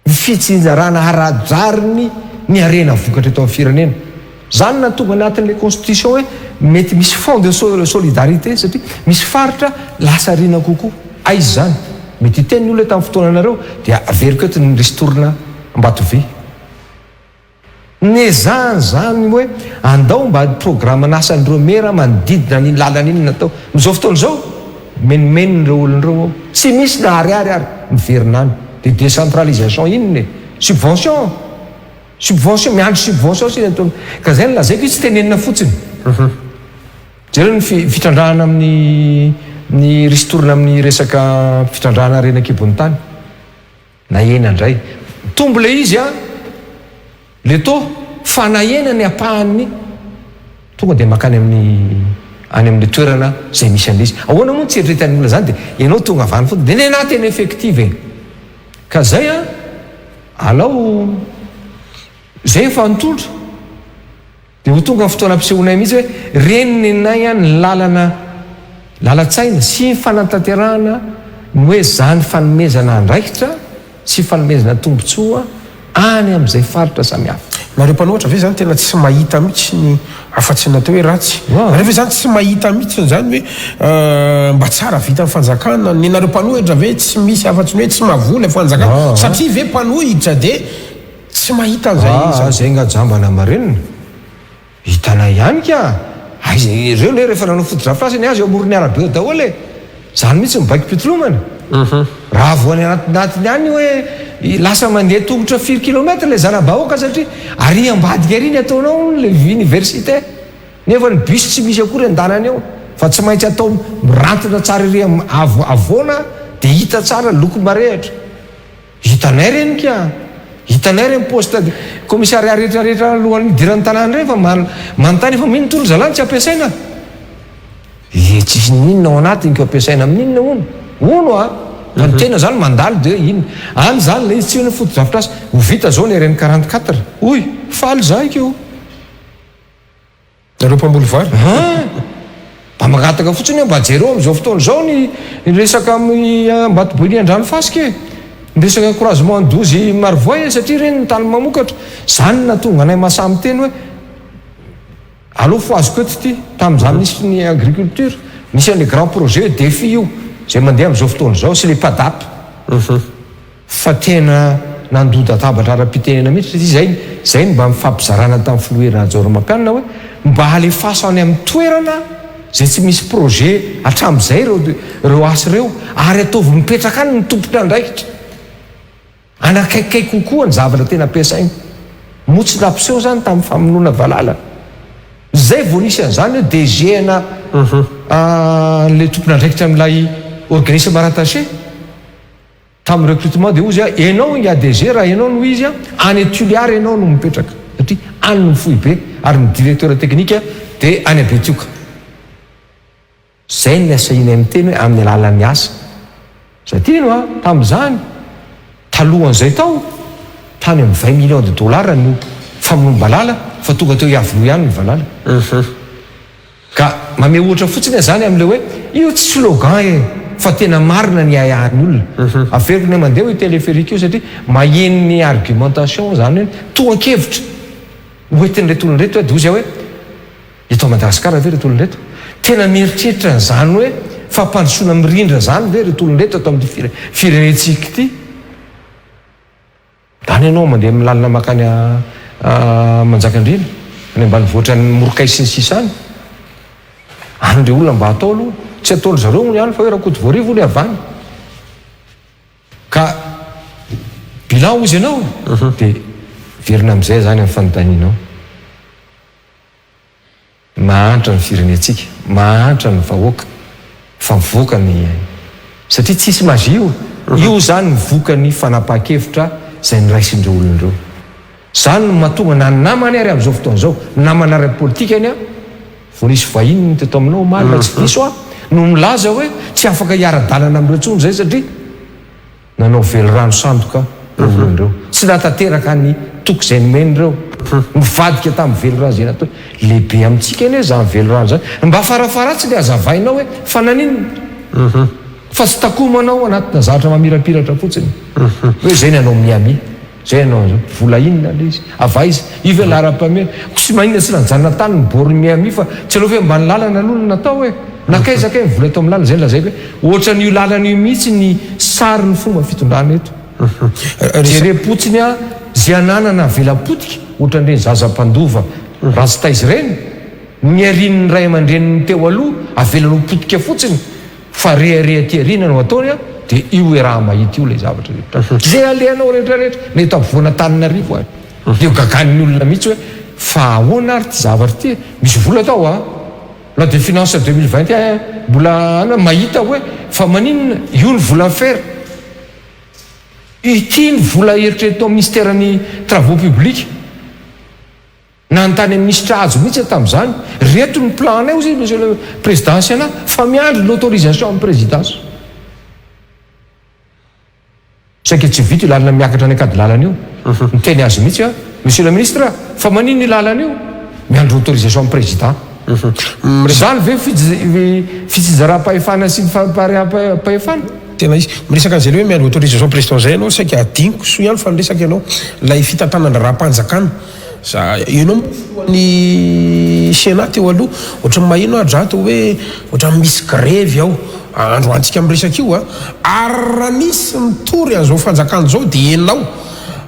B: ny fitsinjarana arajariny ny arena vokatra eto amin'ny firenena zany natonga anatin'le constitution hoe mety misy fond de solidarité satria misy faritra lasa arena kokoa aizy zany mety teny olona tamin'ny fotoananareo dia averiko eto ny ristorina Ambatovy ne zany hoe andao mba programme nasan'ireo mera manodidina ny lalana iny natao mizao fotoana zao menomenon'ireo olon'ireo tsy misy na ariary miverina any dia décentralisation inony subvention Sivosy miandro sivosy ao syny ka zay nolazaiko izy tsy tenenina fotsiny jereo ny fitrandrahana amin'ny ristourina amin'ny resaka fitrandrahana renakibony tany na enandray tombo le izy le to fanahena ny apahany tonga dia makany any amin'le toerana zay misy an'izy ahoana moa tsy eritreretan'ny olona zany dia ianao tonga avany fotsiny dia ny anahy tena effective ka zay alao zay efa nitondra dia ho tonga ny fotoana ampisehoanay mihitsy hoe reniny anay ny lalatsaina sy fanantanterahana ny hoe zany fanomezana andraikitra sy fanomezana tombontsoa any amin'izay faritra samihafa
A: nareo mpanohatra ve zany tena tsy mahita mihitsy ny afa-tsy natao hoe ratsy nareo ve zany tsy mahita mihitsy zany hoe mba tsara vita ny fanjakana ny nareo mpanohitra ve tsy misy afa-tsy ny hoe tsy mahavola fanjakana satria ve mpanohitra dia tsy mahita an'izay
B: zay ngajambana marenina hitanay ihany ka ireo le rehefa nanao fotodrafirasiny azy eo amorony arabe daholo zany mihitsy mibaiko pitromana raha voany anatiny any hoe lasa mandeha tongotra 4 kilometra le zana-bahoaka satria ary ambadika ary ny ataonao le université nefa ny bus tsy misy akory andanany eo fa tsy maintsy atao mirantina tsara ry avoana dia hita tsara loko marehatra hitanay reny ka hitanay reny poste commissaria rehetrarehetra alohan'ny idiran'ny tanàna reny fa manontany efa minona tolo zalany tsy ampiasaina tsisy ninona ao anatiny ko ampiasaina amin'inona ono fa ny tena zany mandaly dia ino any zany le izy tsy hoe ny fotodrafitrasy ho vita zao ny reny 44 oy faly zay keo
A: nareo mpamboly vary
B: mba magataka fotsiny mba jereo am'izao fotoana zao ny resaka ambatoboiny andrano fasika ny resaka croisement dozy marovoy satria reny ny tany mamokatra zany natonga anay masamy teny hoe aloha fo azoko eto ty tamin'izany nisy ny agriculture nisy an'le grand projet défi io zay mandeha am'izao fotoana zao sy le padapy fa tena nandoda tabatra ara-pitenena mihitsy satria zay mba mifampizarana tamin'ny filoherana jaoromampianina hoe mba alefasa any amin'ny toerana zay tsy misy projet hatramin'izay reo asy reo ary ataovy mipetraka any ny tompona andraikitra anakaikikay kokoa ny zavatra tena ampiasaina motsy nampiseho zany tamin'ny famonoana valala zay vo nisy an'izany hoe DG-na le tompona andraikitra amin'ilay organisme rattaché tamin'ny recrutement dia ozy ianao i ADG raha ianao no izy any Tuliary ianao no mipetraka satria any no mifohy be ary ny directeur technique dia any Abetioka zay ny asahina amin'ny teny hoe amin'ny alalan'ny asa satria no tamin'izany talohan'izay tao tany amin'ny 20 millions de dollars no famonom-balala fa tonga teo iavolo ihany ny valala ka mame ohatra fotsiny zany amin'le hoe io tsy slogan fa tena marina ny ayahan'ny olona averiko ny mandeha hoe téléphérique io satria maheno ny argumentation zany hoe toan-kevitra hoetin'reto olonreto hoe dozy hoe eto Madagasikara ve reto olonreto tena mieritreritra n'izany hoe fampandrosoana mirindra zany ve reto olonreto atao amin'ny firenentsika ity zany ianao mandeha milalina makany manjakandrina any ambany voatra ny morokay sy ny sisany an'ireo olona mba atao aloha tsy ataony zareo ny any fa hoe raha koty voarivo ny avany ka bilan ozy ianao dia verina amin'izay zany amin'ny fanontanianao mahantra ny firenentsika mahantra ny vahoaka fa mivoaka ny satria tsisy mazy io zany mivoaka ny fanapahan-kevitra zay niraisindreo olon'ireo zany no mahatonga na namany ary amin'izao fotoana zao namana ary politika any vo nisy vahiny ny teto aminao malina tsy diso no milaza hoe tsy afaka hiara-dalana amin'ireo tsony zay satria nanao velo rano sandoka olon'ireo tsy natanteraka ny toko zay nomeny reo mivadika tamin'ny velo rano zay natao lehibe amintsika eny hoe zany velo rano zany mba farafaratsy le azavainao hoe fa naninona fa tsy takomanao anatina zavatra mamirapiratra fotsiny hoe zay nanao miami zay nanao vola inona le izy ava izy io ve lara-pamena sy maninona tsy lanjanona tany miboriny miami fa tsy aloha hoe mba ny lalana aloha no natao hoe nakaizakay mivola eto amin'ny lalana zay lazaiko hoe ohatra n'io lalana io mihitsy ny sary ny fomba fitondrana eto jerepotsiny zay ananana velapotika ohatra n'ireny zaza-pandova rastaizy ireny miarin'ny ray aman-dreniny teo aloha avelano potika fotsiny fa reharehatyarina no ataony dia io hoe raha mahity io le zavatra rehetra zay alehanao rehetrarehetra mety ampovoana tanina rivo any de gagan'ny olona mihitsy hoe fa ahoana ary ty zavatra ty misy vola tao a la de finance 2021 mbola ana mahita hoe fa maninona io ny vola fer ity ny vola eritreretao ministèren'ny travaux publics na nytany amin'ny ministre azo mihitsy tamin'izany reto ny planay izy monsieur le président sénat fa miandry l'autorisation amin'ny présidence saika tsy vita io lalana miakatra ny akady lalana io miteny azy mihitsy a monsieur le ministre fa manino ny lalana io miandry autorisation amin'ny président zany ve fitsizara-pahefana sy mifampahefana
A: tena izy miresaka an'izay le hoe miandry autorisation président zay ianao saika adiniko so ihany fa miresaka ianao lay fitantanana raha-mpanjakana za ianao ny sénat teo aloha ohatrany mahino adrato hoe ohatrany misy grève ao androantsika ami'resaka io a ary raha misy mitory an'izao fanjakana zao dia enao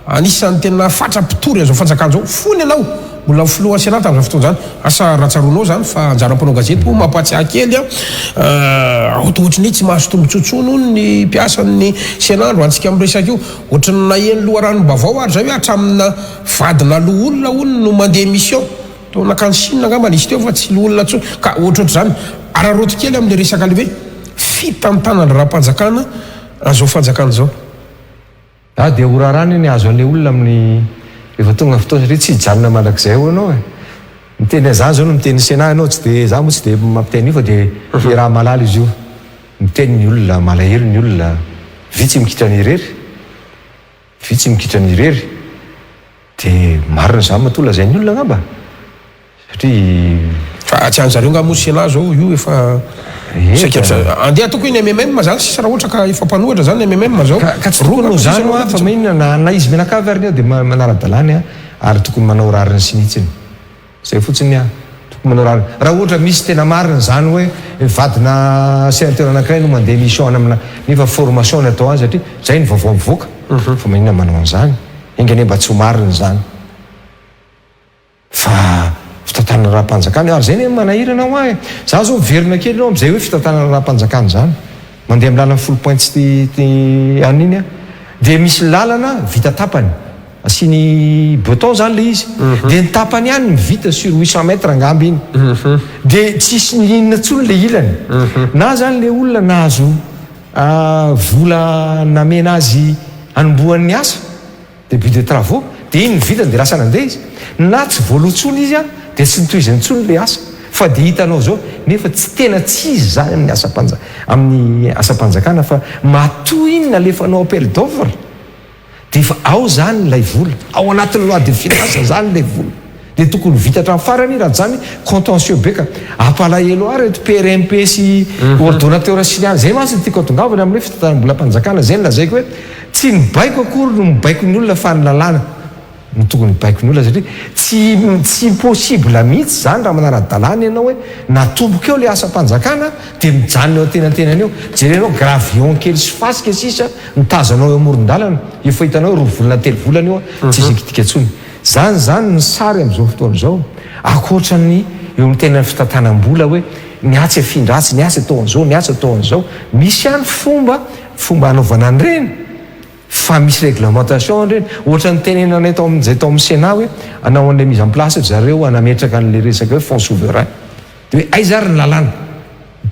A: anisan'ny tena fatrapitory an'izao fanjakana zao fony ianao mbola filoha sénat amin'izao fotoana zany asa ratsaronao zany fa anjaram-panao gazety ho mampatsiahy kely a ohatrohatry ny tsy mahazo tombotsotsono ny mpiasan'ny sénat androantsika ami'resaka io ohatrany naheny loharanom-bavao ary zay hoe hatramina vadina loha olona hono no mandeha mission to nakansinina angamba nisy teo fa tsy loha olona tsony ka ohatrohatry zany araroto kely amin'le resaka le hoe fitantanana raha-mpanjakana an'izao fanjakana zao
B: dia orarany ny azo an'le olona amin'ny rehefa tonga fotoana satria tsy hijanona mandrakizay ho anao e miteny azany zao no miteny sénat ianao tsy de za moa tsy de mampiteny io fa de raha malala izy io miteny ny olona malahelo ny olona vitsy mikitrany irery vitsy mikitrany irery de marina zany matola zay ny olona angamba satria
A: fa tsy an'zareo nga moa sénat zao io efa andeha atoko ny MMM zany sisy raha ohatra ka efa mpanohatra zany MMM zao
B: ka tsy tokony zany a fa mahinona na izy menakavy ary de manara-dalany a ary tokony manao rariny sinitsiny zay fotsiny a tokony manao rariny raha ohatra misy tena marina zany hoe vadina sénateur anankiray no mandeha mission amina nefa formation ny atao azy satria zay ny vaovao mivoaka fa mahinona manao an'izany engane mba tsy ho marina zany fa fitantanana raha-mpanjakana ary zay ny manahirana ho ahy za zao miverina kely anao am'izay hoe fitantanana raha-mpanjakana zany mandeha amin'ny lalana folo point ty aniny a de misy lalana vita tapany asiany beton zany le izy de ny tapany ihany mivita sur 800 mètres angamby iny de tsisy ninona tsony le ilany na zany le olona nahazo vola namena azy anombohan'ny asa début de travaux de iny mivita de lasa nandeha izy na tsy voalotsony izy a de tsy nitoizany tsony le asa fa de hitanao zao nefa tsy tena tsy izy zany amin'ny asa-panjakana fa matoa iny nalefanao appel d'offre de fa ao zany lay vola ao anatin'ny loi de finance zany lay vola de tokony vita hatramin'ny farany raha zany contentieux beka ampalahelo ary reto PRMP sy ordonnateur siniany zay masy tiako atongavany amin'ny hoe fitantanam-bola mpanjakana zay ny lazaiko hoe tsy mibaiko akory no mibaiko ny olona fa ny lalàna no tokony mibaiko ny olona satria tsy possible mihitsy zany raha manara-dalàna ianao hoe natomboka eo le asa-panjakana de mijanona eo tenantenany eo jerenao gravion kely sy fasika sisa mitazanao eo amoron-dalana efa hitanao roa volana telo volana io a tsy zikitika tsony zany ny sary am'izao fotoana zao akoatrany eo amin'ny tenany fitantanam-bola hoe niatsy afindratsy niasy atao an'izao niasy atao an'izao misy ihany fomba anaovana an'ireny fa misy réglementation reny ohatra ny tenenanay zay tao amin'ny sénat hoe anao an'le mise en place zareo anametraka an'le resaka hoe fonds souverain de hoe aizary ny lalàna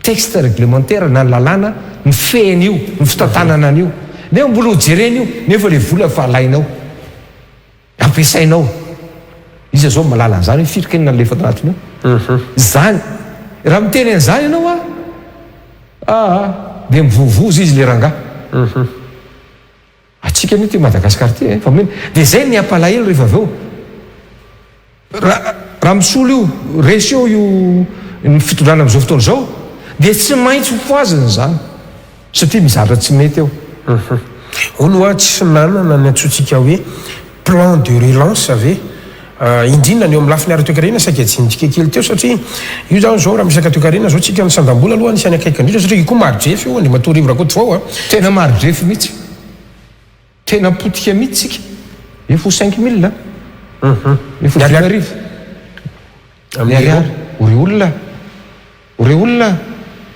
B: texte réglementaire na ny lalàna ny fehany io ny fitantanana an'io nefa mbola ho jereny io nefa le vola fa alainao ampiasainao izy zao malala an'izany hoe firikena le efa tanatiny io zany raha miteny an'izany ianao de mivovozy izy le ranga atsika ny ty Madagasikara ty fa mena de zay ny ampalahelo rehefa aveo raha misolo io resio io ny fitondrana am'izao fotoana zao de tsy maintsy hofoaziny zany satria mizatra tsy mety eo
A: ono a tsy nanana ny antsotsika hoe plan de relance ave indrindra ny eo amin'ny lafiny ara-toekarena saika jinjika kely teo satria io zany zao raha misaka toekarena zao tsika ny sandam-bola aloha nisany akaiky indrindra satria io koa marodrefy io andry matorivo rakoto vao a
B: tena marodrefy mihitsy tena potika mihitsy tsika efo 5 000 efo 5 000 ore olona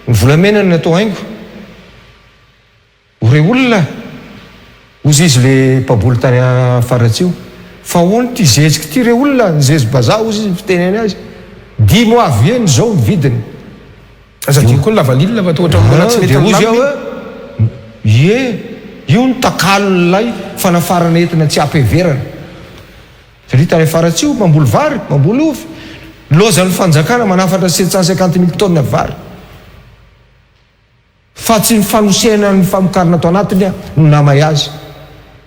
B: ny volamena ny atao haingo ore olona ozy izy le mpaboly tany afaratsio fa hoany ty zeziky ty re olona zezy bazao izy fiteneny azy 10 mois avy eny zao vidiny
A: azadiny koa ny lavanilina fa tohatra mbola tsy mety
B: de ozy
A: aminy
B: ao io ny takalon'lay fanafarana entina tsy ampiheverana satria tany faratsio mamboly vary mamboly ovy lozan'ny fanjakana manafatra 750 000 tonnes vary fa tsy ny fanosehana ny famokarana ato anatiny no namay azy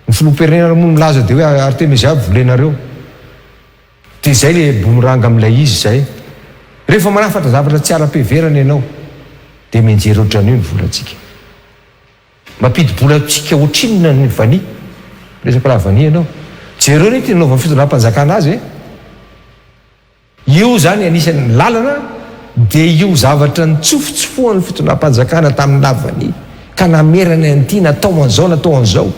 B: ny filoam-pirenena moa milaza de hoe Artemisia volenareo de zay le bomiranga amin'ilay izy zay rehefa manafatra zavatra tsy ara-piheverana ianao de menjery ohatran'io ny volatsika mampidi-bola tsika ohatrinona ny vania resaka raha vania ianao jereo ny ty nanaovan'ny fitondram-panjakana azy io zany anisan'ny lalana de io zavatra ny tsofotsofohan'ny fitondram-panjakana tamin'ny lavany ka namerana an'ity natao an'izao natao an'izao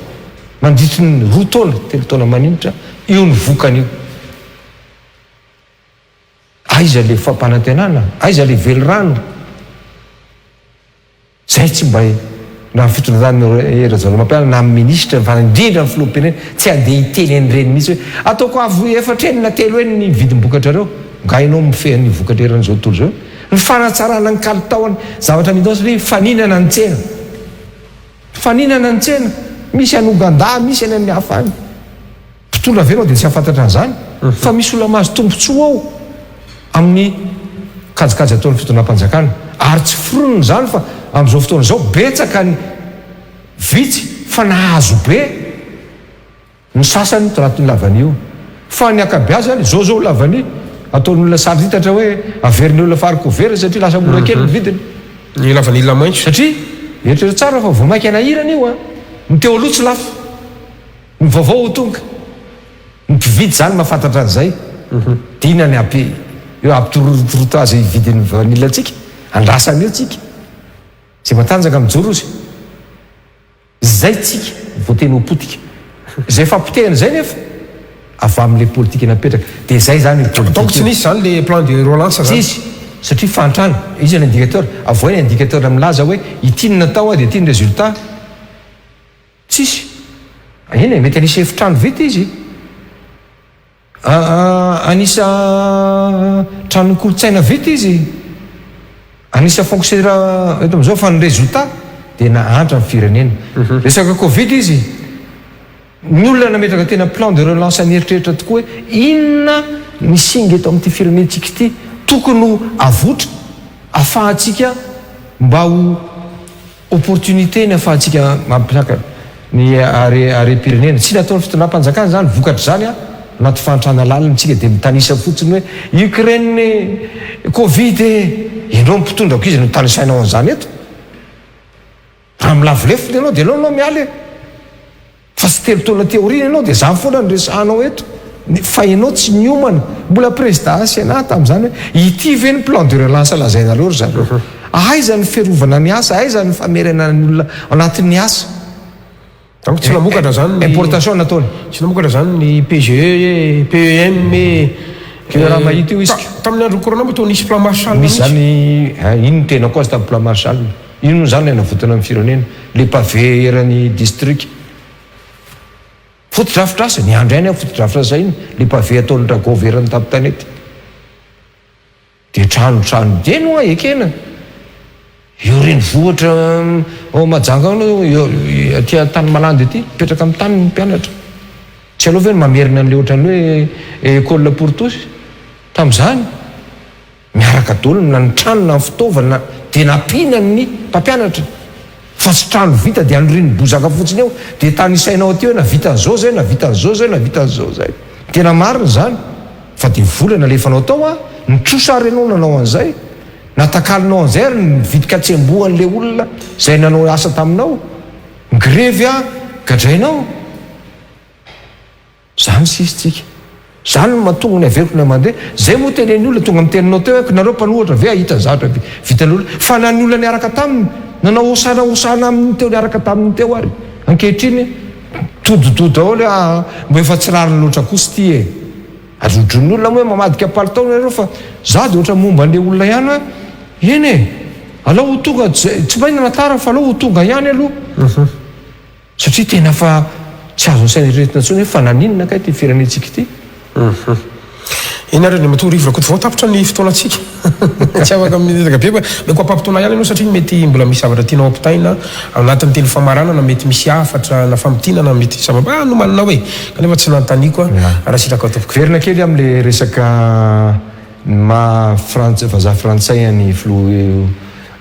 B: mandritry ny 2 taona 3 taona maninitra io ny vokan'io aiza le fampanantenana aiza le velorano zay tsy mba na fitondran-mampiana na ministra fa indrindra ny filoam-pirenena tsy andeha hiteny an'ireny mihitsy hoe ataoko avo efatra eny na telo eny ny vidim-bokatrareo ngainao mifehan'ny vokatra eran'izao tontolo zao ny fanatsarana ny kalitaony zavatra midao satria faninana ny tsena faninana ny tsena misy an'Ouganda misy any amin'ny hafa any mpitondra avenao de tsy afantatra an'izany fa misy olona mahazo tombontsoa ao amin'ny kajikajy ataon'ny fitondram-panjakana ary tsy fironona zany fa amin'izao fotoana zao betsaka ny vitsy fa nahazo be ny sasany tanatin'ny lavanio fa ny akabeazany zao lavany ataon'olona saritatra hoe averin'ny olona farikovera satria lasa mora kely ny vidiny
A: ny lavanilina maintso
B: satria eritretra tsara fa voamaiky anahirana io ny teo aloha tsy lafo ny vaovao ho tonga ny mpividy zany mahafantatra an'izay dina ny eo ampitoroto azy vidin'ny vanila atsika andrasany eo tsika zay matanjaka mijoro izy zay tsika voateny hopotika zay fampitehana zay nefa avy amin'le politika napetraka de zay zany
A: donc tsy nisy zany le plan de relance zany
B: tsisy satria fantrano izy ny indicateur avoiny indicateur milaza hoe itiny natao de itiny résultat tsisy eny mety anisa efitrano vita izy anisa tranony kolotsaina vita izy anisa fonctionnaire eto am'izao fa ny résultat de nahantra ny firenena resaka covid izy ny olona nametraka tena plan de relance aneritreritra tokoa hoe inona ny singa eto amin'ity firenentsika ity tokony ho avotra ahafahantsika mba ho opportunité ny ahafahantsika mampisaka ny are-pirenena tsy nataon'ny fitondram-panjakana zany vokatra zany anaty fantrana lalantsika de mitanisa fotsiny hoe Ukraine covid ianao mpitondrako izy no tanisainao an'izany eto raha milavolefony ianao de anao mialy fa tsy telo taona teorina ianao de zany foana ny resahanao eto fa ianao tsy niomana mbola président Sénat tamin'izany hoe ity ve ny plan de relance lazainareo ry zany aiza ny fiarovana ny asa aiza ny famerenana ny olona anatin'ny asa
A: donc tsy namokatra zany
B: importation nataony
A: tsy namokatra zany ny PGE PEM
B: raha mahita io isika
A: tamin'ny andro corona moa to nisy plan Marshall
B: misy zany ino ny tena koa azy tamin'ny plan Marshall ino zany nanavotana amin'ny firenena le pavé eran'ny district fotodrafitra asa ny andro any fotodrafitra asa iny le pavé ataon'ny dragoverany tapitanety de trano de no ekena io reny vohatra ao majanga tia tany malandy ety petraka amin'ny tany ny mpianatra tsy aloha ve ny mamerina an'le ohatrany hoe école pour tous tamin'izany miaraka dolona ny trano na ny fitaovana de nampinany mpampianatra fa sy trano vita de andriny bozaka fotsiny eo de tany isainao aty hoe na vita an'izao zay na vita an'izao zay na vita an'izao zay tena marina zany fa de volana lefanao tao nitrosary ianao nanao an'izay natakalinao an'izay ary ny vidika tsembohan'le olona zay nanao asa taminao grevy gadrainao zany sisitsika zany mahatonga ny averiko ny mandeha zay moa tenen'ny olona tonga miteninao teo hoe nareo mpanohatra ve ahita zavatra vitan'ny olona fa na ny olona niaraka taminy nanao osana amin'ny teo niaraka taminy teo ary ankehitriny todododo ao le mbo efa tsy rariny loatra kosa ty arodron'ny olona moa hoe mamadika palitao nareo fa za de ohatra momba an'le olona ihany eny alao ho tonga tsy maina natara fa alao ho tonga ihany aloha satria tena fa tsy azony saina retina ntsony hoe fa naninona kay ty firenentsika ity.
A: inareo ny matorivola koty vao tapitra ny fotoanantsika tsy afaka mitezaka be meko ampampitona ihany ianao satria mety mbola misy zavatra tianao ampitaina anatin'ny teny famaranana mety misy afatra na fampitinana mety sababa no manana hoe kanefa tsy nantaniko raha sitraka ataoko
B: verina kely am'le resaka vazaha frantsay ny filo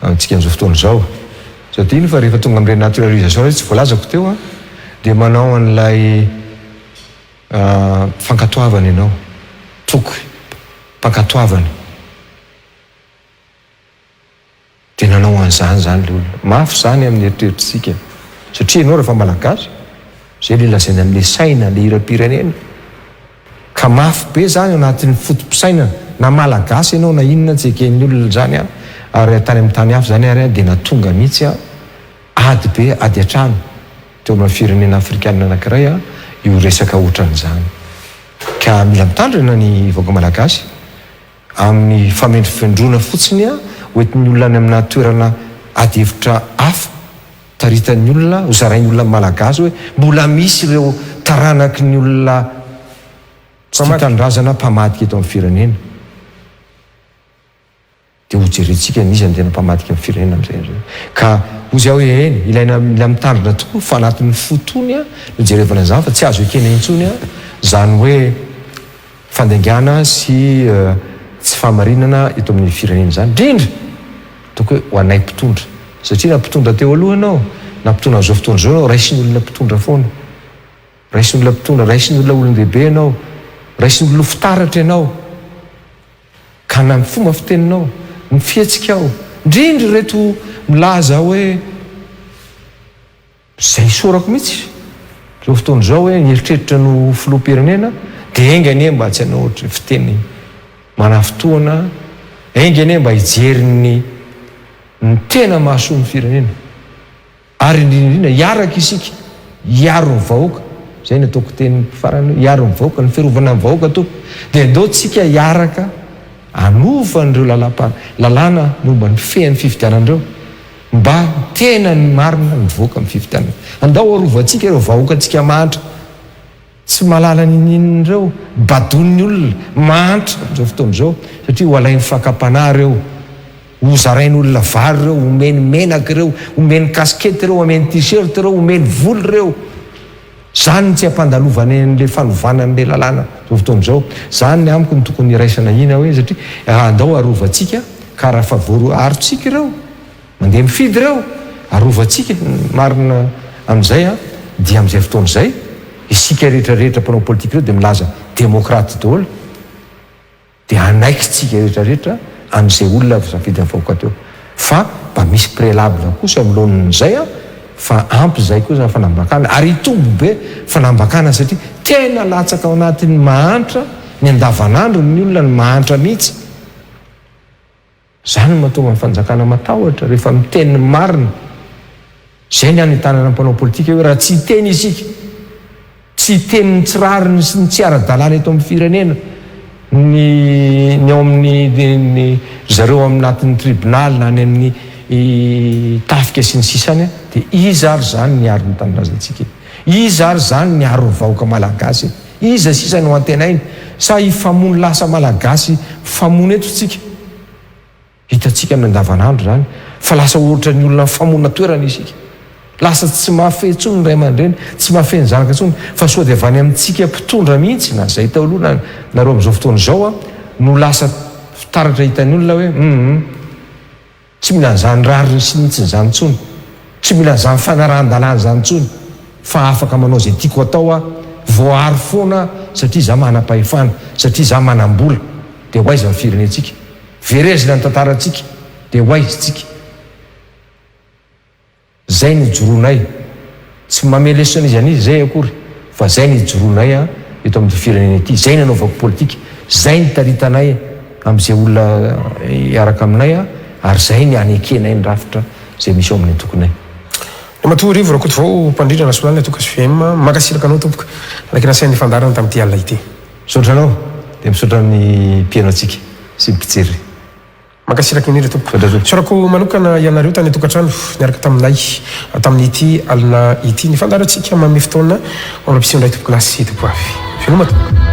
B: antsika an'izao fotoana zao satria iny fa rehefa tonga am'le naturalisation re tsy voalazako teo a dia manao an'ilay fankatoavana ianao toky mpankatoavana dia nanao an'izany zany le olona mafy zany amin'ny eritreritrisika satria ianao rehefa malagasy zay le lazaina amin'le saina le hiram-pirenena ka mafy be zany anatin'ny fotom-pisainana na malagasy ianao na inona tsy eken'ny olona zany a ary tany amin'ny tany hafa zany ary a dia natonga mihitsy a ady be ady atrano teo amin'ny firenena afrikanina anankiray a io resaka ohatran'izany ka mila mitandrina ny vahoaka malagasy amin'ny famendrifendrona fotsiny a hoentin'ny olona any amina toerana ady hevitra hafa taritan'ny olona hozarain'ny olona malagasy hoe mbola misy ireo taranaky ny olona tsy tanindrazana mpamadika eto amin'ny firenena dia hojerentsika nisany tena mpamadika amin'ny firenena am'izay ka ozy aho hoe eny ilaina mila mitandrina tokoa fa anatin'ny fotony a no jerevana zany fa tsy azo ekena intsony a zany hoe fandangana sy tsy fahamarinana eto amin'ny firenena zany indrindra toko hoe ho anay mpitondra satria na mpitondra teo aloha ianao na mpitondra am'izao fotoana zao ianao raisin'olona mpitondra foana raisin'olona mpitondra raisin'olona olon-dehibe ianao raisin'olona fitaratra ianao ka na fomba fiteninao ny fihetsika ao indrindra reto milaza hoe zay sorako mihitsy zao fotoana zao hoe nieritreritra no filoha-pirenena dia engane mba tsy hanao ohatra fiteny manafotoana engane mba hijeriny ny tena mahasoa ny firenena ary indrindrindrindra hiaraka isika hiaro ny vahoaka zay ny ataoko teny farany hiaro ny vahoaka ny fiarovana ny vahoaka tompo dia andao tsika hiaraka anova n'ireo lalàna momba ny fehan'ny fifidianandreo mba tena ny marina ny voaka amin'ny fifidianana andao arovantsika ireo vahoakantsika mahantra tsy malala nininireo badon'ny olona mahantra am'izao fotoana zao satria ho alain'ny fakapanahy reo ho zarain'ny olona vary reo omeny menaka reo omeny kaskety reo omeny t-shirt reo omeny voly reo zany tsy ampandalovany an'le fanovana n'le lalàna zao fotoana zao zany ny amiko ny tokony iraisana ina hoe satria andao arovantsika ka raha fa voaro arotsika ireo mandeha mifidy ireo arovantsika marina am'izay a dia am'izay fotoana zay isika rehetrarehetra mpanao politika ireo dia milaza demokraty daholo dia anaikitsika rehetrarehetra am'izay olona zafidy amin'ny vahoaka teo fa mba misy préalable kosa am'lohan'izay a fa ampy zay koa zany fanambakana ary itombo be fanambakana satria tena latsaka ao anatin'ny mahantra ny andavanandro ny olona ny mahantra mihitsy zany mahatonga ny fanjakana matahotra rehefa miteny marina zay ny anytanana ny mpanao politika hoe raha tsy teny isika tsy teniny tsirariny sy ny tsy ara-dalàna eto amin'ny firenena ny ao amin'ny zareo aminatin'ny tribunal na ny amin'ny tafika sy ny sisany a dia iza ary zany niaro ny tanindrazantsika iza ary zany niaro ny vahoaka malagasy iza sisa no antenainy sa hifamony lasa malagasy famony eto tsika hitatsika amin'ny andavanandro zany fa lasa ohatra ny olona famona toerana isika lasa tsy mahafeh ntsony ny ray aman-dreny tsy mahafeh ny zanaka ntsony fa soa dia avany amintsika mpitondra mihitsy na zay tao aloha nareo am'izao fotoana zao a no lasa fitaratra hitan'ny olona hoe tsy mila nyzany rariny sy mihitsy nyzany ntsony tsy mila nyzany fanarahan-dalàna zany ntsony fa afaka manao zay tiako atao a voary foana satria za manam-pahefana satria za manam-bola dia ho aiza ny firenentsika verezina ny tantarantsika dia ho aizy tsika zay ny joronay tsy mamelesona izy anizy zay akory fa zay ny joronay a eto amin'ny firenena ity zay ny anaovako politika zay ny taritanay am'izay olona iaraka aminay a ary zay ny anekenay ny rafitra zay misy ao amin'ny tokonay
A: matoa rivo raha koty vao mpandrindra nasolany atoka SVM makasiraka anao tompoka raky nasain'ny fandarana tamin'ity alina ity
B: misaotra anao dia misaotra amin'ny mpiaino antsika sy mpijery
A: makasiraka indrindra tompo sorako manokana ianareo tany tokantrano niaraka taminay tamin'ity alina ity ny fandaratsika mamy fotoana amrapisidray tompo klasy tompo avy filoma tompo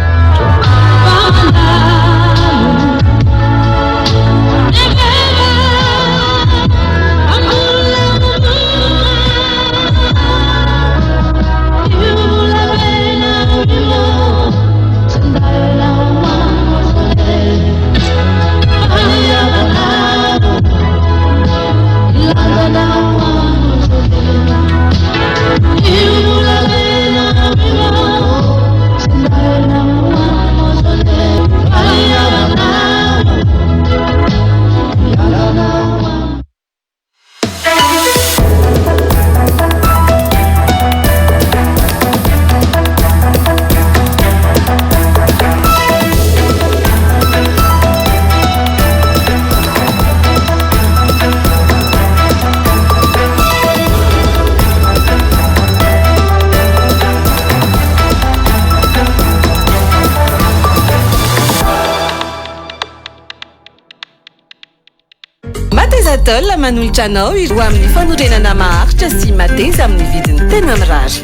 F: Matezatol manolotra anao iro amin'ny fanorenana maharitra sy mateza amin'ny vidiny tena mirary.